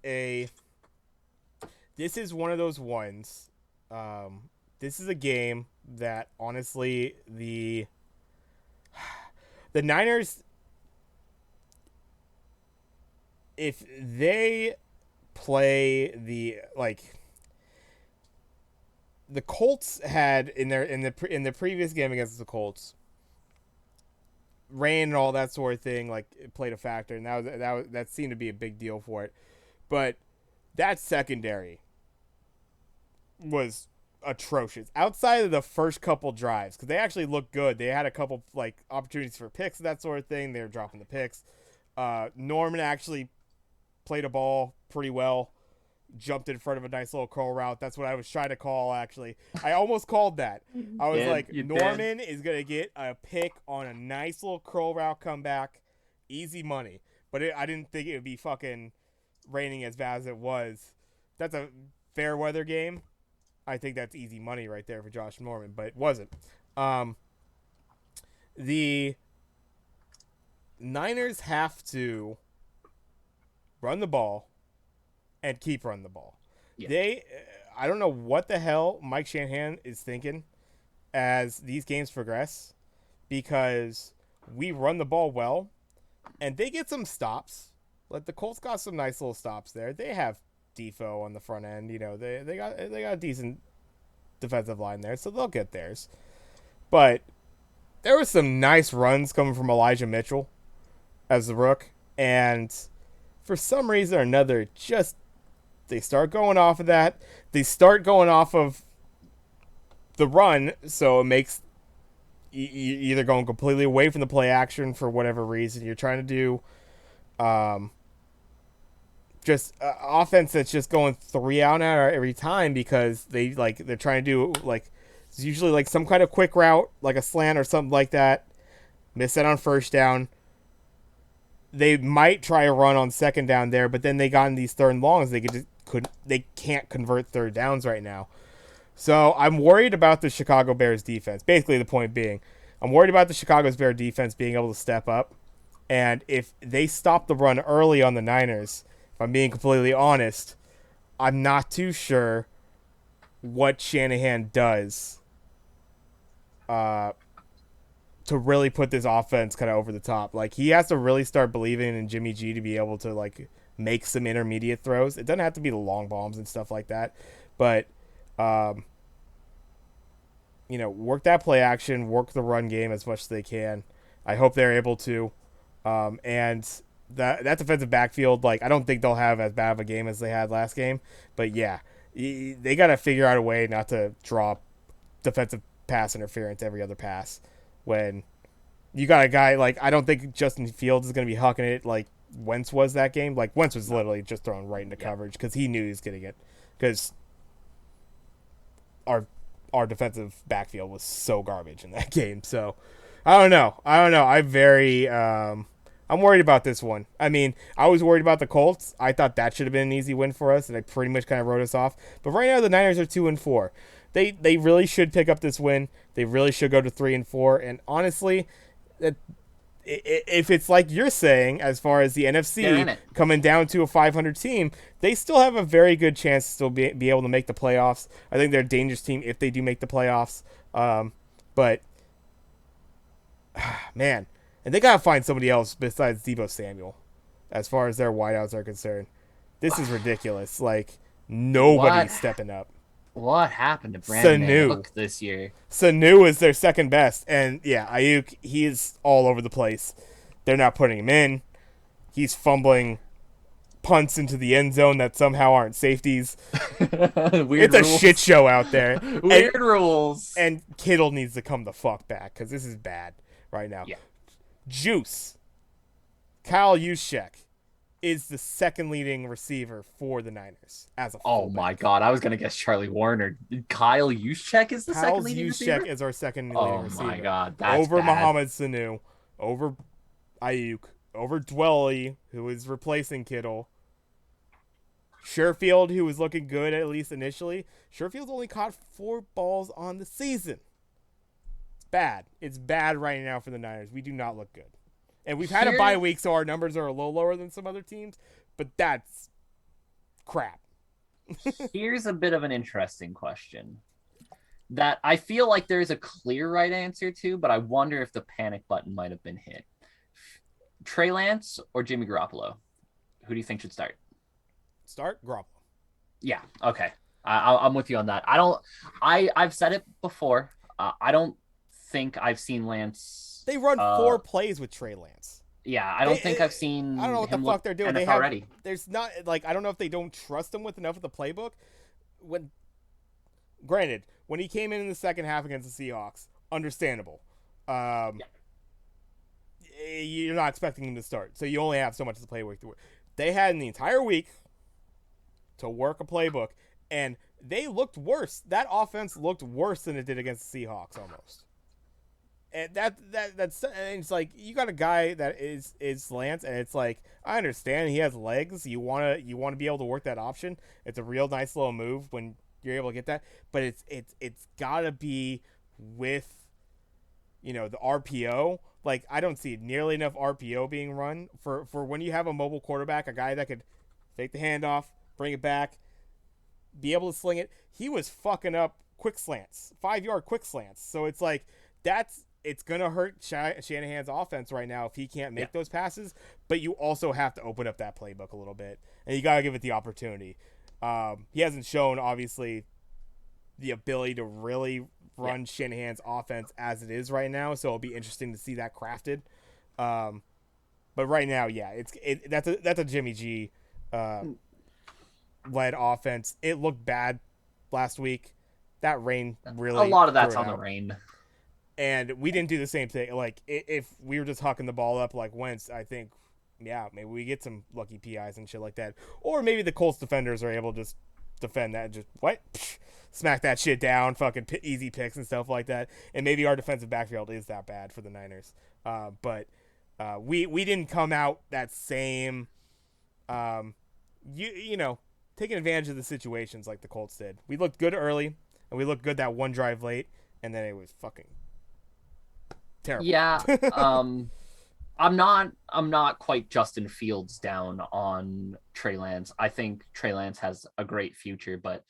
is one of those ones. This is a game that, honestly, the Niners, if they play the Colts had in the previous game against the Colts, rain and all that sort of thing like it played a factor, and that seemed to be a big deal for it. But that secondary was atrocious outside of the first couple drives because they actually looked good. They had a couple like opportunities for picks and that sort of thing. They were dropping the picks. Norman actually played a ball pretty well, jumped in front of a nice little curl route. That's what I was trying to call, actually. I almost called that. I was like, Norman is going to get a pick on a nice little curl route comeback. Easy money. But I didn't think it would be fucking raining as bad as it was. That's a fair weather game. I think that's easy money right there for Josh Norman, but it wasn't. The Niners have to run the ball and keep running the ball. Yeah. I don't know what the hell Mike Shanahan is thinking as these games progress, because we run the ball well and they get some stops. Like the Colts got some nice little stops there. They have Defoe on the front end. You know, they got a decent defensive line there, so they'll get theirs. But there was some nice runs coming from Elijah Mitchell as the rook, and for some reason or another, just they start going off of that. They start going off of the run, so it makes either going completely away from the play action for whatever reason you're trying to do. Just offense that's just going 3 out every time because they're trying to do like it's usually like some kind of quick route, like a slant or something like that. Miss it on first down. They might try a run on second down there, but then they got in these third and longs. They can't convert third downs right now. So I'm worried about the Chicago Bears defense. Basically, the point being, I'm worried about the Chicago Bears defense being able to step up. And if they stop the run early on the Niners, if I'm being completely honest, I'm not too sure what Shanahan does to really put this offense kind of over the top. Like, he has to really start believing in Jimmy G to be able to, like, make some intermediate throws. It doesn't have to be the long bombs and stuff like that. But, work that play action, work the run game as much as they can. I hope they're able to. And that defensive backfield, like, I don't think they'll have as bad of a game as they had last game. But, yeah, they got to figure out a way not to draw defensive pass interference every other pass. When you got a guy, like, I don't think Justin Fields is going to be hucking it like Wentz was that game. Like, Wentz was literally just thrown right into coverage because he knew he was getting it. Because our defensive backfield was so garbage in that game. So, I don't know. I'm worried about this one. I mean, I was worried about the Colts. I thought that should have been an easy win for us, and I pretty much kind of wrote us off. But right now, the Niners are 2-4. They really should pick up this win. They really should go to 3-4. And honestly, if it's like you're saying, as far as the NFC coming down to a 500 team, they still have a very good chance to still be able to make the playoffs. I think they're a dangerous team if they do make the playoffs. But man, and they gotta find somebody else besides Deebo Samuel, as far as their wideouts are concerned. This is ridiculous. Like, nobody's stepping up. What happened to Brandon Ayuk this year? Sanu is their second best. And, yeah, Ayuk, he's all over the place. They're not putting him in. He's fumbling punts into the end zone that somehow aren't safeties. It's a shit show out there. Weird rules. And Kittle needs to come the fuck back because this is bad right now. Yeah. Juice. Kyle Juszczyk is the second leading receiver for the Niners as a fullback. Oh my god, I was gonna guess Charlie Warner. Kyle Juszczyk is the second leading receiver? Kyle Juszczyk is our second leading receiver. Oh my god, that's over bad. Mohamed Sanu, over Ayuk, over Dwelly, who is replacing Kittle. Sherfield, who was looking good at least initially. Sherfield's only caught 4 balls on the season. It's bad. It's bad right now for the Niners. We do not look good. And we've had a bye week, so our numbers are a little lower than some other teams, but that's crap. Here's a bit of an interesting question that I feel like there's a clear right answer to, but I wonder if the panic button might have been hit. Trey Lance or Jimmy Garoppolo? Who do you think should start? Start Garoppolo. Yeah, okay. I'm with you on that. I've said it before. I don't think I've seen Lance They run Uh, 4 plays with Trey Lance. yeah, I They, don't think I've I don't know seen what the him look fuck they're doing. They NFL have ready. there's not like I don't know if they don't trust him with enough of the playbook. When granted, when he came in the second half against the Seahawks, understandable. Um, Yeah, you're not expecting him to start, so you only have so much to play with. They had the entire week to work a playbook, and they looked worse. That offense looked worse than it did against the Seahawks almost. And that's and it's like you got a guy that is Lance, and it's like I understand he has legs. You wanna be able to work that option. It's a real nice little move when you're able to get that, but it's gotta be with the RPO. Like I don't see nearly enough RPO being run for when you have a mobile quarterback, a guy that could fake the handoff, bring it back, be able to sling it. He was fucking up quick slants, 5 yard quick slants. So it's like it's gonna hurt Shanahan's offense right now if he can't yeah, make those passes. But you also have to open up that playbook a little bit, and you gotta give it the opportunity. He hasn't shown obviously the ability to really yeah. run Shanahan's offense as it is right now. So it'll be interesting to see that crafted. Um, but right now, yeah, that's a Jimmy G uh, led offense. It looked bad last week. That rain A really lot of threw that's it on the out. rain. And we didn't do the same thing. Like if we were just hucking the ball up like Wentz, I think, yeah, maybe we get some lucky PIs and shit like that. Or maybe the Colts defenders are able to just defend that and just smack that shit down, fucking easy picks and stuff like that. And maybe our defensive backfield is that bad for the Niners. But we didn't come out that same, um, you know, taking advantage of the situations like the Colts did. We looked good early, and we looked good that one drive late, and then it was fucking terrible. Yeah. I'm not quite Justin Fields down on Trey Lance. I think Trey Lance has a great future, but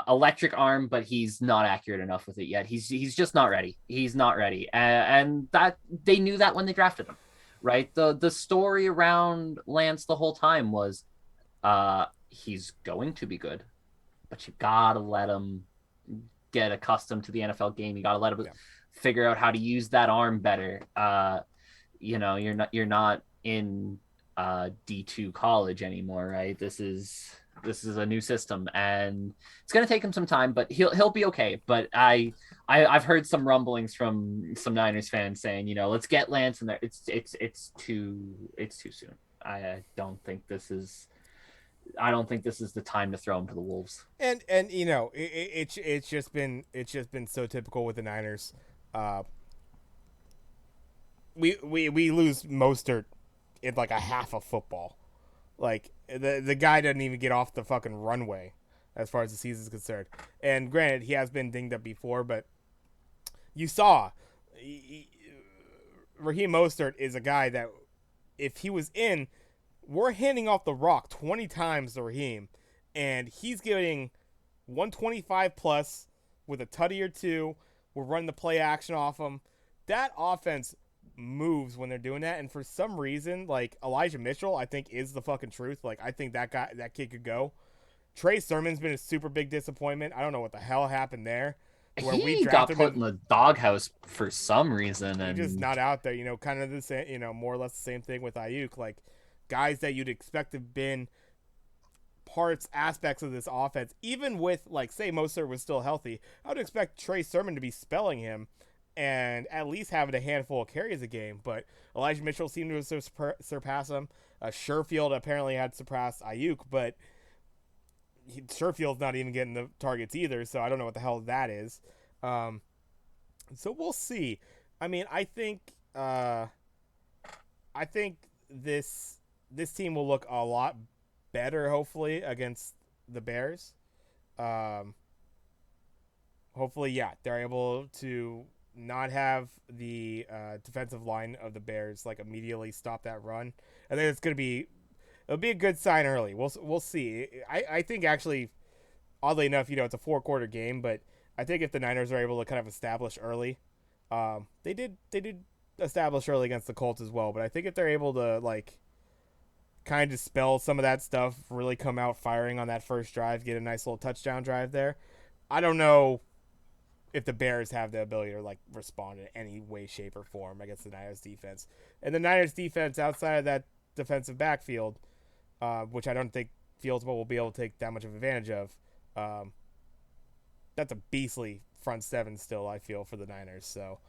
electric arm, but he's not accurate enough with it yet. He's just not ready. He's not ready. And that they knew that when they drafted him. Right? The story around Lance the whole time was he's going to be good, but you gotta let him get accustomed to the NFL game. You gotta let him Yeah. figure out how to use that arm better. You're not in D2 college anymore, right? This is a new system, and it's gonna take him some time, but he'll be okay. But I've heard some rumblings from some Niners fans saying, let's get Lance in there. It's too soon. I don't think this is. I don't think this is the time to throw him to the wolves. And it's just been so typical with the Niners. Uh, we lose Mostert in like a half of football. Like the guy doesn't even get off the fucking runway as far as the season's concerned. And granted, he has been dinged up before, but you saw Raheem Mostert is a guy that if he was in, we're handing off the rock 20 times to Raheem, and he's getting 125 plus with a tutty or two. We're running the play action off him. That offense moves when they're doing that, and for some reason, like Elijah Mitchell, I think is the fucking truth. Like I think that kid could go. Trey Sermon's been a super big disappointment. I don't know what the hell happened there, where we He got drafted put in him. the doghouse for some reason, He's just and not out there. Kind of the same. More or less the same thing with Ayuk. Like guys that you'd expect to have been aspects of this offense, even with like say Mostert was still healthy, I would expect Trey Sermon to be spelling him and at least having a handful of carries a game. But Elijah Mitchell seemed to surpass him. Sherfield apparently had surpassed Ayuk, but Sherfield's not even getting the targets either, so I don't know what the hell that is. Um, so we'll see. I mean, I think this team will look a lot better, hopefully, against the Bears. Um, hopefully, yeah, they're able to not have the defensive line of the Bears like immediately stop that run. I think it'll be a good sign early. We'll see. I think actually, oddly enough, it's a 4-quarter game, but I think if the Niners are able to kind of establish early, they did establish early against the Colts as well. But I think if they're able to like kind of dispel some of that stuff, really come out firing on that first drive, get a nice little touchdown drive there. I don't know if the Bears have the ability to like respond in any way, shape, or form against the Niners defense. And the Niners defense outside of that defensive backfield, which I don't think Fields will be able to take that much of advantage of. Um, that's a beastly front seven still. I feel for the Niners, so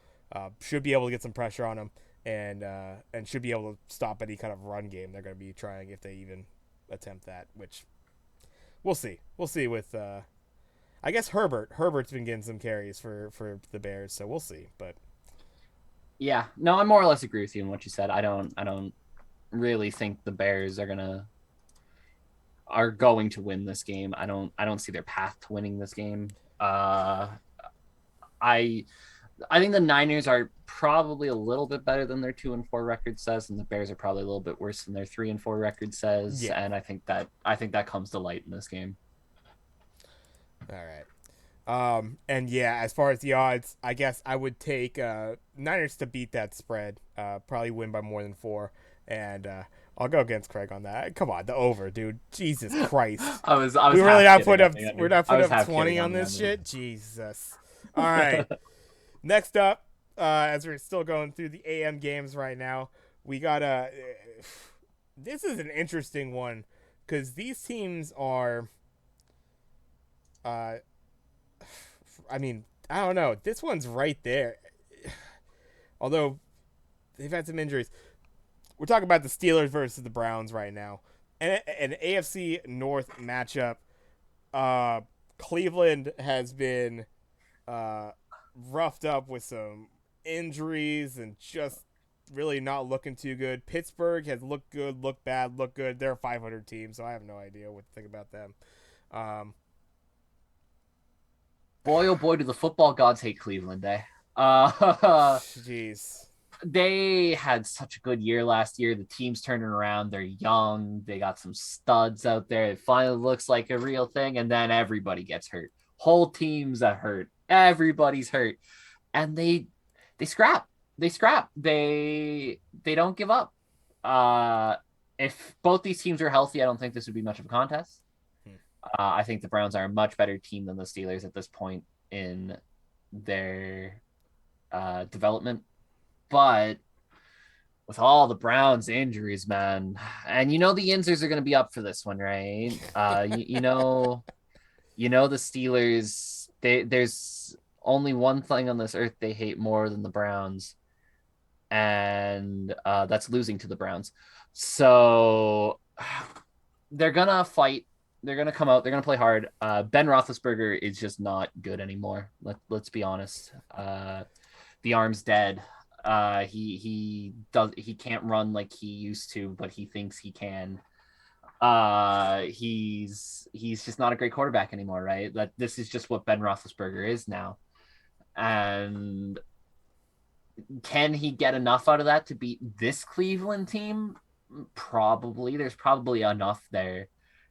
should be able to get some pressure on them and should be able to stop any kind of run game they're going to be trying if they even attempt that. Which we'll see. We'll see with. I guess Herbert's been getting some carries for the Bears, so we'll see. But Yeah, no, I more or less agree with you in what you said. I don't really think the Bears are going to win this game. I don't see their path to winning this game. Uh, I I think the Niners are probably a little bit better than their 2-4 record says, and the Bears are probably a little bit worse than their 3-4 record says. yeah, And I think that comes to light in this game. all right. And yeah, as far as the odds, I guess I would take Niners to beat that spread. Probably win by more than 4, and I'll go against Craig on that. Come on, the over, dude. Jesus Christ. I was We really half not put kidding up. on the We're under. not I put was up half 20 kidding on the this under. shit. Jesus. All right. Next up, as we're still going through the AM games right now, we got a. This is an interesting one because these teams are. Uh, I mean, I don't know. This one's right there. Although they've had some injuries. We're talking about the Steelers versus the Browns right now. An AFC North matchup. Cleveland has been roughed up with some injuries and just really not looking too good. Pittsburgh has looked good, looked bad, looked good. They're a 500 team, so I have no idea what to think about them. Um, Boy, oh boy, do the football gods hate Cleveland, eh? Uh, Jeez. they had such a good year last year. The team's turning around. They're young. They got some studs out there. It finally looks like a real thing, and then everybody gets hurt. Whole teams are hurt. Everybody's hurt, and they scrap. They scrap. They don't give up. Uh, if both these teams are healthy, I don't think this would be much of a contest. Hmm. I think the Browns are a much better team than the Steelers at this point in their development. But with all the Browns injuries, man, and the Yinzers are going to be up for this one, right? The Steelers. There's only one thing on this earth they hate more than the Browns, and that's losing to the Browns. So they're gonna fight. They're gonna come out. They're gonna play hard. Ben Roethlisberger is just not good anymore. Let's be honest. The arm's dead. He can't run like he used to, but he thinks he can. He's just not a great quarterback anymore, right? That this is just what Ben Roethlisberger is now. And can he get enough out of that to beat this Cleveland team? Probably. There's probably enough there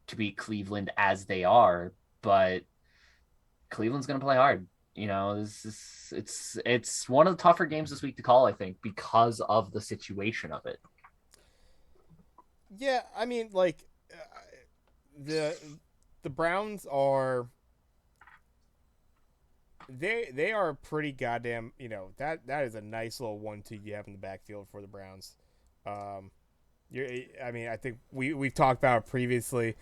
to beat Cleveland as they are, but Cleveland's going to play hard. It's one of the tougher games this week to call, I think, because of the situation of it. Yeah, I mean, like the Browns are they are pretty goddamn. That is a nice little 1-2 you have in the backfield for the Browns. Um, I mean, I think we've talked about it previously.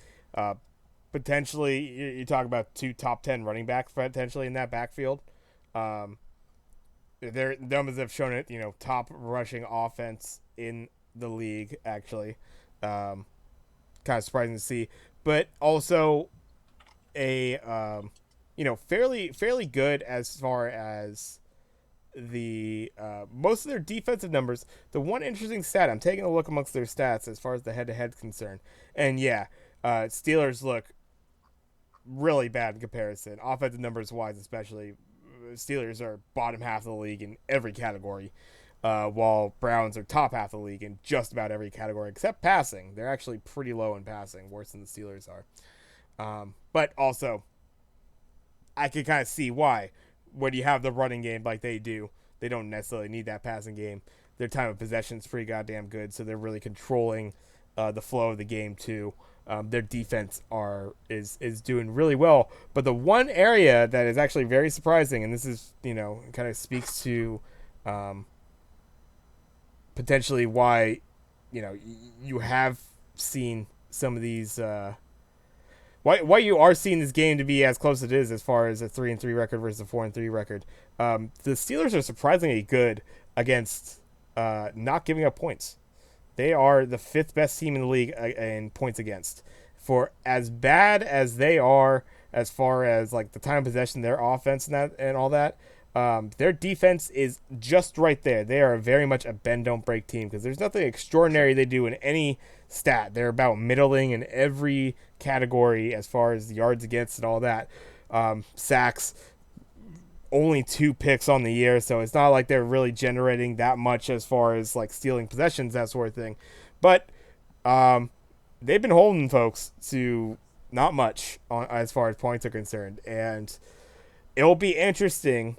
Potentially, you talk about 2 top 10 running backs potentially in that backfield. Um, their numbers have shown it. Top rushing offense in the league actually. Kind of surprising to see, but also a fairly good as far as the most of their defensive numbers. The one interesting stat, I'm taking a look amongst their stats as far as the head-to-head concerned, and yeah, Steelers look really bad in comparison, offensive numbers wise, especially. Steelers are bottom half of the league in every category, while Browns are top half of the league in just about every category except passing. They're actually pretty low in passing, worse than the Steelers are. But also, I can kind of see why. When you have the running game like they do, they don't necessarily need that passing game. Their time of possession is pretty goddamn good, so they're really controlling the flow of the game too. their defense is doing really well. But the one area that is actually very surprising, and this is kind of speaks to um, potentially why you have seen some of these. Why you are seeing this game to be as close as it is, as far as a 3-3 record versus a 4-3 record. The Steelers are surprisingly good against not giving up points. They are the fifth best team in the league in points against. For as bad as they are, as far as like the time of possession, their offense and all that, their defense is just right there. They are very much a bend don't break team because there's nothing extraordinary they do in any stat. They're about middling in every category as far as the yards against and all that. Sacks, only 2 picks on the year, so it's not like they're really generating that much as far as like stealing possessions, that sort of thing. But they've been holding folks to not much as far as points are concerned, and it'll be interesting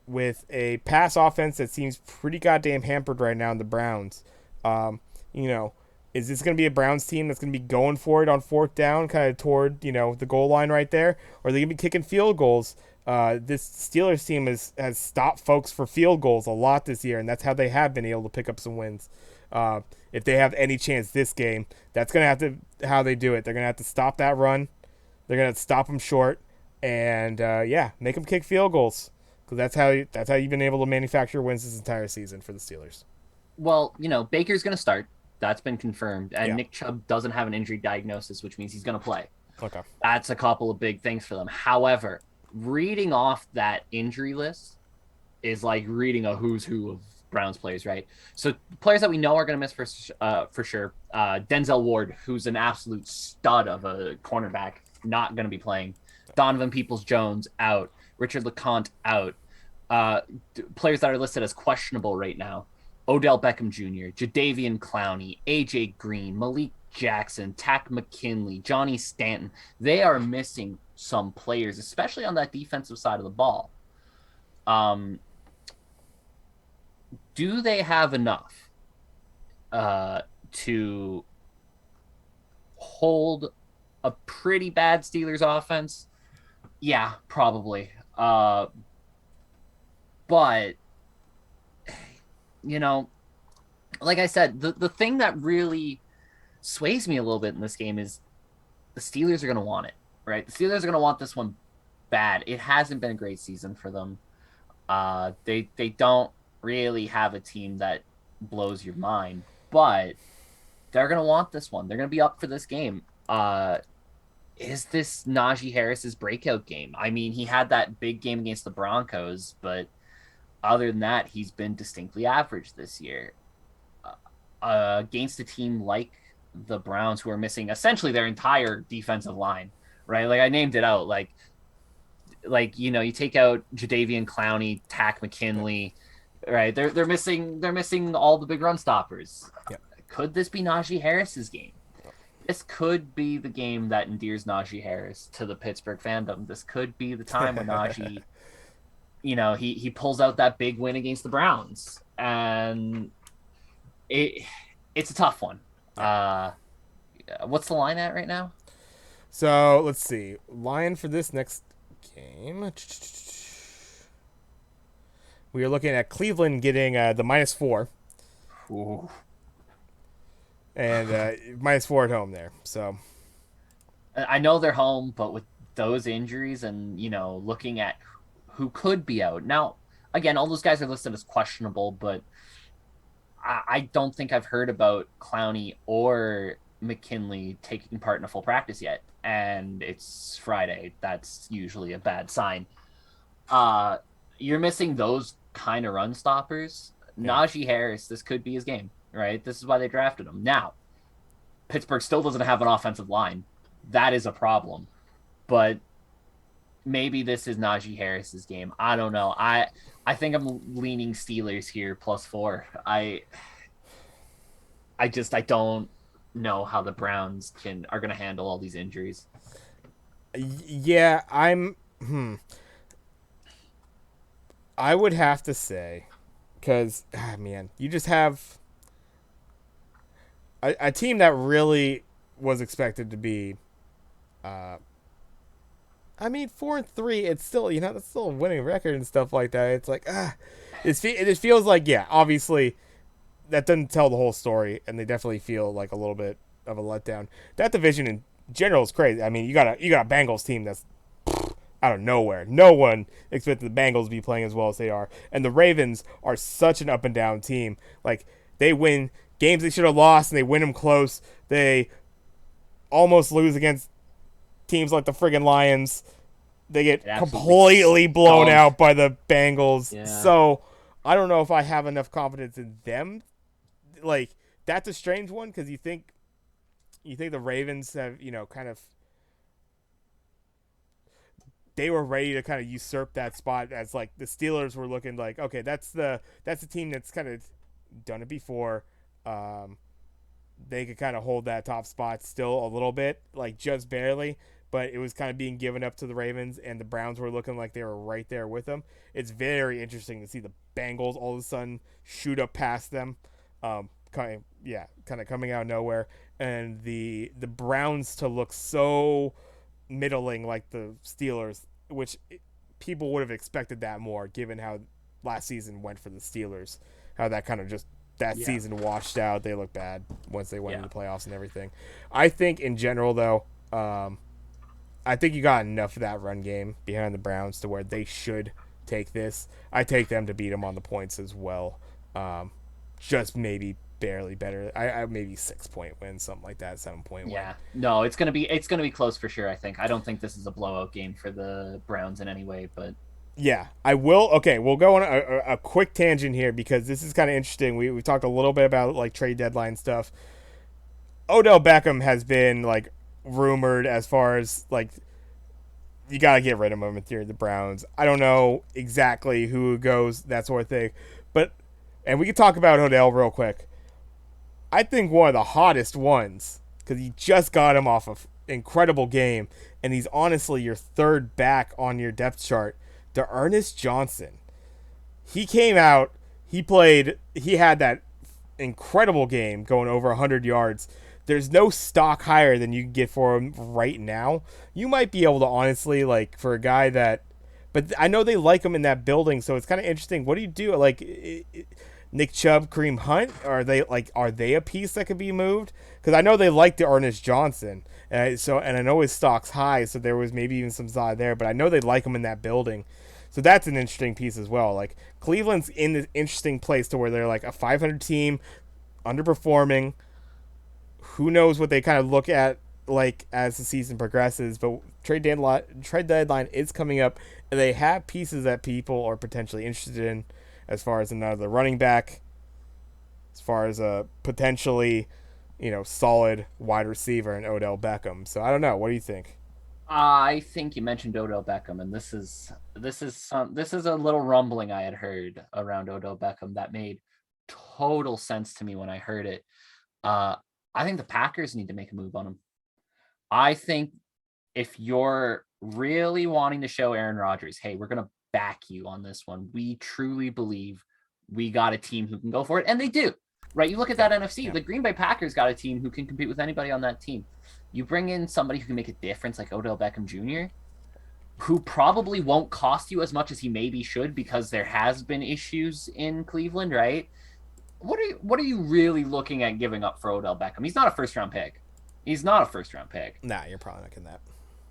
with a pass offense that seems pretty goddamn hampered right now in the Browns. Um, you know, is this going to be a Browns team that's going to be going for it on fourth down, kind of toward the goal line right there, or are they going to be kicking field goals? This Steelers team has stopped folks for field goals a lot this year, and that's how they have been able to pick up some wins. If they have any chance this game, that's going to have to how they do it. They're going to have to stop that run. They're going to stop them short, and make them kick field goals. Because that's how you've been able to manufacture wins this entire season for the Steelers. Well, Baker's going to start. That's been confirmed. And Yeah. Nick Chubb doesn't have an injury diagnosis, which means he's going to play. Okay. That's a couple of big things for them. However, reading off that injury list is like reading a who's who of Browns players, right? So players that we know are going to miss for sure. Denzel Ward, who's an absolute stud of a cornerback, not going to be playing. Donovan Peoples-Jones out. Richard LeCounte out. Players that are listed as questionable right now: Odell Beckham Jr., Jadeveon Clowney, AJ Green, Malik Jackson, Tack McKinley, Johnny Stanton. They are missing some players, especially on that defensive side of the ball. Do they have enough to hold a pretty bad Steelers offense? Yeah, probably. But like I said, the thing that really sways me a little bit in this game is the Steelers are going to want it, right? The Steelers are going to want this one bad. It hasn't been a great season for them. They don't really have a team that blows your mind, but they're going to want this one. They're going to be up for this game. Is this Najee Harris's breakout game? I mean, he had that big game against the Broncos, but other than that, he's been distinctly average this year. Against a team like the Browns, who are missing essentially their entire defensive line, right? Like I named it out. Like you take out Jadeveon Clowney, Tack McKinley, right? They're missing all the big run stoppers. Yeah. Could this be Najee Harris's game? This could be the game that endears Najee Harris to the Pittsburgh fandom. This could be the time when Najee, he pulls out that big win against the Browns, and it's a tough one. What's the line at right now? So let's see. Line for this next game. We are looking at Cleveland getting the -4. Ooh. And -4 at home there. So I know they're home, but with those injuries and looking at who could be out now, again, all those guys are listed as questionable, but I don't think I've heard about Clowney or McKinley taking part in a full practice yet, and it's Friday. That's usually a bad sign. You're missing those kind of run stoppers. Yeah. Najee Harris, this could be his game, right? This is why they drafted him. Now, Pittsburgh still doesn't have an offensive line. That is a problem, but maybe this is Najee Harris's game. I don't know. I think I'm leaning Steelers here +4. I don't know how the Browns are going to handle all these injuries. Yeah, I would have to say, because man, you just have a team that really was expected to be. Uh, I mean, 4-3. It's still that's still a winning record and stuff like that. It's like it just feels like obviously that doesn't tell the whole story, and they definitely feel like a little bit of a letdown. That division in general is crazy. I mean, you got a Bengals team that's out of nowhere. No one expected the Bengals to be playing as well as they are, and the Ravens are such an up and down team. Like they win games they should have lost, and they win them close. They almost lose against teams like the friggin' Lions. They get completely blown out by the Bengals. Yeah. So I don't know if I have enough confidence in them. Like that's a strange one because you think the Ravens have kind of they were ready to kind of usurp that spot as like the Steelers were looking like okay that's the team that's kind of done it before. They could kind of hold that top spot still a little bit, like just barely, but it was kind of being given up to the Ravens, and the Browns were looking like they were right there with them. It's very interesting to see the Bengals all of a sudden shoot up past them, kind of coming out of nowhere, and the Browns to look so middling like the Steelers, which people would have expected that more given how last season went for the Steelers, how that kind of just season washed out. They look bad once they went into the playoffs and everything. I think in general though, I think you got enough of that run game behind the Browns to where they should take this. I take them to beat them on the points as well. Just maybe barely better. I maybe 6-point win, something like that, 7-point win. Yeah, no, it's gonna be close for sure. I don't think this is a blowout game for the Browns in any way, but yeah, I will. Okay, we'll go on a quick tangent here because this is kind of interesting. We talked a little bit about like trade deadline stuff. Odell Beckham has been like rumored as far as like you got to get rid of him if you're the Browns. I don't know exactly who goes, that sort of thing. But, and we can talk about Odell real quick. I think one of the hottest ones, because he just got him off of incredible game, and he's honestly your third back on your depth chart, Ernest Johnson. He came out, he had that incredible game going over 100 yards. There's no stock higher than you can get for him right now. You might be able to honestly, like, for a guy that, but I know they like him in that building, so it's kind of interesting. What do you do? Like, Nick Chubb, Kareem Hunt, are they a piece that could be moved? Because I know they like the Ernest Johnson, and I know his stock's high, so there was maybe even some side there, but I know they like him in that building. So that's an interesting piece as well. Like, Cleveland's in this interesting place to where they're like a 500 team, underperforming. Who knows what they kind of look at like as the season progresses, but trade deadline is coming up, and they have pieces that people are potentially interested in, as far as another running back, as far as a potentially, solid wide receiver in Odell Beckham. So I don't know. What do you think? I think you mentioned Odell Beckham, and this is a little rumbling I had heard around Odell Beckham that made total sense to me when I heard it. I think the Packers need to make a move on him. I think if you're really wanting to show Aaron Rodgers, hey, we're going to back you on this one. We truly believe we got a team who can go for it. And they do, right? You look at that NFC, the Green Bay Packers got a team who can compete with anybody on that team. You bring in somebody who can make a difference like Odell Beckham Jr., who probably won't cost you as much as he maybe should because there has been issues in Cleveland, right? What are you really looking at giving up for Odell Beckham? He's not a first-round pick. Nah, you're probably not getting that.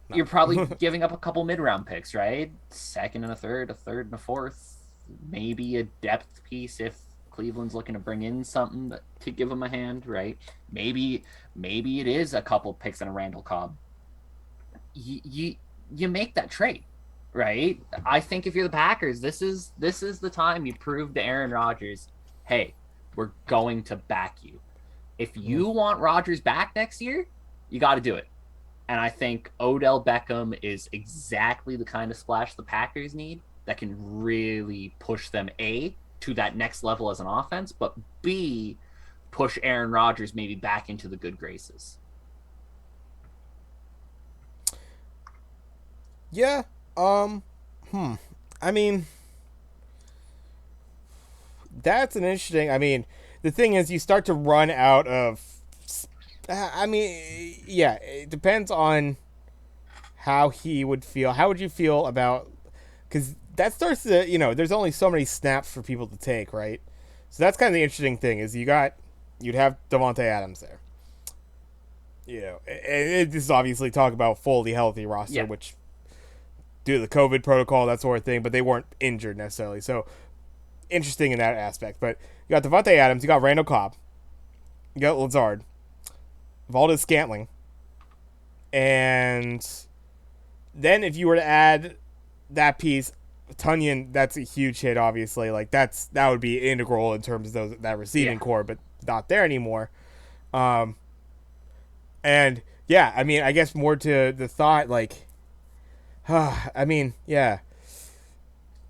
No. You're probably giving up a couple mid-round picks, right? Second and a third and a fourth. Maybe a depth piece if Cleveland's looking to bring in something to give him a hand, right? Maybe it is a couple picks and a Randall Cobb. You make that trade, right? I think if you're the Packers, this is the time you prove to Aaron Rodgers, hey, we're going to back you. If you want Rodgers back next year, you got to do it. And I think Odell Beckham is exactly the kind of splash the Packers need that can really push them, A, to that next level as an offense, but B, push Aaron Rodgers maybe back into the good graces. Yeah. I mean, that's an interesting. I mean, the thing is, you start to run out of I mean, yeah, it depends on how he would feel. How would you feel about? Because that starts to, there's only so many snaps for people to take, right? So that's kind of the interesting thing is you'd have Devonte Adams there. This is obviously talk about fully healthy roster, Yeah. which due to the COVID protocol, that sort of thing, but they weren't injured necessarily. So interesting in that aspect. But you got Devonte Adams, you got Randall Cobb, you got Lazard, Valdez Scantling, and then if you were to add that piece, Tunyon, that's a huge hit. Obviously, like that would be integral in terms of that receiving Yeah. core, but not there anymore. Um, and yeah, I mean, I guess more to the thought, like, I mean, yeah,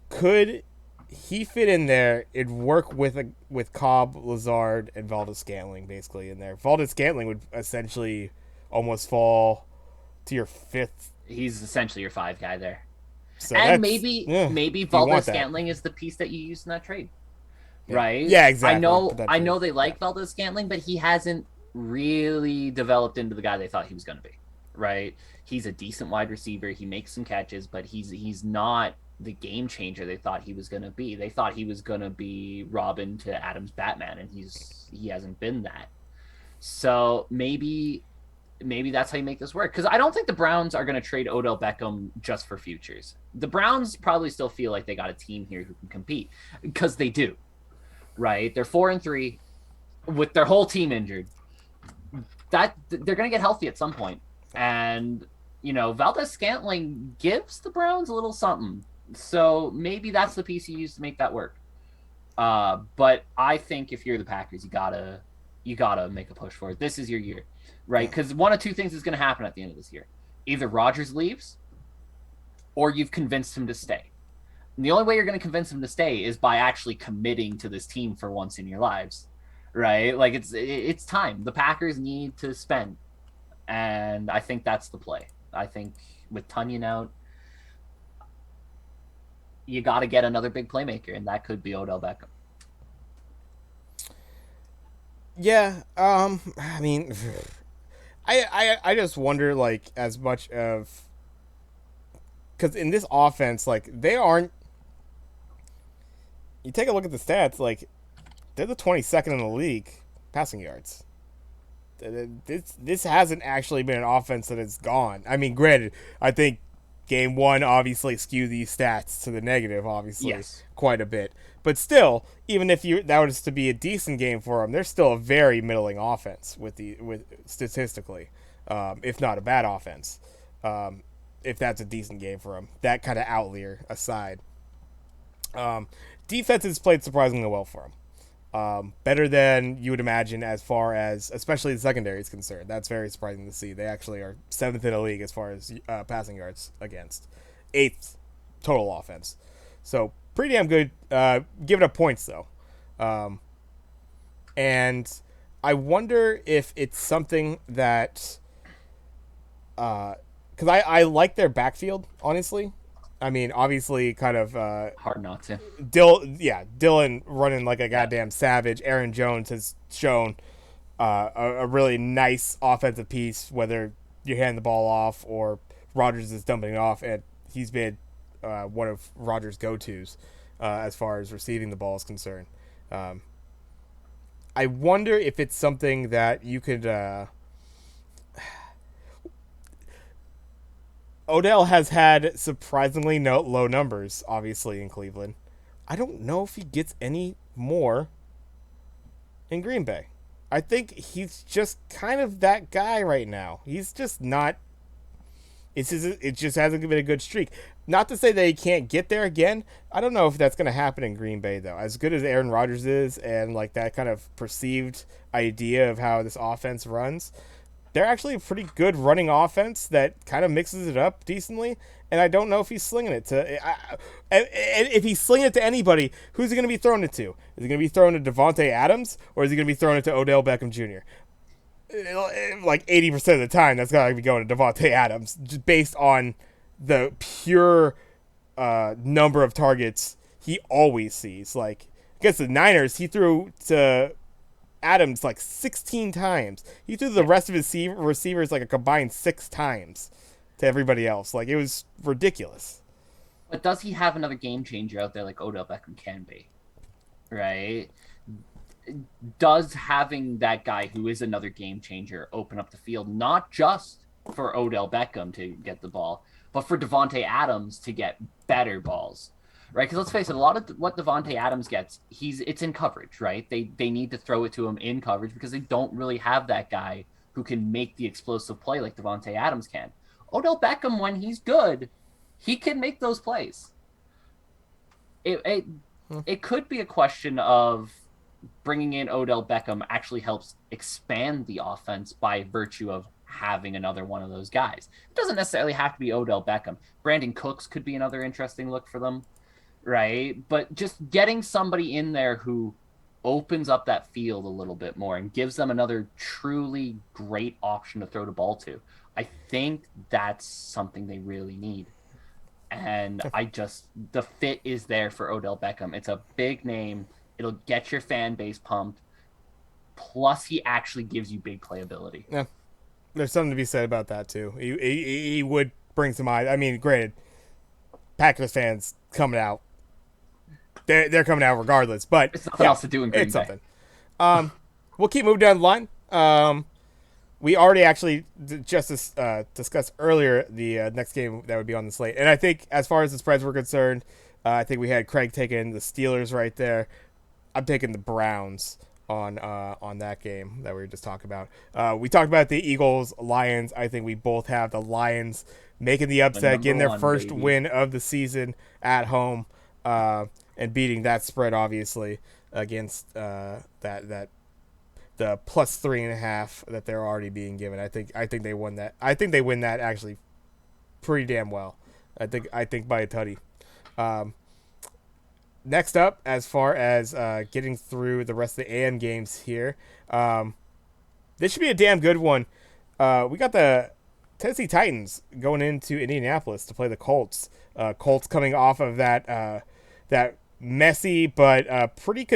could he fit in there? It'd work with Cobb, Lazard, and Valdez Scantling basically in there. Valdez Scantling would essentially almost fall to your fifth. He's essentially your five guy there. So And that's maybe if you want Valdez that. Scantling is the piece that you use in that trade. Yeah, Right? yeah, I exactly. know I Potentially, know they yeah. like Valdez Scantling, but he hasn't really developed into the guy they thought he was gonna be. Right? He's a decent wide receiver. He makes some catches, but he's not the game changer they thought he was gonna be. They thought he was gonna be Robin to Adam's Batman, and he hasn't been that. So maybe that's how you make this work. Because I don't think the Browns are going to trade Odell Beckham just for futures. The Browns probably still feel like they got a team here who can compete because they do, right? They're 4-3 with their whole team injured. That they're going to get healthy at some point, and Valdez Scantling gives the Browns a little something. So maybe that's the piece you use to make that work. But I think if you're the Packers, you gotta make a push for it. This is your year, right? Yeah. Because one of two things is going to happen at the end of this year: either Rodgers leaves, or you've convinced him to stay. And the only way you're going to convince him to stay is by actually committing to this team for once in your lives, right? Like it's time. The Packers need to spend, and I think that's the play. I think with Tunyon out, you got to get another big playmaker, and that could be Odell Beckham. Yeah. I mean, I just wonder like as much of because in this offense, like they aren't. You take a look at the stats, like they're the 22nd in the league passing yards. This hasn't actually been an offense that has gone. I mean, granted, I think game one obviously skewed these stats to the negative, obviously Yes. quite a bit. But still, even if that was to be a decent game for them, they're still a very middling offense with statistically, if not a bad offense. If that's a decent game for them, that kind of outlier aside, um, defense has played surprisingly well for them. Better than you would imagine as far as especially the secondary is concerned. That's very surprising to see. They actually are seventh in the league as far as passing yards against, eighth total offense. So pretty damn good. Give it up points though, and I wonder if it's something that because I like their backfield honestly. I mean, obviously, kind of Hard not to. Dylan running like a Yeah. goddamn savage. Aaron Jones has shown a really nice offensive piece, whether you hand the ball off or Rodgers is dumping it off, and he's been one of Rodgers' go-tos as far as receiving the ball is concerned. Um, I wonder if it's something that you could. Odell has had surprisingly low numbers, obviously, in Cleveland. I don't know if he gets any more in Green Bay. I think he's just kind of that guy right now. He's just not. It just hasn't been a good streak. Not to say that he can't get there again. I don't know if that's going to happen in Green Bay though. As good as Aaron Rodgers is, and like that kind of perceived idea of how this offense runs, they're actually a pretty good running offense that kind of mixes it up decently. And I don't know if he's slinging it to. And if he's slinging it to anybody, who's he going to be throwing it to? Is he going to be throwing it to Devontae Adams, or is he going to be throwing it to Odell Beckham Jr.? Like 80% of the time, that's got to be going to Devontae Adams, just based on the pure number of targets he always sees. Like against the Niners, he threw to Adams like 16 times. He threw the rest of his receivers like a combined 6 times to everybody else. Like, it was ridiculous. But does he have another game changer out there like Odell Beckham can be? Right? Does having that guy who is another game changer open up the field, not just for Odell Beckham to get the ball, but for Devontae Adams to get better balls? Right? Because let's face it, a lot of what Devontae Adams gets, it's in coverage, right? They need to throw it to him in coverage because they don't really have that guy who can make the explosive play like Devontae Adams can. Odell Beckham, when he's good, he can make those plays. It it, it could be a question of bringing in Odell Beckham actually helps expand the offense by virtue of having another one of those guys. It doesn't necessarily have to be Odell Beckham. Brandon Cooks could be another interesting look for them, right? But just getting somebody in there who opens up that field a little bit more and gives them another truly great option to throw the ball to. I think that's something they really need. And the fit is there for Odell Beckham. It's a big name. It'll get your fan base pumped. Plus, he actually gives you big playability. Yeah, there's something to be said about that too. He would bring some eyes. I mean, granted, Packers fans coming out, they're coming out regardless. But It's nothing else to do in Green it's Bay. something. We'll keep moving down the line. We already actually just discussed earlier the next game that would be on the slate, and I think as far as the spreads were concerned, I think we had Craig taking the Steelers right there. I'm taking the Browns on that game that we were just talking about. We talked about the Eagles Lions. I think we both have the Lions making the upset, getting their first win of the season at home, and beating that spread obviously against that the plus 3.5 that they're already being given. I think they won that. I think they win that actually pretty damn well. I think by a tutty. Next up, as far as getting through the rest of the AM games here, this should be a damn good one. We got the Tennessee Titans going into Indianapolis to play the Colts. Colts coming off of that messy but pretty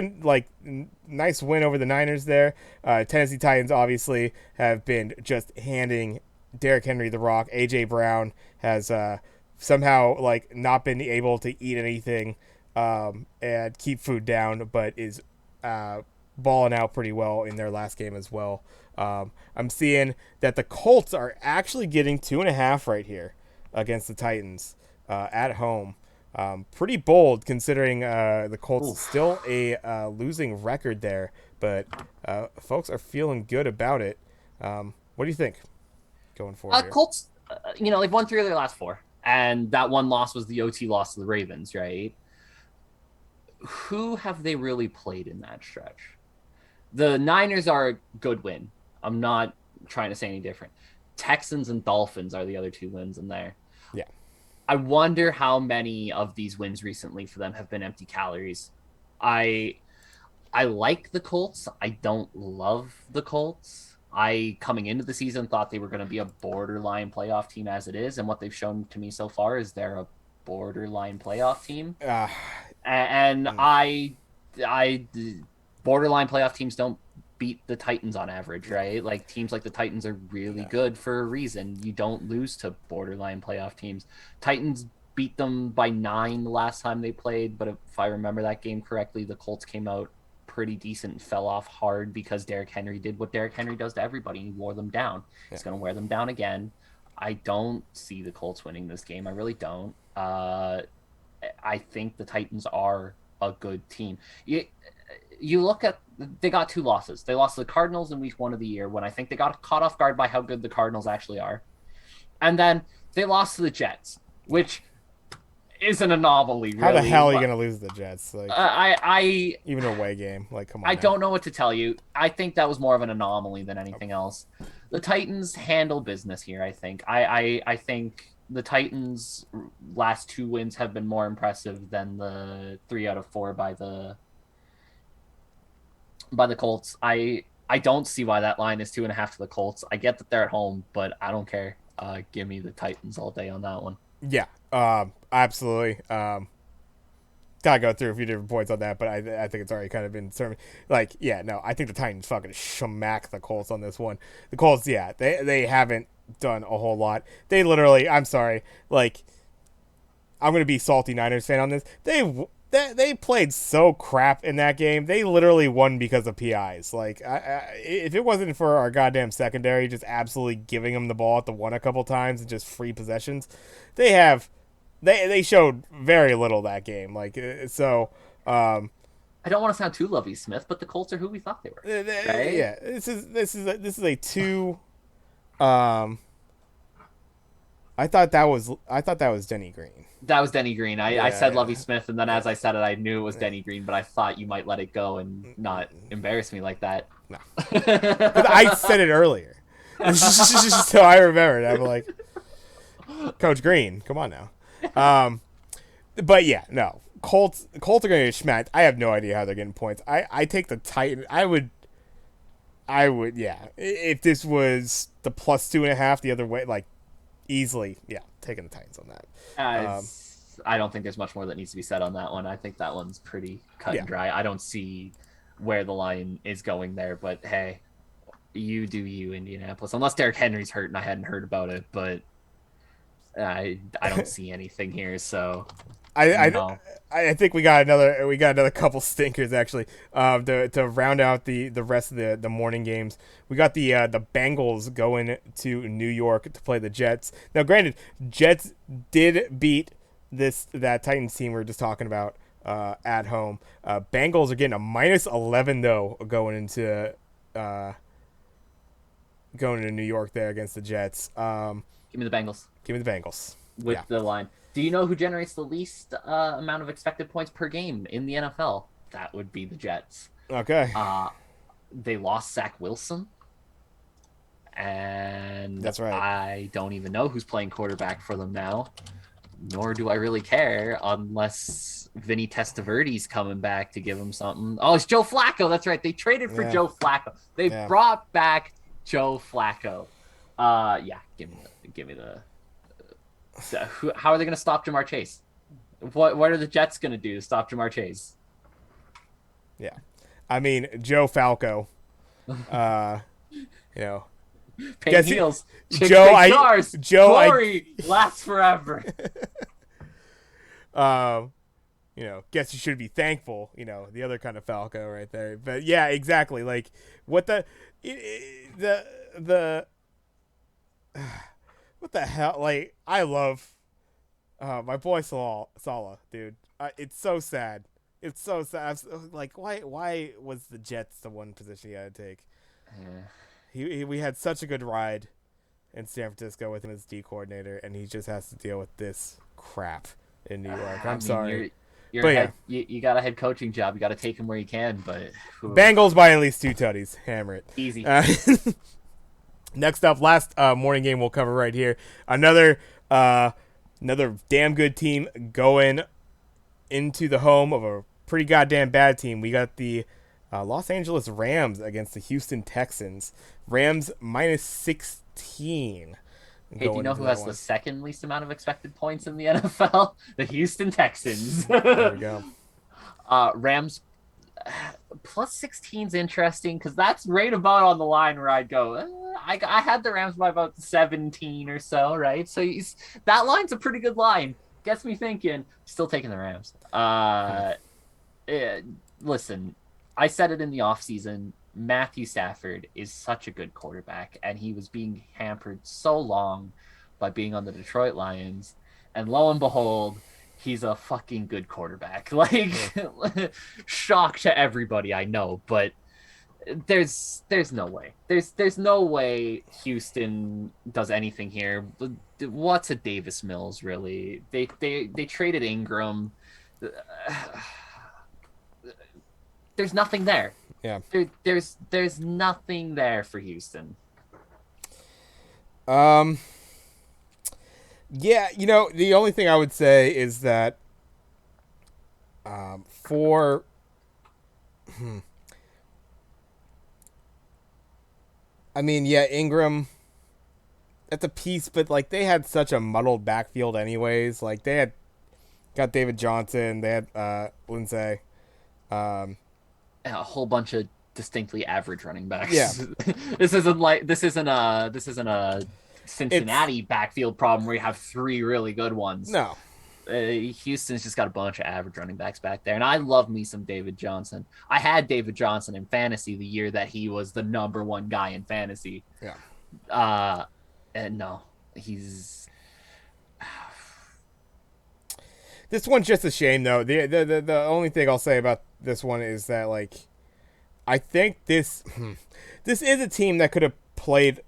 nice win over the Niners there. Tennessee Titans obviously have been just handing Derrick Henry the rock. AJ Brown has somehow not been able to eat anything and keep food down, but is balling out pretty well in their last game as well. I'm seeing that the Colts are actually getting 2.5 right here against the Titans at home. Pretty bold considering the Colts still a losing record there, but folks are feeling good about it. What do you think going forward here? Colts, they've won 3 of their last 4, and that one loss was the OT loss to the Ravens, right? Who have they really played in that stretch? The Niners are a good win. I'm not trying to say any different. Texans and Dolphins are the other 2 wins in there. Yeah. I wonder how many of these wins recently for them have been empty calories. I like the Colts. I don't love the Colts. I, coming into the season, thought they were going to be a borderline playoff team as it is, and what they've shown to me so far is they're a borderline playoff team. And I borderline playoff teams don't beat the Titans on average, right? Like, teams like the Titans are really good for a reason. You don't lose to borderline playoff teams. Titans beat them by 9 the last time they played, but if I remember that game correctly, the Colts came out pretty decent and fell off hard because Derrick Henry did what Derrick Henry does to everybody. He wore them down. He's going to wear them down again. I don't see the Colts winning this game. I really don't. I think the Titans are a good team. You look at, they got 2 losses. They lost to the Cardinals in week 1 of the year when I think they got caught off guard by how good the Cardinals actually are. And then they lost to the Jets, which is an anomaly, really. How the hell are you going to lose the Jets? Even an away game. Come on. I don't know what to tell you. I think that was more of an anomaly than anything else. The Titans handle business here, I think. I think the Titans' last 2 wins have been more impressive than the 3 out of 4 by the Colts. I don't see why that line is 2.5 to the Colts. I get that they're at home, but I don't care. Give me the Titans all day on that one. Yeah, absolutely. gotta go through a few different points on that, but I think it's already kind of been determined. Like, yeah, no, I think the Titans fucking smack the Colts on this one. The Colts, yeah, they haven't done a whole lot. They literally, I'm sorry, like, I'm gonna be salty Niners fan on this. They played so crap in that game. They literally won because of PIs. Like, if it wasn't for our goddamn secondary just absolutely giving them the ball at the one a couple times and just free possessions, they showed very little that game. Like, so. I don't want to sound too Lovey Smith, but the Colts are who we thought they were, right? Yeah, this is a two. Um, I thought that was Denny Green. That was Denny Green. I said Yeah. Lovey Smith, and then as I said it, I knew it was Denny Green, but I thought you might let it go and not embarrass me like that. No, because I said it earlier, so I remembered. I'm like, Coach Green, come on now. But yeah, no. Colts are going to get smacked. I have no idea how they're getting points. I take the Titans. I would, yeah. If this was the +2.5 the other way, like, easily, yeah, taking the Titans on that. I don't think there's much more that needs to be said on that one. I think that one's pretty cut and dry. I don't see where the line is going there, but hey, you do you, Indianapolis. Unless Derrick Henry's hurt and I hadn't heard about it, but I don't see anything here, so I think we got another couple stinkers actually. To round out the rest of the morning games, we got the Bengals going to New York to play the Jets. Now, granted, Jets did beat that Titans team we were just talking about at home. Bengals are getting a -11 though going into New York there against the Jets. Give me the Bengals. Give me the Bengals with the line. Do you know who generates the least amount of expected points per game in the NFL? That would be the Jets. Okay. They lost Zach Wilson. And that's right. I don't even know who's playing quarterback for them now. Nor do I really care unless Vinny Testaverde's coming back to give him something. Oh, it's Joe Flacco. That's right. They traded for Joe Flacco. They brought back Joe Flacco. Give me the. How are they going to stop Jamar Chase? What are the Jets going to do to stop Jamar Chase? Yeah, I mean Joe Falco. Pain heals. Joe, Glory lasts forever. Guess you should be thankful. The other kind of Falco right there. But yeah, exactly. Like what the what the hell? Like, I love my boy Saleh, dude. It's so sad. It's so sad. Like, why was the Jets the one position he had to take? Yeah. We had such a good ride in San Francisco with him as D coordinator, and he just has to deal with this crap in New York. I'm sorry. You got a head coaching job. You got to take him where you can. But Bengals by at least 2 tutties. Hammer it. Easy. Next up, last morning game we'll cover right here. Another damn good team going into the home of a pretty goddamn bad team. We got the Los Angeles Rams against the Houston Texans. Rams -16. Hey, do you know who has the second least amount of expected points in the NFL? The Houston Texans. There we go. Rams +16 is interesting because that's right about on the line where I'd go. I had the Rams by about 17 or so, right? So that line's a pretty good line. Gets me thinking. Still taking the Rams. Listen, I said it in the offseason. Matthew Stafford is such a good quarterback, and he was being hampered so long by being on the Detroit Lions. And lo and behold, he's a fucking good quarterback. Like, shock to everybody, I know, but there's no way. There's no way Houston does anything here. What's a Davis Mills, really? They traded Ingram. There's nothing there. Yeah. There's nothing there for Houston. Yeah, the only thing I would say is that Ingram, that's a piece, but like they had such a muddled backfield anyways. Like they had Got David Johnson. They had Lindsay. Um, A whole bunch of distinctly average running yeah, backs. This isn't a it's Cincinnati backfield problem where you have three really good ones. no. Houston's just got a bunch of average running backs back there, and I love me some David Johnson. I had David Johnson in fantasy the year that he was the number one guy in fantasy. Yeah. Uh, and no, he's This one's just a shame though. The only thing I'll say about this one is that like I think this is a team that could have played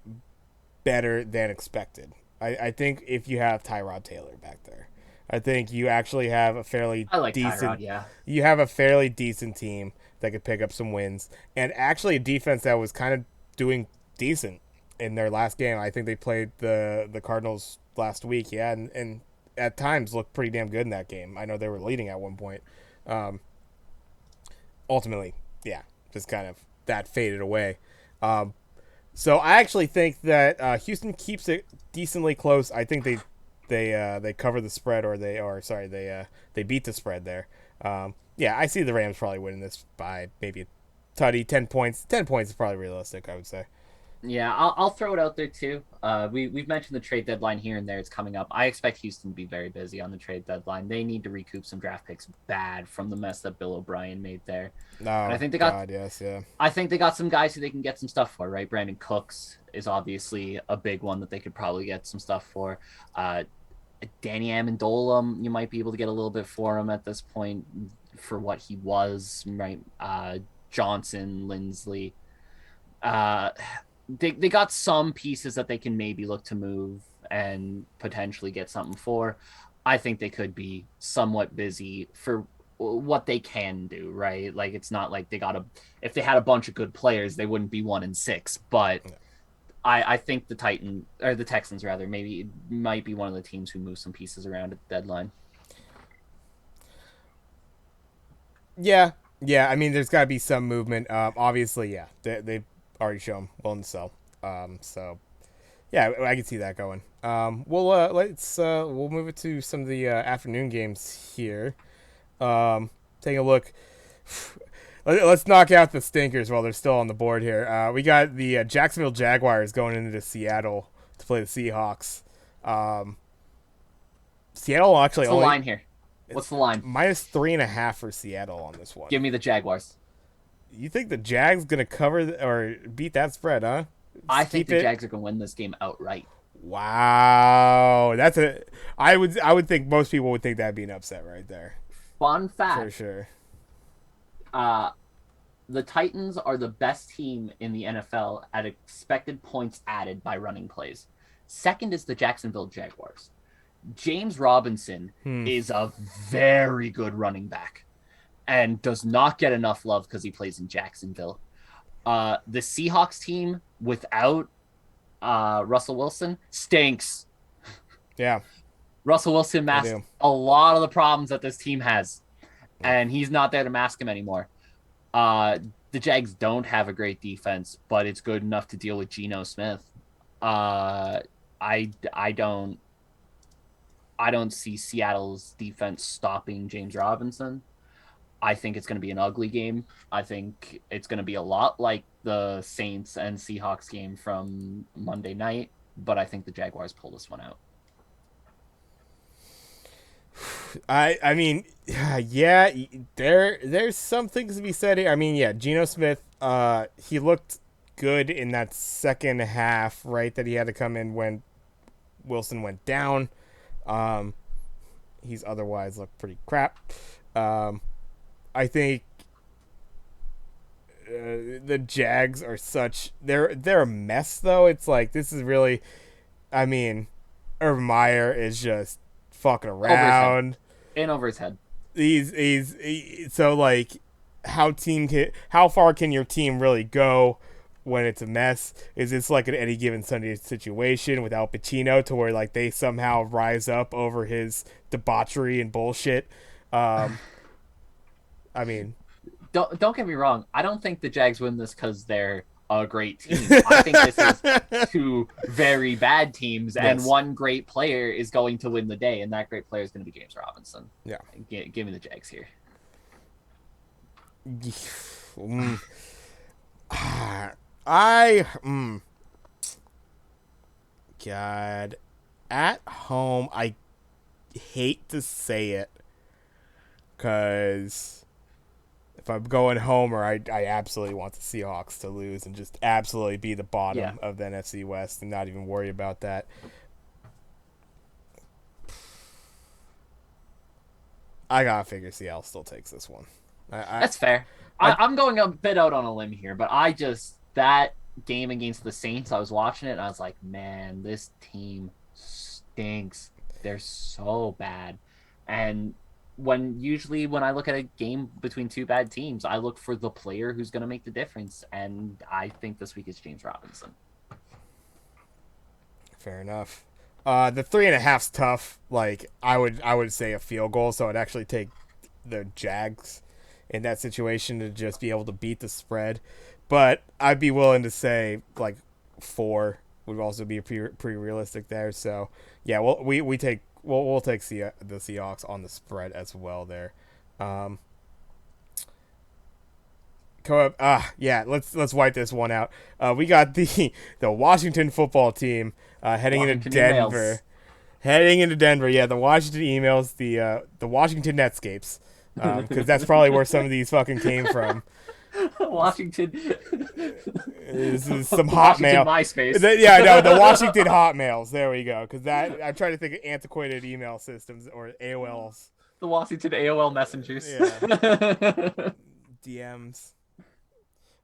better than expected. I think if you have Tyrod Taylor back there, I think you actually have a fairly I like decent. Tyrod. Yeah, You have a fairly decent team that could pick up some wins, and actually a defense that was kind of doing decent in their last game. I think they played the Cardinals last week, yeah, and at times looked pretty damn good in that game. I know they were leading at one point. Um, Ultimately, yeah, just kind of that faded away. Um, so I actually think that Houston keeps it decently close. I think they cover the spread, or they beat the spread there. Yeah, I see the Rams probably winning this by maybe a tutty, 10 points. 10 points is probably realistic, I would say. yeah. I'll throw it out there too. We've mentioned the trade deadline here and there. It's coming up. I expect Houston to be very busy on the trade deadline. They need to recoup some draft picks bad from the mess that Bill O'Brien made there. And I Oh think they got God, yes, yeah, I think they got some guys who they can get some stuff for, right? Brandon Cooks is obviously a big one that they could probably get some stuff for. Uh, Danny Amendola, you might be able to get a little bit for him at this point for what he was, right? Johnson, Lindsley. Uh, they got some pieces that they can maybe look to move and potentially get something for. I think they could be somewhat busy for what they can do, right? Like it's not like they got a if they had a bunch of good players, they wouldn't be 1-6. But I think the Texans rather maybe might be one of the teams who move some pieces around at the deadline. yeah, yeah. I mean, there's got to be some movement. Obviously, yeah, they've already shown willing to sell. So yeah, I can see that going. We'll move it to some of the afternoon games here. Take a look. Let's knock out the stinkers while they're still on the board here. We got the Jacksonville Jaguars going into Seattle to play the Seahawks. Um, Seattle actually What's the only line here? What's it's the line? -3.5 for Seattle on this one. Give me the Jaguars. You think the Jags gonna cover or beat that spread, huh? I Just think keep the it. Jags are going to win this game outright. Wow, that's a. I would think most people would think that'd be an upset right there Fun for fact: sure. uh, the Titans are the best team in the NFL at expected points added by running plays. Second is the Jacksonville Jaguars. James Robinson Hmm. is a very good running back and does not get enough love because he plays in Jacksonville. The Seahawks team without Russell Wilson stinks. Yeah, Russell Wilson they masked do. a lot of the problems that this team has, Yeah. and he's not there to mask them anymore. Uh, the Jags don't have a great defense, but it's good enough to deal with Geno Smith. Uh, I don't see Seattle's defense stopping James Robinson. I think it's going to be an ugly game. I think it's going to be a lot like the Saints and Seahawks game from Monday night, but I think the Jaguars pull this one out. I mean, yeah, there's some things to be said here. I mean, yeah, Geno Smith, he looked good in that second half, right? That he had to come in when Wilson went down. Um, he's otherwise looked pretty crap. Um, I think the Jags are they're a mess though. It's like this is really, I mean, Urban Meyer is just fucking Over his head. around. In over his head. So like how far can your team really go when it's a mess? Is this like an any given Sunday situation with Al Pacino to where like they somehow rise up over his debauchery and bullshit? I mean, Don't get me wrong. I don't think the Jags win this because they're a great team. I think this is two very bad teams, and Yes. one great player is going to win the day, and that great player is going to be James Robinson. Yeah. Give me the Jags here. Mm. I God, at home, I hate to say it, because if I'm going homer, I absolutely want the Seahawks to lose and just absolutely be the Yeah. bottom of the NFC West and not even worry about that. I gotta figure Seattle still takes this one. That's fair. I I'm going a bit out on a limb here, but I just that game against the Saints, I was watching it and I was like, man, this team stinks. They're so bad. And usually when I look at a game between two bad teams, I look for the player who's going to make the difference, and I think this week is James Robinson. Fair enough. The 3.5's tough. Like I would say a field goal, so I'd actually take the Jags in that situation to just be able to beat the spread. But I'd be willing to say like 4 would also be pretty realistic there. So yeah, we'll take the Seahawks on the spread as well there. Um, yeah, let's wipe this one out. We got the Washington football team heading into Washington Denver. emails. Heading into Denver, yeah, the Washington emails, the Washington Netscapes, because that's probably where some of these fucking came from. Washington. This is some Washington hotmail. MySpace. Yeah, no, the Washington hotmails. There we go. Because that I'm trying to think of antiquated email systems or AOLs. The Washington AOL messengers. Yeah. DMs.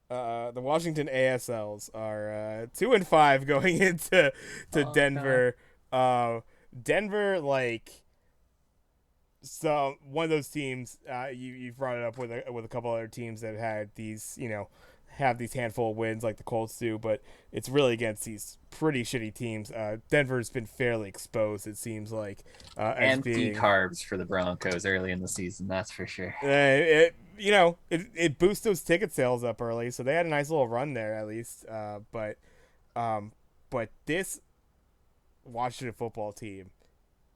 The Washington ASLs are 2-5 going into Denver. Denver, like, so one of those teams. You brought it up with a couple other teams that had these, have these handful of wins like the Colts do, but it's really against these pretty shitty teams. Denver's been fairly exposed, it seems like, as Empty being carbs for the Broncos early in the season, that's for sure. it boosts those ticket sales up early, so they had a nice little run there at least. But this Washington football team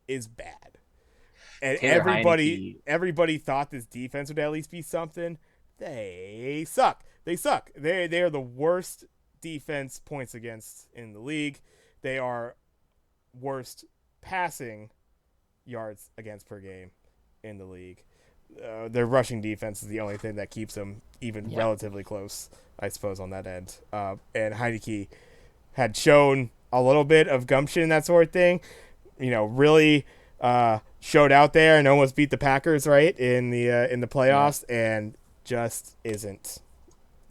is bad, and Taylor Heineke. everybody thought this defense would at least be something. They suck. They suck. They are the worst defense points against in the league. They are worst passing yards against per game in the league. Their rushing defense is the only thing that keeps them even relatively close, I suppose, on that end. And Heineke had shown a little bit of gumption and that sort of thing. Really showed out there and almost beat the Packers right in the playoffs, and just isn't.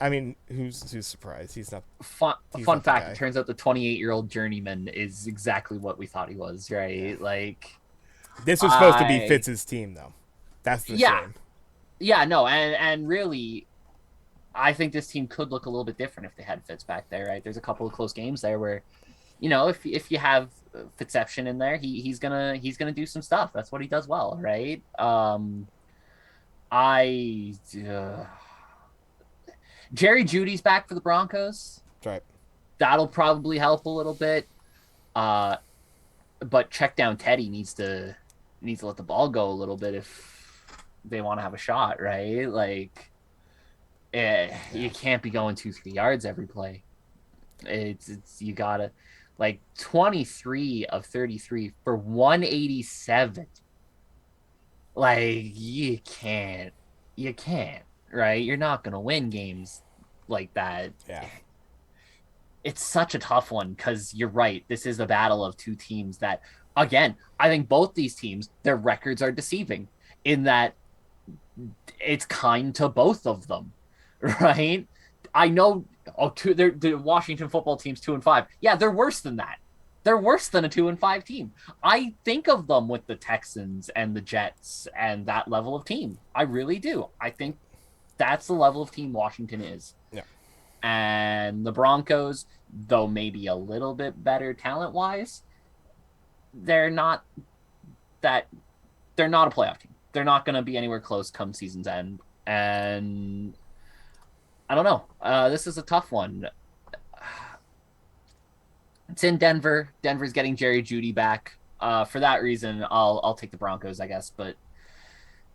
I mean, who's surprised? He's not. Fun fact: it turns out the 28-year-old journeyman is exactly what we thought he was. Right? Like, this was supposed to be Fitz's team, though. That's the shame. Yeah, no, and really, I think this team could look a little bit different if they had Fitz back there. Right? There's a couple of close games there where, if you have Fitzception in there, he's gonna do some stuff. That's what he does well, right? Jerry Judy's back for the Broncos. That's right. That'll probably help a little bit. But check down Teddy needs to let the ball go a little bit if they want to have a shot, right? Like, you can't be going 2-3 yards every play. It's you gotta, like, 23 of 33 for 187. Like, you can't, right? You're not gonna win games like that. Yeah. It's such a tough one because you're right. This is a battle of two teams that, again, I think both these teams, their records are deceiving in that it's kind to both of them, right? I know the Washington football team's 2-5. Yeah, they're worse than that. They're worse than a 2-5 team. I think of them with the Texans and the Jets and that level of team. I really do. I think that's the level of team Washington is. Yeah. And the Broncos, though maybe a little bit better talent-wise, they're not a playoff team. They're not going to be anywhere close come season's end. And I don't know. This is a tough one. It's in Denver. Denver's getting Jerry Jeudy back. For that reason, I'll take the Broncos, I guess, but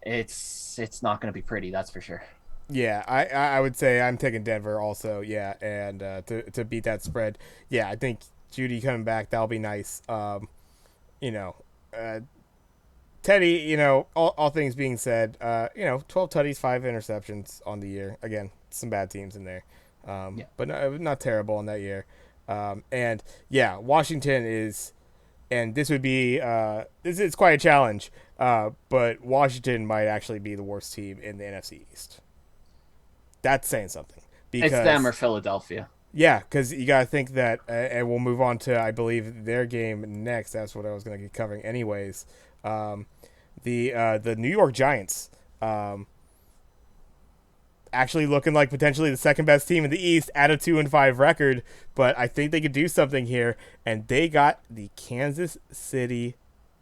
it's not going to be pretty, that's for sure. Yeah, I would say I'm taking Denver also. Yeah, and to beat that spread. Yeah, I think Judy coming back, that'll be nice. You know, uh, Teddy. All things being said, 12 tutties, 5 interceptions on the year. Again, some bad teams in there, Yeah. but not terrible in that year. And yeah, Washington is, and this would be this is quite a challenge. But Washington might actually be the worst team in the NFC East. That's saying something It's them or because Philadelphia. yeah, because you got to think that, and we'll move on to I believe their game next. That's what I was going to be covering anyways. Um, the New York Giants, um, actually looking like potentially the second best team in the East at a 2-5 record, but I think they could do something here, and they got the Kansas City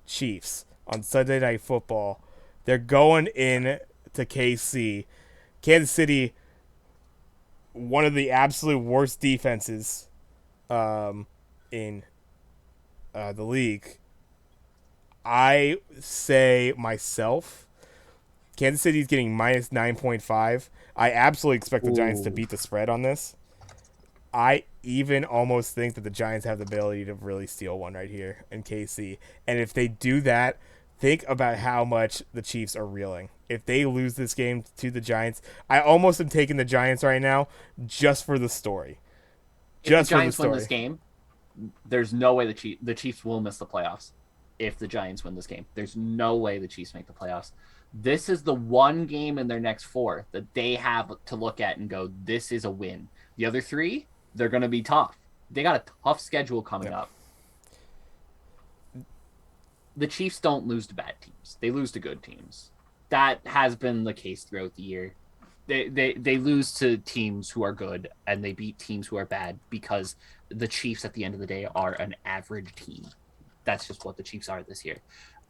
Chiefs on Sunday Night Football. They're going in to KC. Kansas City, one of the absolute worst defenses in the league. I say myself, Kansas City's getting minus 9.5. I absolutely expect the Giants to Ooh. beat the spread on this. I even almost think that the Giants have the ability to really steal one right here in KC. And if they do that, think about how much the Chiefs are reeling. If they lose this game to the Giants, I almost am taking the Giants right now just for the story. If the Just for the Giants win this story. game, there's no way the Chiefs will miss the playoffs. If the Giants win this game, there's no way the Chiefs make the playoffs. This is the one game in their next four that they have to look at and go, this is a win. The other three, they're going to be tough. They got a tough schedule coming Yep. up. The Chiefs don't lose to bad teams. They lose to good teams. That has been the case throughout the year. They lose to teams who are good and they beat teams who are bad because the Chiefs at the end of the day are an average team. That's just what the Chiefs are this year.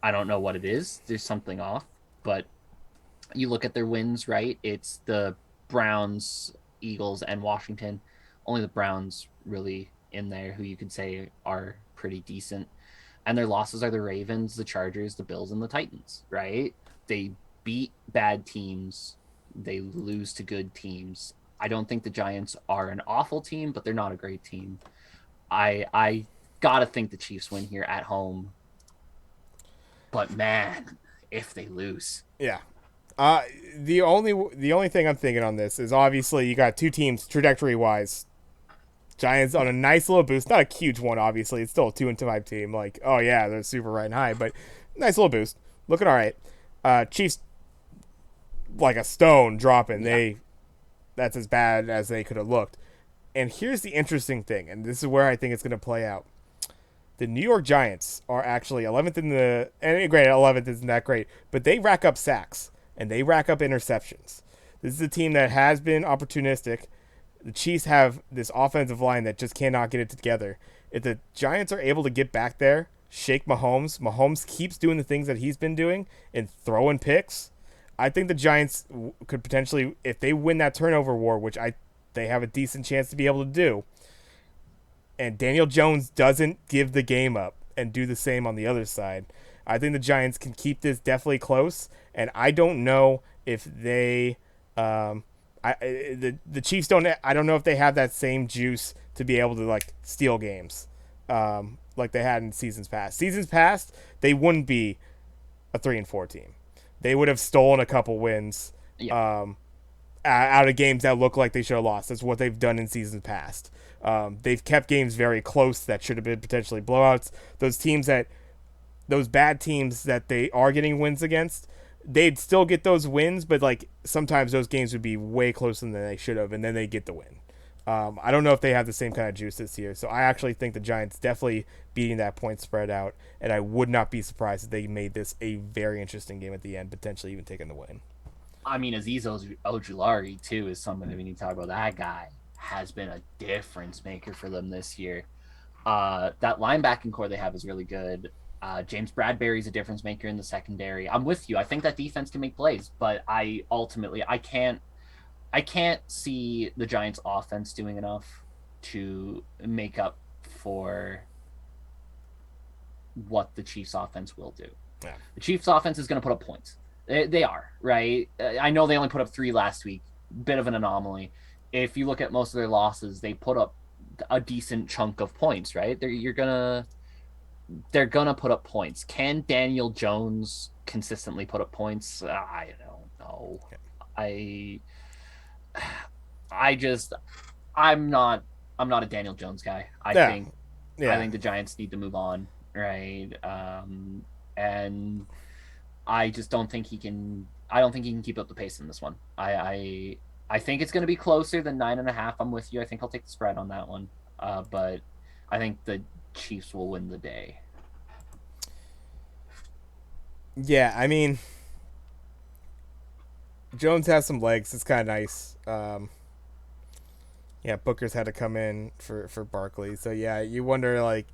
I don't know what it is. There's something off, but you look at their wins, right? It's the Browns, Eagles, and Washington. Only the Browns really in there who you could say are pretty decent. And their losses are the Ravens, the Chargers, the Bills, and the Titans, right? They beat bad teams, they lose to good teams. I don't think the Giants are an awful team, but they're not a great team. I gotta think the Chiefs win here at home. But man, if they lose. Yeah. Uh, the only thing I'm thinking on this is obviously you got two teams trajectory wise. Giants on a nice little boost, not a huge one. Obviously, it's still a 2-5 team. Like, oh yeah, they're super riding high, but nice little boost. Looking all right. Chiefs like a stone dropping. Yeah. That's as bad as they could have looked. And here's the interesting thing, and this is where I think it's going to play out. The New York Giants are actually 11th in the, and great, 11th isn't that great, but they rack up sacks and they rack up interceptions. This is a team that has been opportunistic. The Chiefs have this offensive line that just cannot get it together. If the Giants are able to get back there, shake Mahomes keeps doing the things that he's been doing and throwing picks. I think the Giants could potentially, if they win that turnover war, which they have a decent chance to be able to do, and Daniel Jones doesn't give the game up and do the same on the other side, I think the Giants can keep this definitely close. And I don't know if they, the Chiefs don't. I don't know if they have that same juice to be able to like steal games, like they had in seasons past. Seasons past, they wouldn't be a 3-4 team. They would have stolen a couple wins Yeah. out of games that look like they should have lost. That's what they've done in seasons past. They've kept games very close that should have been potentially blowouts. Those bad teams that they are getting wins against, they'd still get those wins, but like sometimes those games would be way closer than they should have, and then they get the win. I don't know if they have the same kind of juice this year, so I actually think the Giants definitely beating that point spread out, and I would not be surprised if they made this a very interesting game at the end, potentially even taking the win. I mean, Aziz Ojulari, too, is someone that we need to talk about. That guy has been a difference maker for them this year. That linebacking core they have is really good. James Bradbury's a difference maker in the secondary. I'm with you. I think that defense can make plays, but I can't see the Giants offense doing enough to make up for what the Chiefs offense will do. Yeah. The Chiefs offense is going to put up points. They are, right? I know they only put up 3 last week. Bit of an anomaly. If you look at most of their losses, they put up a decent chunk of points, right? They're gonna put up points. Can Daniel Jones consistently put up points? I don't know. I I just I'm not a Daniel Jones guy. Yeah. I Yeah. think the Giants need to move on, right? And I just don't think he can. I don't think he can keep up the pace in this one. I think it's going to be closer than 9.5. I'm with you. I think I'll take the spread on that one. But I think the Chiefs will win the day. Yeah, I mean, Jones has some legs. It's kind of nice. Yeah, Booker's had to come in for Barkley. So yeah, you wonder like,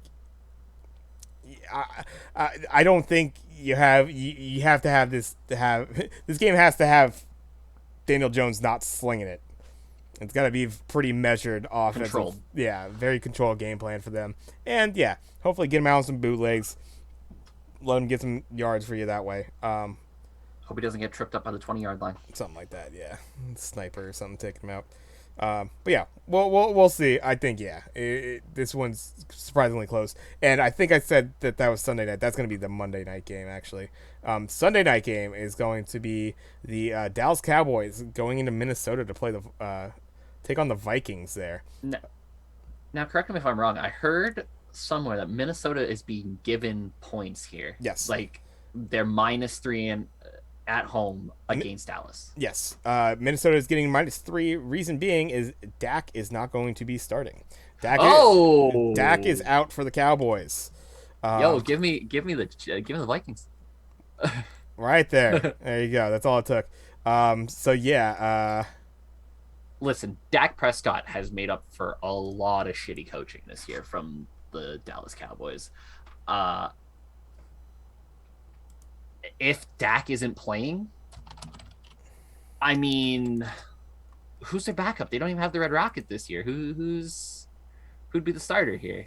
I don't think you have to have this to have this game has to have Daniel Jones not slinging it. It's got to be pretty measured offensive. Controlled. Yeah, very controlled game plan for them. And yeah, hopefully get him out on some bootlegs. Let him get some yards for you that way. Hope he doesn't get tripped up by the 20-yard line. Something like that, yeah. Sniper or something taking him out. But yeah, we'll see. I think this one's surprisingly close, and I think I said that was Sunday night. That's going to be the Monday night game, actually. Sunday night game is going to be the Dallas Cowboys going into Minnesota to play take on the Vikings there. Now, correct me if I'm wrong. I heard somewhere that Minnesota is being given points here. Yes, like they're -3 and at home against Dallas. Yes. Minnesota is getting -3. Reason being is Dak is not going to be starting. Dak is out for the Cowboys. Give me the Vikings. Right there. There you go. That's all it took. So yeah, listen, Dak Prescott has made up for a lot of shitty coaching this year from the Dallas Cowboys. If Dak isn't playing, I mean, who's their backup? They don't even have the Red Rocket this year. Who'd be the starter here?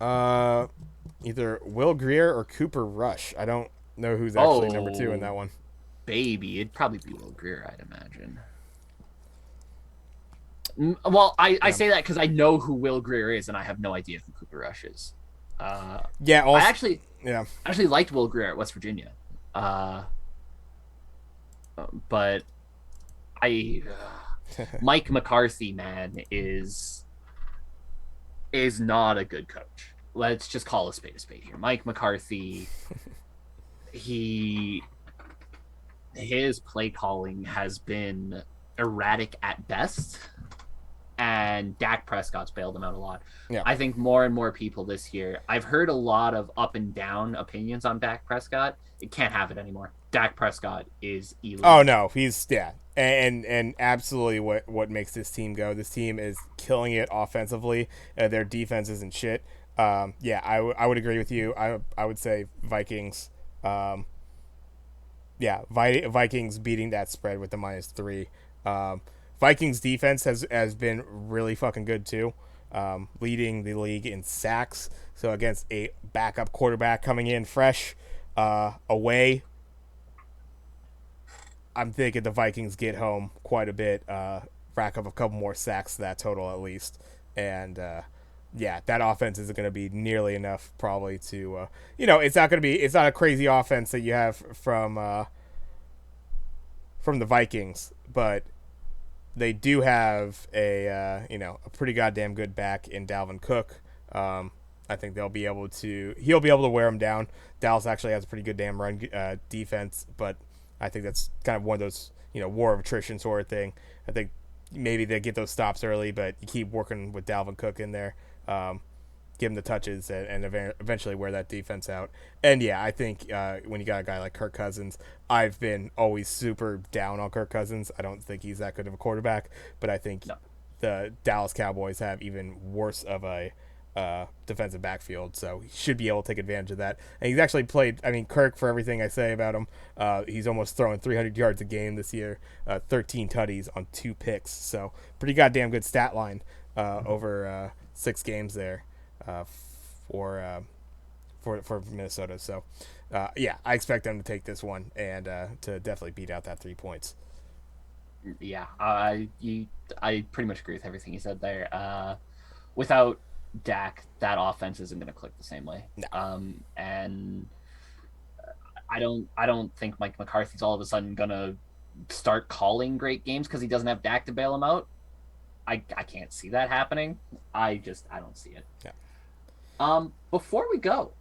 Either Will Greer or Cooper Rush. I don't know who's actually number 2 in that one. Baby, it'd probably be Will Greer, I'd imagine. Well, I say that because I know who Will Greer is, and I have no idea who Cooper Rush is. Yeah, also, I actually liked Will Greer at West Virginia, but Mike McCarthy, man, is not a good coach. Let's just call a spade here. Mike McCarthy, his play calling has been erratic at best. And Dak Prescott's bailed him out a lot. Yeah. I think more and more people this year, I've heard a lot of up and down opinions on Dak Prescott. It can't have it anymore. Dak Prescott is elite. Oh no, he's and absolutely what makes this team go. This team is killing it offensively. Their defense isn't shit. I would agree with you. I would say Vikings. Vikings beating that spread with the -3. Vikings defense has been really fucking good too, leading the league in sacks. So against a backup quarterback coming in fresh away, I'm thinking the Vikings get home quite a bit, rack up a couple more sacks to that total at least, and that offense isn't going to be nearly enough probably to it's not a crazy offense that you have from the Vikings, but they do have a pretty goddamn good back in Dalvin Cook. I think he'll be able to wear them down. Dallas actually has a pretty good damn run defense, but I think that's kind of one of those war of attrition sort of thing. I think maybe they get those stops early, but you keep working with Dalvin Cook in there, give him the touches, and eventually wear that defense out. And I think when you got a guy like Kirk Cousins, I've been always super down on Kirk Cousins. I don't think he's that good of a quarterback, but I think the Dallas Cowboys have even worse of a defensive backfield, so he should be able to take advantage of that. And he's actually played, Kirk, for everything I say about him, he's almost throwing 300 yards a game this year, 13 tutties on 2 picks, so pretty goddamn good stat line over 6 games there. uh, for for Minnesota. So yeah, I expect them to take this one and to definitely beat out that 3 points. Yeah, I pretty much agree with everything you said there. Without Dak, that offense isn't going to click the same way. No. And I don't think Mike McCarthy's all of a sudden going to start calling great games because he doesn't have Dak to bail him out. I can't see that happening. I don't see it. Yeah. Before we go,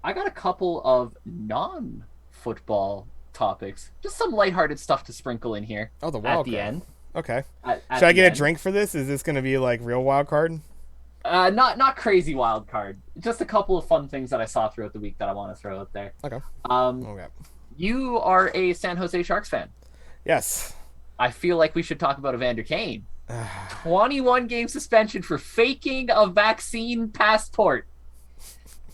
I got a couple of non-football topics, just some lighthearted stuff to sprinkle in here Oh, the at wild the card. end. Okay. At Should I the get a end. drink for this? Is this going to be like real wild card? Not crazy wild card. Just a couple of fun things that I saw throughout the week that I want to throw out there. Okay. Um, Okay. you are a San Jose Sharks fan. Yes. I feel like we should talk about Evander Kane. 21 game suspension for faking a vaccine passport.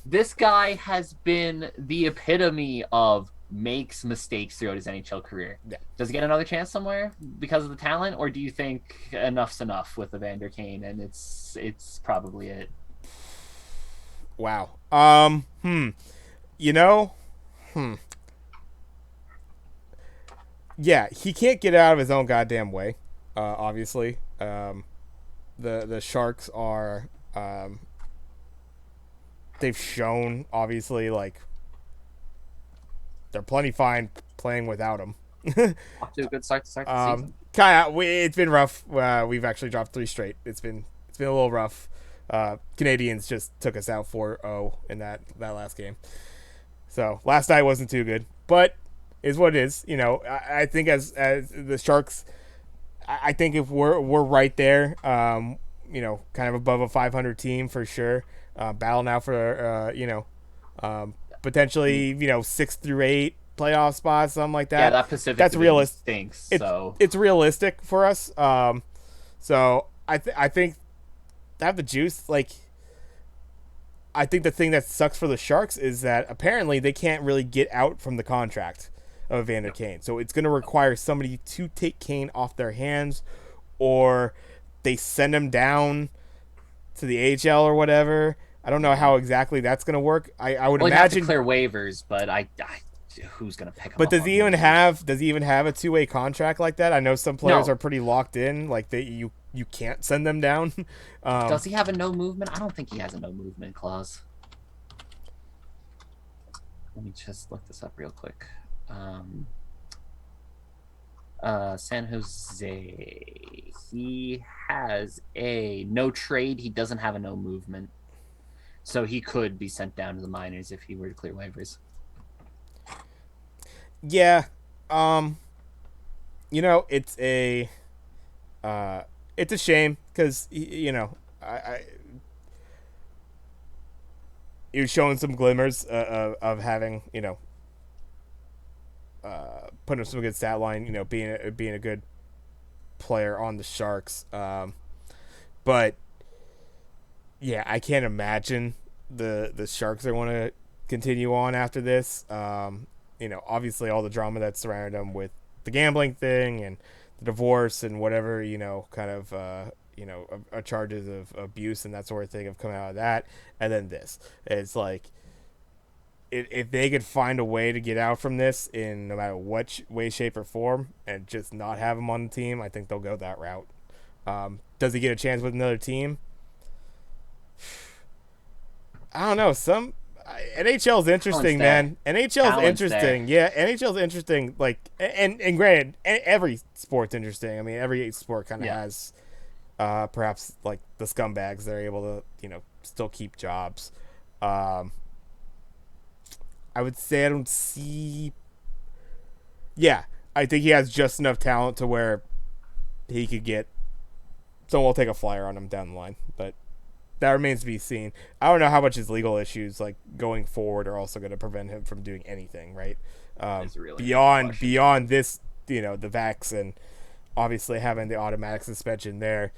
This guy has been the epitome of makes mistakes throughout his NHL career. Yeah. Does he get another chance somewhere because of the talent, or do you think enough's enough with Evander Kane and it's probably it? Wow. You know, yeah, he can't get out of his own goddamn way. Obviously, the Sharks are they've shown obviously like they're plenty fine playing without him. Off to a good start to start the season. Kind of, it's been rough. We've actually dropped 3 straight. It's been a little rough. Canadians just took us out 4-0 in that last game. So last night wasn't too good, but is what it is. You know, I think as the Sharks, I think if we're right there, you know, kind of above a 500 team for sure. Battle now for potentially 6 through 8 playoff spots, something like that. Yeah, that Pacific That's Division realistic. stinks. It's realistic for us. So I think they have the juice. Like, I think the thing that sucks for the Sharks is that apparently they can't really get out from the contract of Evander Kane. So it's going to require somebody to take Kane off their hands, or they send him down to the AHL or whatever. I don't know how exactly that's going to work. I would imagine have to clear waivers, but who's going to pick him But up? does he even have a 2-way contract like that? I know some players No. are pretty locked in, like you can't send them down. Does he have a no movement? I don't think he has a no movement clause. Let me just look this up real quick. San Jose. He has a no trade. He doesn't have a no movement. So he could be sent down to the minors if he were to clear waivers. Yeah. It's a shame because I he was showing some glimmers of having putting up some good stat line, being a good player on the Sharks. But yeah, I can't imagine the Sharks are going to continue on after this. Obviously all the drama that surrounded them with the gambling thing and the divorce and whatever, kind of, charges of abuse and that sort of thing have come out of that. And then this, it's like, if they could find a way to get out from this in no matter what way, shape, or form and just not have him on the team, I think they'll go that route. Does he get a chance with another team? I don't know. NHL's interesting, man. NHL's interesting. Yeah, NHL's interesting. Like, and granted, every sport's interesting. I mean, every sport kind of has, perhaps like the scumbags that are able to, still keep jobs. I would say I don't see. Yeah, I think he has just enough talent to where he could get. Someone will take a flyer on him down the line, but that remains to be seen. I don't know how much his legal issues, like going forward, are also going to prevent him from doing anything, right? Really beyond this, the vax and obviously having the automatic suspension there.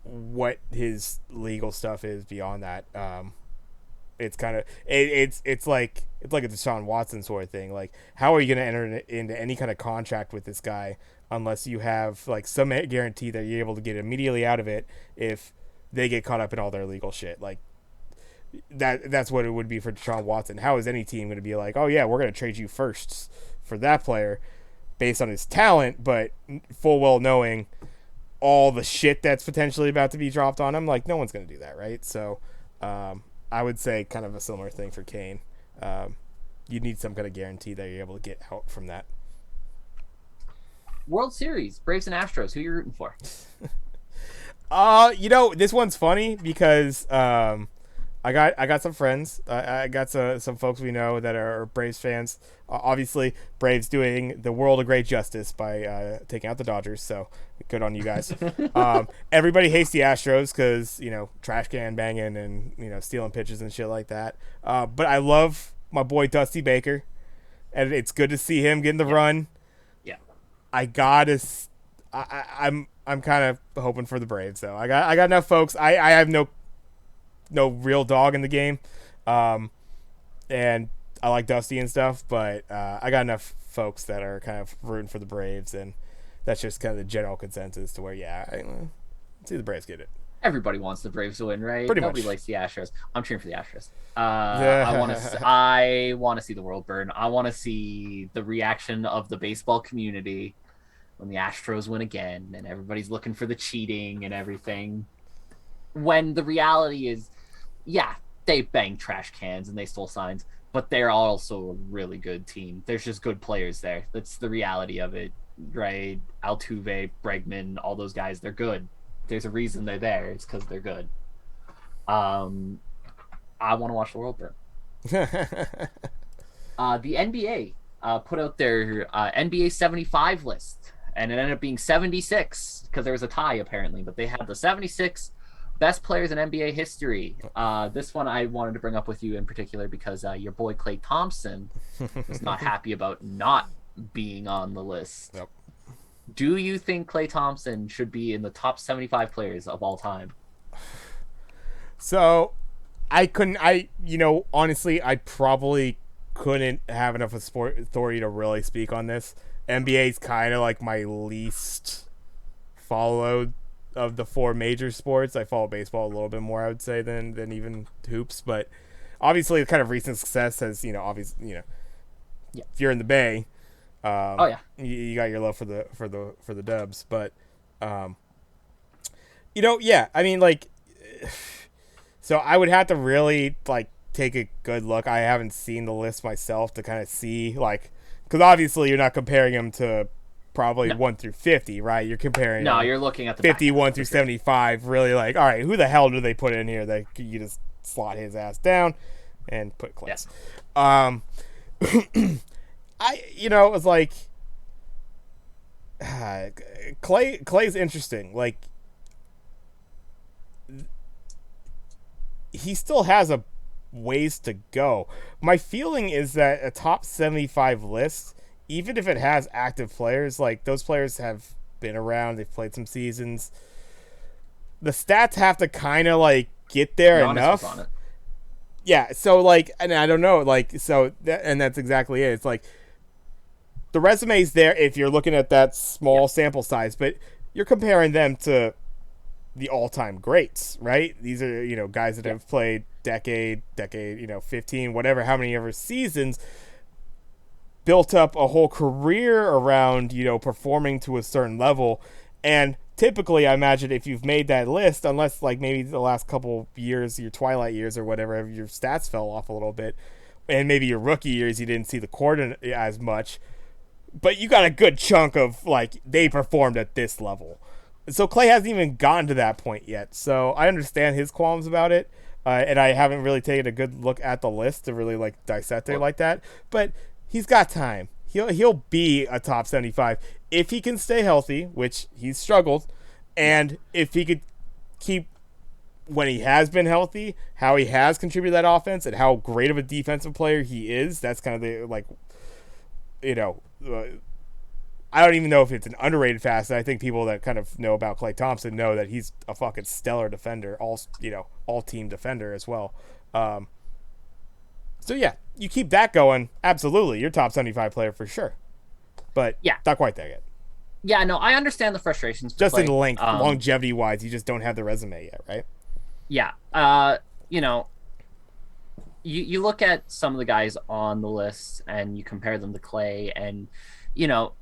What his legal stuff is beyond that. It's kind of it's like a Deshaun Watson sort of thing. Like, how are you going to enter into any kind of contract with this guy unless you have like some guarantee that you're able to get immediately out of it if they get caught up in all their legal shit? Like, that's what it would be for Deshaun Watson. How is any team going to be like, oh yeah, we're going to trade you first for that player based on his talent, but full well knowing all the shit that's potentially about to be dropped on him? Like, no one's going to do that, right? So I would say kind of a similar thing for Kane. You need some kind of guarantee that you're able to get out from that. World Series, Braves and Astros. Who are you rooting for? This one's funny because I got some friends. I got some folks we know that are Braves fans. Obviously, Braves doing the world a great justice by taking out the Dodgers. So good on you guys. Everybody hates the Astros because trash can banging and stealing pitches and shit like that. But I love my boy Dusty Baker, and it's good to see him getting the run. Yeah, I'm kind of hoping for the Braves though. I got enough folks. I have no real dog in the game, and I like Dusty and stuff, but I got enough folks that are kind of rooting for the Braves, and that's just kind of the general consensus to where let's see the Braves get it. everybody wants the Braves to win, right? Pretty Nobody much. likes the Astros. I'm cheering for the Astros. I want to see the world burn. I want to see the reaction of the baseball community when the Astros win again, and everybody's looking for the cheating and everything. When the reality is, yeah, they banged trash cans and they stole signs, but they're also a really good team. There's just good players there. That's the reality of it, right? Altuve, Bregman, all those guys, they're good. There's a reason they're there. It's because they're good. I want to watch the world burn. The NBA put out their NBA 75 list, and it ended up being 76 because there was a tie apparently, but they had the 76 best players in NBA history. This one I wanted to bring up with you in particular because your boy Klay Thompson was not happy about not being on the list. Yep. Do you think Klay Thompson should be in the top 75 players of all time? So honestly, I probably couldn't have enough of sport authority to really speak on this. NBA's kind of like my least followed of the four major sports. I follow baseball a little bit more, I would say, than even hoops. But obviously, the kind of recent success has, obviously, Yeah. if you're in the Bay, Oh yeah, you got your love for the Dubs. But, yeah, I mean, like, so I would have to really like take a good look. I haven't seen the list myself to kind of see like, because obviously you're not comparing them to probably No. 1 through 50, right? You're comparing no, you're looking at the 51 back, through for sure. 75. Really, like, all right, who the hell do they put in here that you just slot his ass down and put Clay's? I it was like Clay's interesting. Like, he still has a ways to go. My feeling is that a top 75 list, even if it has active players, like those players have been around, they've played some seasons. The stats have to kind of like get there Giannis was enough. on it. Yeah, so like, and I don't know, like, so and that's exactly it. It's like the resume's there if you're looking at that small sample size, but you're comparing them to the all-time greats, right? These are, guys that have played decade, 15, whatever, how many ever seasons, built up a whole career around, performing to a certain level. And typically, I imagine if you've made that list, unless like maybe the last couple years, your twilight years or whatever, your stats fell off a little bit, and maybe your rookie years you didn't see the court as much, but you got a good chunk of like they performed at this level. So Clay hasn't even gotten to that point yet. So I understand his qualms about it, and I haven't really taken a good look at the list to really like dissect it like that. But he's got time. He'll be a top 75 if he can stay healthy, which he's struggled, and if he could keep when he has been healthy, how he has contributed to that offense, and how great of a defensive player he is. That's kind of the like, I don't even know if it's an underrated facet. I think people that kind of know about Klay Thompson know that he's a fucking stellar defender, all team defender as well. So yeah, you keep that going, absolutely, you're top 75 player for sure. But Yeah. not quite there yet. Yeah, no, I understand the frustrations. For Just Klay. in length, longevity wise, you just don't have the resume yet, right? Yeah. you look at some of the guys on the list and you compare them to Clay, and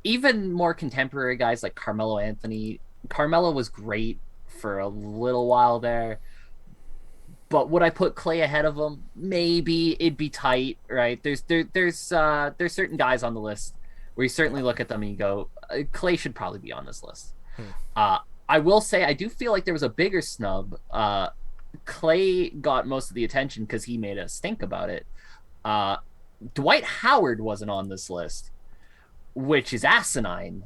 even more contemporary guys like Carmelo Anthony. Carmelo was great for a little while there, but would I put Clay ahead of him? Maybe. It'd be tight, right? There's certain guys on the list where you certainly look at them and you go, Clay should probably be on this list. Hmm. Uh, I will say I do feel like there was a bigger snub. Clay got most of the attention because he made us think about it. Uh, Dwight Howard wasn't on this list, which is asinine.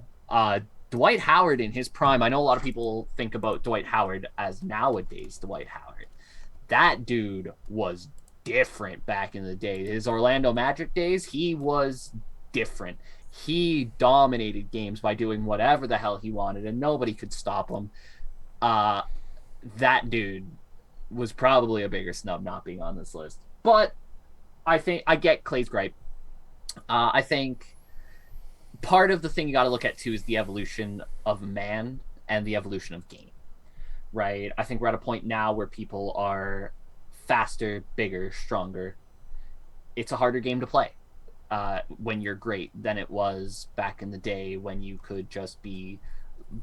Dwight Howard in his prime, I know a lot of people think about Dwight Howard as nowadays Dwight Howard. That dude was different back in the day. His Orlando Magic days, he was different. He dominated games by doing whatever the hell he wanted, and nobody could stop him. Uh, that dude was probably a bigger snub not being on this list. But I think I get Clay's gripe. I think part of the thing you got to look at too is the evolution of man and the evolution of game, right? I think we're at a point now where people are faster, bigger, stronger. It's a harder game to play when you're great than it was back in the day when you could just be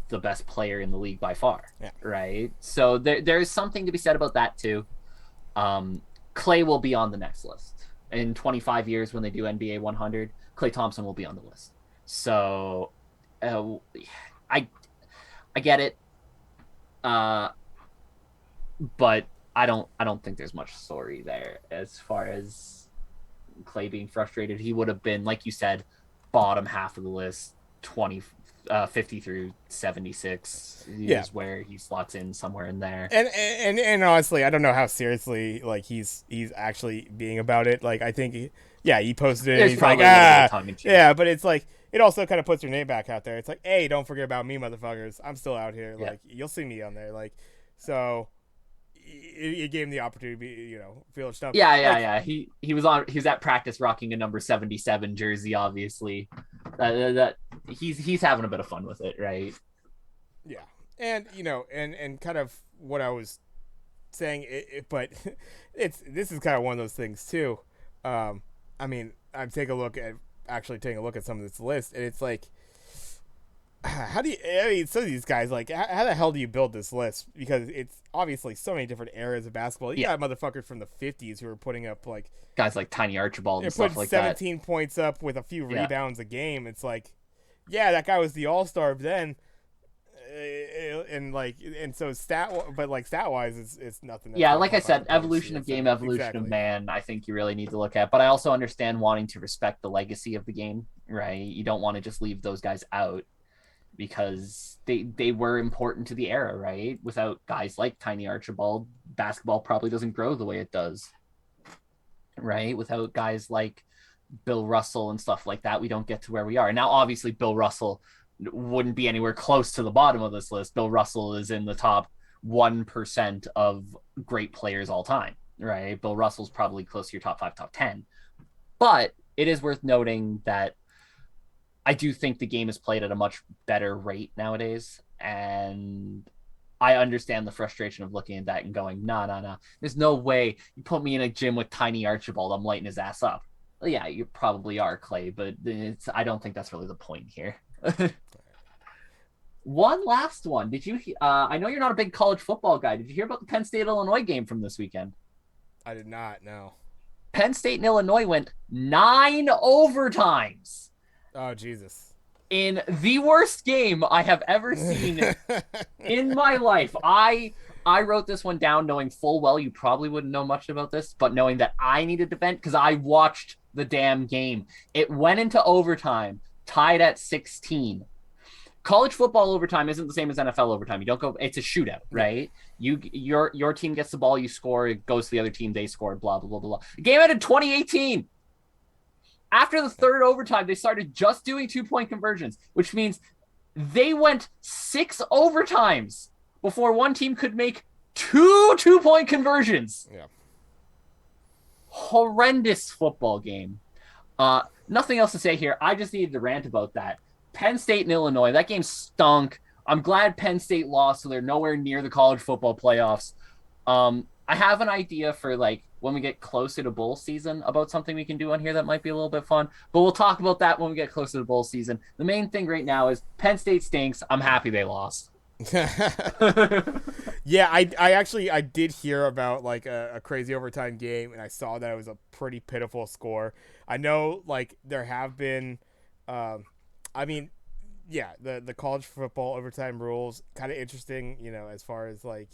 the best player in the league by far, Yeah. right? So there's something to be said about that too. Clay will be on the next list in 25 years when they do NBA 100. Clay Thompson will be on the list. So I get it, but I don't think there's much story there as far as Clay being frustrated. He would have been, like you said, bottom half of the list, 50 through 76 is where he slots in somewhere in there. And honestly, I don't know how seriously like he's actually being about it. Like I think he posted it. And he's like, but it's like it also kind of puts your name back out there. It's like, hey, don't forget about me, motherfuckers. I'm still out here. Like you'll see me on there. Like so. It gave him the opportunity to be, feel stuff. Yeah. He was at practice rocking a number 77 jersey. Obviously, that he's having a bit of fun with it, right? Yeah, and and kind of what I was saying, but this is kind of one of those things too. I mean, I'm taking a look at some of this list, and it's like, how do you? I mean, some of these guys, like, how the hell do you build this list? Because it's obviously so many different eras of basketball. You got motherfuckers from the '50s who are putting up like guys like Tiny Archibald and stuff like 17 points up with a few rebounds a game. It's like, that guy was the all-star then, and so stat wise, it's nothing. Like I said, evolution of game, evolution of man. I think you really need to look at, but I also understand wanting to respect the legacy of the game, right? You don't want to just leave those guys out, because they were important to the era, right? Without guys like Tiny Archibald, basketball probably doesn't grow the way it does, right? Without guys like Bill Russell and stuff like that, we don't get to where we are. Now, obviously, Bill Russell wouldn't be anywhere close to the bottom of this list. Bill Russell is in the top 1% of great players all time, right? Bill Russell's probably close to your top 5, top 10. But it is worth noting that I do think the game is played at a much better rate nowadays. And I understand the frustration of looking at that and going, nah. There's no way you put me in a gym with Tiny Archibald, I'm lighting his ass up. Well, yeah, you probably are, Clay, but I don't think that's really the point here. One last one. Did you? I know you're not a big college football guy. Did you hear about the Penn State Illinois game from this weekend? I did not. No. Penn State and Illinois went 9 overtimes. Oh, Jesus. In the worst game I have ever seen in my life. I wrote this one down knowing full well you probably wouldn't know much about this, but knowing that I needed to vent because I watched the damn game. It went into overtime, tied at 16. College football overtime isn't the same as NFL overtime. You don't go, it's a shootout, right? Your team gets the ball, you score, it goes to the other team, they score, blah, blah, blah, blah. The game ended 2018. After the third overtime, they started just doing 2-point conversions, which means they went 6 overtimes before one team could make 2 2-point conversions. Yeah. Horrendous football game. Nothing else to say here. I just needed to rant about that. Penn State and Illinois, that game stunk. I'm glad Penn State lost, so they're nowhere near the college football playoffs. I have an idea for like when we get closer to bowl season about something we can do on here that might be a little bit fun. But we'll talk about that when we get closer to bowl season. The main thing right now is Penn State stinks. I'm happy they lost. Yeah, I actually I did hear about like a crazy overtime game, and I saw that it was a pretty pitiful score. I know like there have been, um, I mean, yeah, the college football overtime rules kind of interesting, as far as like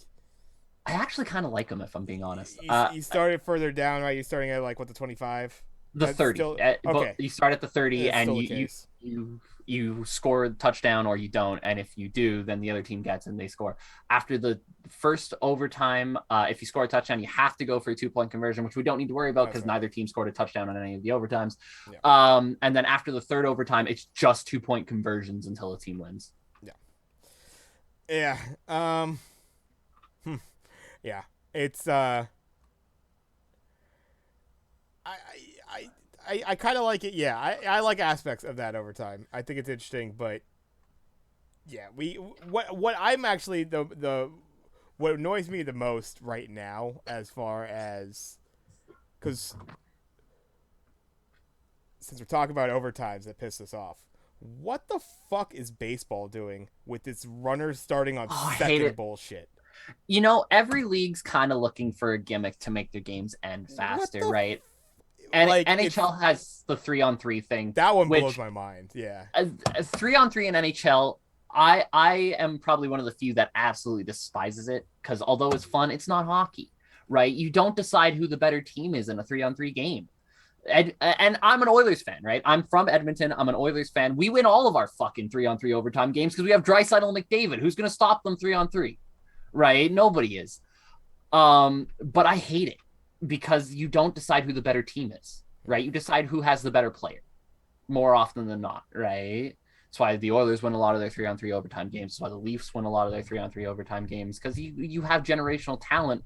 I actually kind of like them if I'm being honest. you started further down, right? You're starting at like what, the 25. The That's 30. still But okay. you start at the 30 That's and still the you case. you you score a touchdown or you don't, and if you do, then the other team gets and they score. After the first overtime, if you score a touchdown, you have to go for a 2-point conversion, which we don't need to worry about because Okay. neither team scored a touchdown on any of the overtimes. Yeah. And then after the third overtime, it's just 2-point conversions until a team wins. Yeah. Yeah. Hmm. Yeah. It's I I kind of like it. Yeah, I like aspects of that overtime. I think it's interesting, but yeah, what I'm actually the what annoys me the most right now, as far as because since we're talking about overtimes that piss us off, what the fuck is baseball doing with its runners starting on Oh, I hate second it. bullshit? Every league's kind of looking for a gimmick to make their games end What faster, the right? And like it's NHL has the 3-on-3 thing, that one blows which my mind. Yeah. a 3-on-3 in NHL, I am probably one of the few that absolutely despises it because although it's fun, it's not hockey, right? You don't decide who the better team is in a 3-on-3 game. And I'm an Oilers fan, right? I'm from Edmonton. I'm an Oilers fan. We win all of our fucking 3-on-3 overtime games because we have Draisaitl and McDavid. Who's going to stop them 3-on-3, right? Nobody is. But I hate it because you don't decide who the better team is, right? You decide who has the better player more often than not, right? That's why the Oilers win a lot of their 3-on-3 overtime games. That's why the Leafs win a lot of their 3-on-3 overtime games because you have generational talent,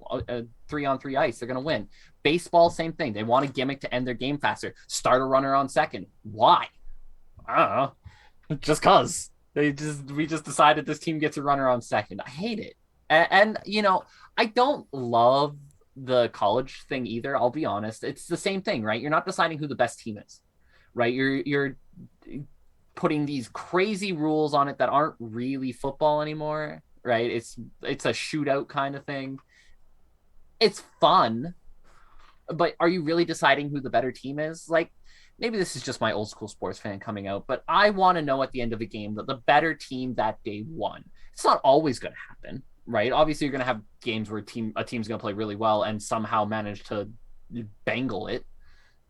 3-on-3 ice. They're going to win. Baseball, same thing. They want a gimmick to end their game faster. Start a runner on second. Why? I don't know. Just cause we just decided this team gets a runner on second. I hate it, and I don't love the college thing either. I'll be honest. It's the same thing, right? You're not deciding who the best team is, right? You're putting these crazy rules on it that aren't really football anymore, right? It's a shootout kind of thing. It's fun, but are you really deciding who the better team is? Like, maybe this is just my old school sports fan coming out, but I want to know at the end of a game that the better team that day won. It's not always going to happen, right? Obviously, you're going to have games where a team's going to play really well and somehow manage to bangle it,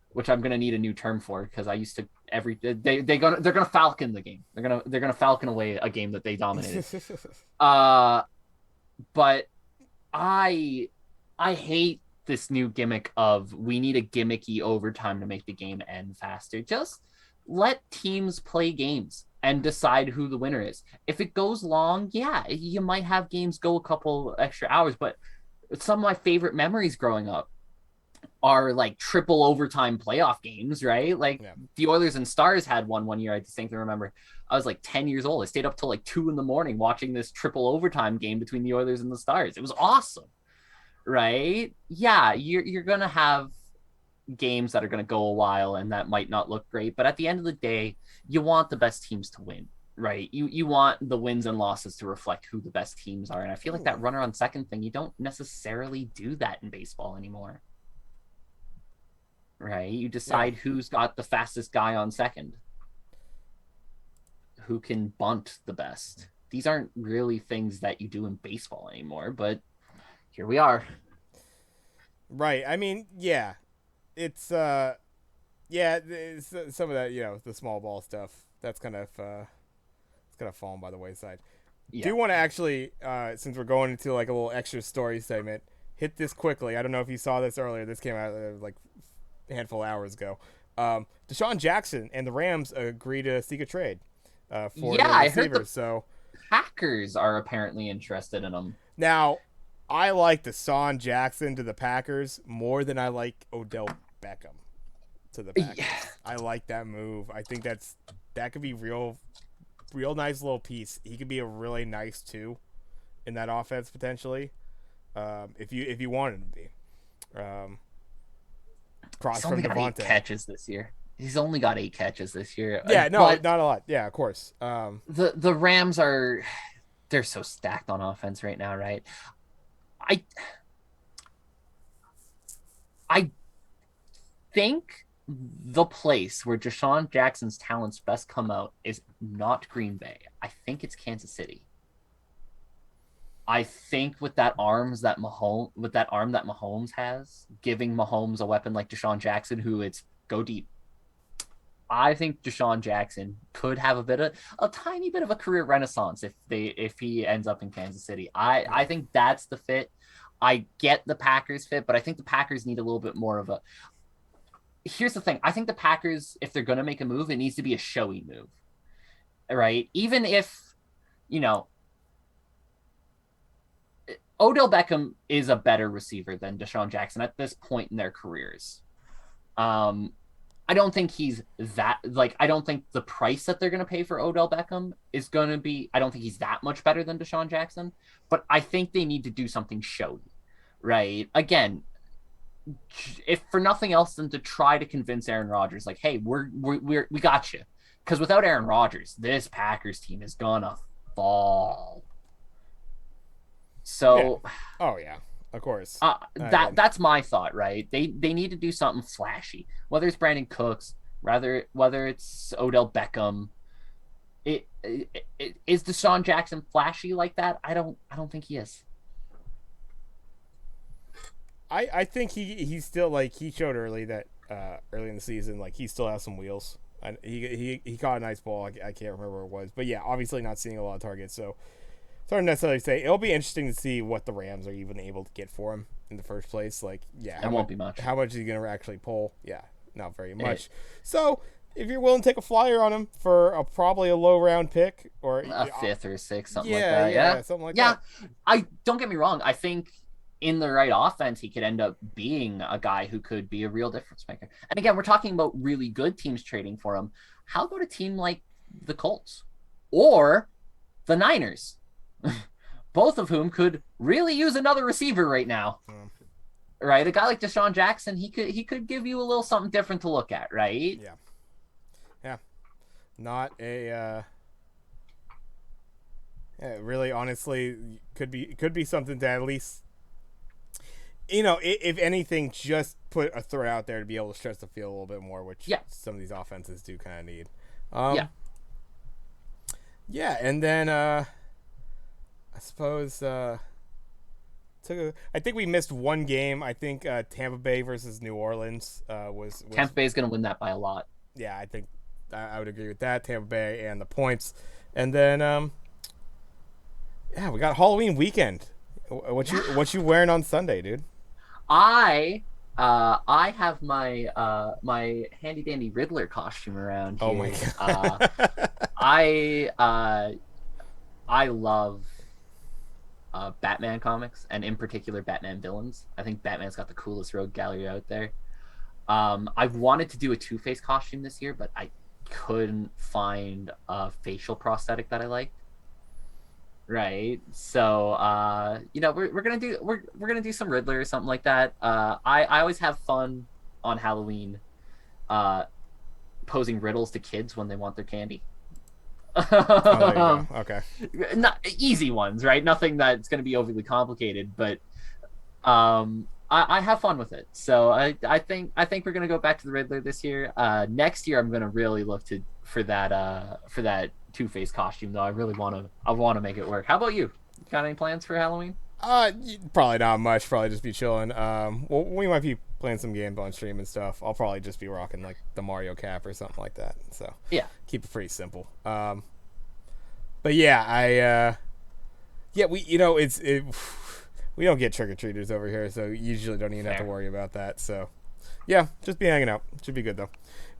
which I'm going to need a new term for because I used to they're gonna falcon the game. They're gonna falcon away a game that they dominated. But I I hate this new gimmick of we need a gimmicky overtime to make the game end faster. Just let teams play games and decide who the winner is. If it goes long, yeah, you might have games go a couple extra hours, but some of my favorite memories growing up are like triple overtime playoff games, right? Like Yeah. the Oilers and Stars had one year. I distinctly remember. I was like 10 years old. I stayed up till like 2 a.m. watching this triple overtime game between the Oilers and the Stars. It was awesome, right? Yeah, you're gonna have games that are gonna go a while and that might not look great, but at the end of the day, you want the best teams to win, right? You want the wins and losses to reflect who the best teams are, and I feel like that runner on second thing, you don't necessarily do that in baseball anymore, right? You Yeah. decide who's got the fastest guy on second, who can bunt the best. These aren't really things that you do in baseball anymore, but here we are. Right. I mean, yeah. It's yeah, some of that, the small ball stuff. That's kind of it's kind of fallen by the wayside. Yeah. Do want to actually, since we're going into like a little extra story segment, hit this quickly. I don't know if you saw this earlier. This came out like a handful of hours ago. Deshaun Jackson and the Rams agree to seek a trade for Yeah, their I heard the receivers. So Packers are apparently interested in him. now, I like Deshaun Jackson to the Packers more than I like Odell Beckham to the Packers. Yeah. I like that move. I think that could be real nice little piece. He could be a really nice two in that offense potentially. If you wanted him to be. Cross He's from only got eight Devontae. catches this year. He's only got 8 catches this year. Yeah, no, But not a lot. Yeah, of course. the Rams are they're so stacked on offense right now, right? I I think the place where Deshaun Jackson's talents best come out is not Green Bay. I think it's Kansas City. I think with that arm that Mahomes has, giving Mahomes a weapon like Deshaun Jackson, who it's go deep. I think Deshaun Jackson could have a tiny bit of a career renaissance if he ends up in Kansas City. I think that's the fit. I get the Packers fit, but I think the Packers need a little bit more of a. Here's the thing. I think the Packers, if they're going to make a move, it needs to be a showy move, right? Even if, you know, Odell Beckham is a better receiver than Deshaun Jackson at this point in their careers. I don't think he's that like I don't think the price that they're going to pay for Odell Beckham is going to be I don't think he's that much better than Deshaun Jackson, but I think they need to do something showy, right? Again, if for nothing else than to try to convince Aaron Rodgers like, "Hey, we got you." Cuz without Aaron Rodgers, this Packers team is going to fall. Yeah. So, Oh yeah, of course. that's my thought, right? They need to do something flashy, whether it's Brandon Cooks, whether it's Odell Beckham. Is Deshaun Jackson flashy like that? I don't think he is. I think he's still like he showed early that early in the season like he still has some wheels. And he caught a nice ball. I can't remember where it was, but yeah, obviously not seeing a lot of targets. So it's hard to necessarily say. It'll be interesting to see what the Rams are even able to get for him in the first place. Like, yeah, It won't be much. How much is he going to actually pull? Yeah, not very much. So if you're willing to take a flyer on him for probably a low round pick or A fifth or a sixth, something yeah, like that. Yeah, something like yeah. that. I don't get me wrong. I think in the right offense, he could end up being a guy who could be a real difference maker. And again, we're talking about really good teams trading for him. How about a team like the Colts or the Niners? Both of whom could really use another receiver right now. Right? A guy like Deshaun Jackson, he could give you a little something different to look at, right? Yeah. Yeah. Not a yeah, really honestly could be something to at least if anything, just put a threat out there to be able to stretch the field a little bit more, which some of these offenses do kind of need. Yeah, and then I suppose I think we missed one game. I think Tampa Bay versus New Orleans was Tampa Bay is going to win that by a lot. Yeah, I think I would agree with that. Tampa Bay and the points, and then yeah, we got Halloween weekend. What you wearing on Sunday, dude? I have my handy dandy Riddler costume around here. Oh my god! I love Batman comics, and in particular Batman villains. I think Batman's got the coolest rogue gallery out there. I've wanted to do a Two-Face costume this year, but I couldn't find a facial prosthetic that I liked. Right. So we're gonna do some Riddler or something like that. I always have fun on Halloween posing riddles to kids when they want their candy. Oh, there you go. Okay. Not easy ones, right? Nothing that's gonna be overly complicated, but I have fun with it. So I think we're gonna go back to the Riddler this year. Next year I'm gonna really look for that Two-Face costume though. I want to make it work. How about you? Got any plans for Halloween? Probably not much. Probably just be chilling. Well, we might be playing some games on stream and stuff. I'll probably just be rocking like the Mario cap or something like that. So yeah, keep it pretty simple. But yeah, we don't get trick or treaters over here, so you usually don't even have to worry about that. So yeah, just be hanging out. Should be good though.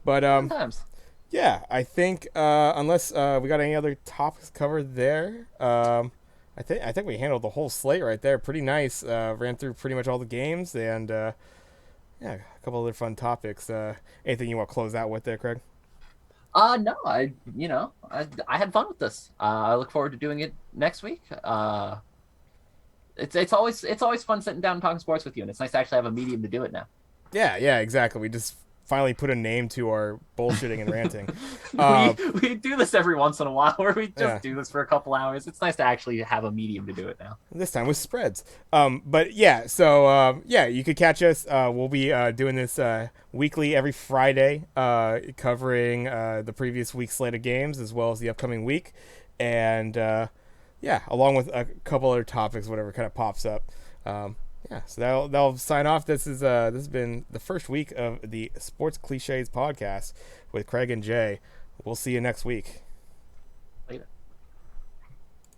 But sometimes. Yeah, I think unless we got any other topics covered there, I think we handled the whole slate right there. Pretty nice. Ran through pretty much all the games and yeah, a couple other fun topics. Anything you want to close out with there, Craig? No, I had fun with this. I look forward to doing it next week. It's always fun sitting down and talking sports with you, and it's nice to actually have a medium to do it now. Yeah, exactly. We just finally put a name to our bullshitting and ranting. we Um, we do this every once in a while where we yeah, just do this for a couple hours. It's nice to actually have a medium to do it now. this time with spreads. But yeah, so yeah, you could catch us. We'll be doing this weekly every Friday, covering the previous week's slate of games as well as the upcoming week, and yeah, along with a couple other topics, whatever kind of pops up. Yeah, so that'll sign off. This has been the first week of the Sports Clichés podcast with Craig and Jay. We'll see you next week. Later.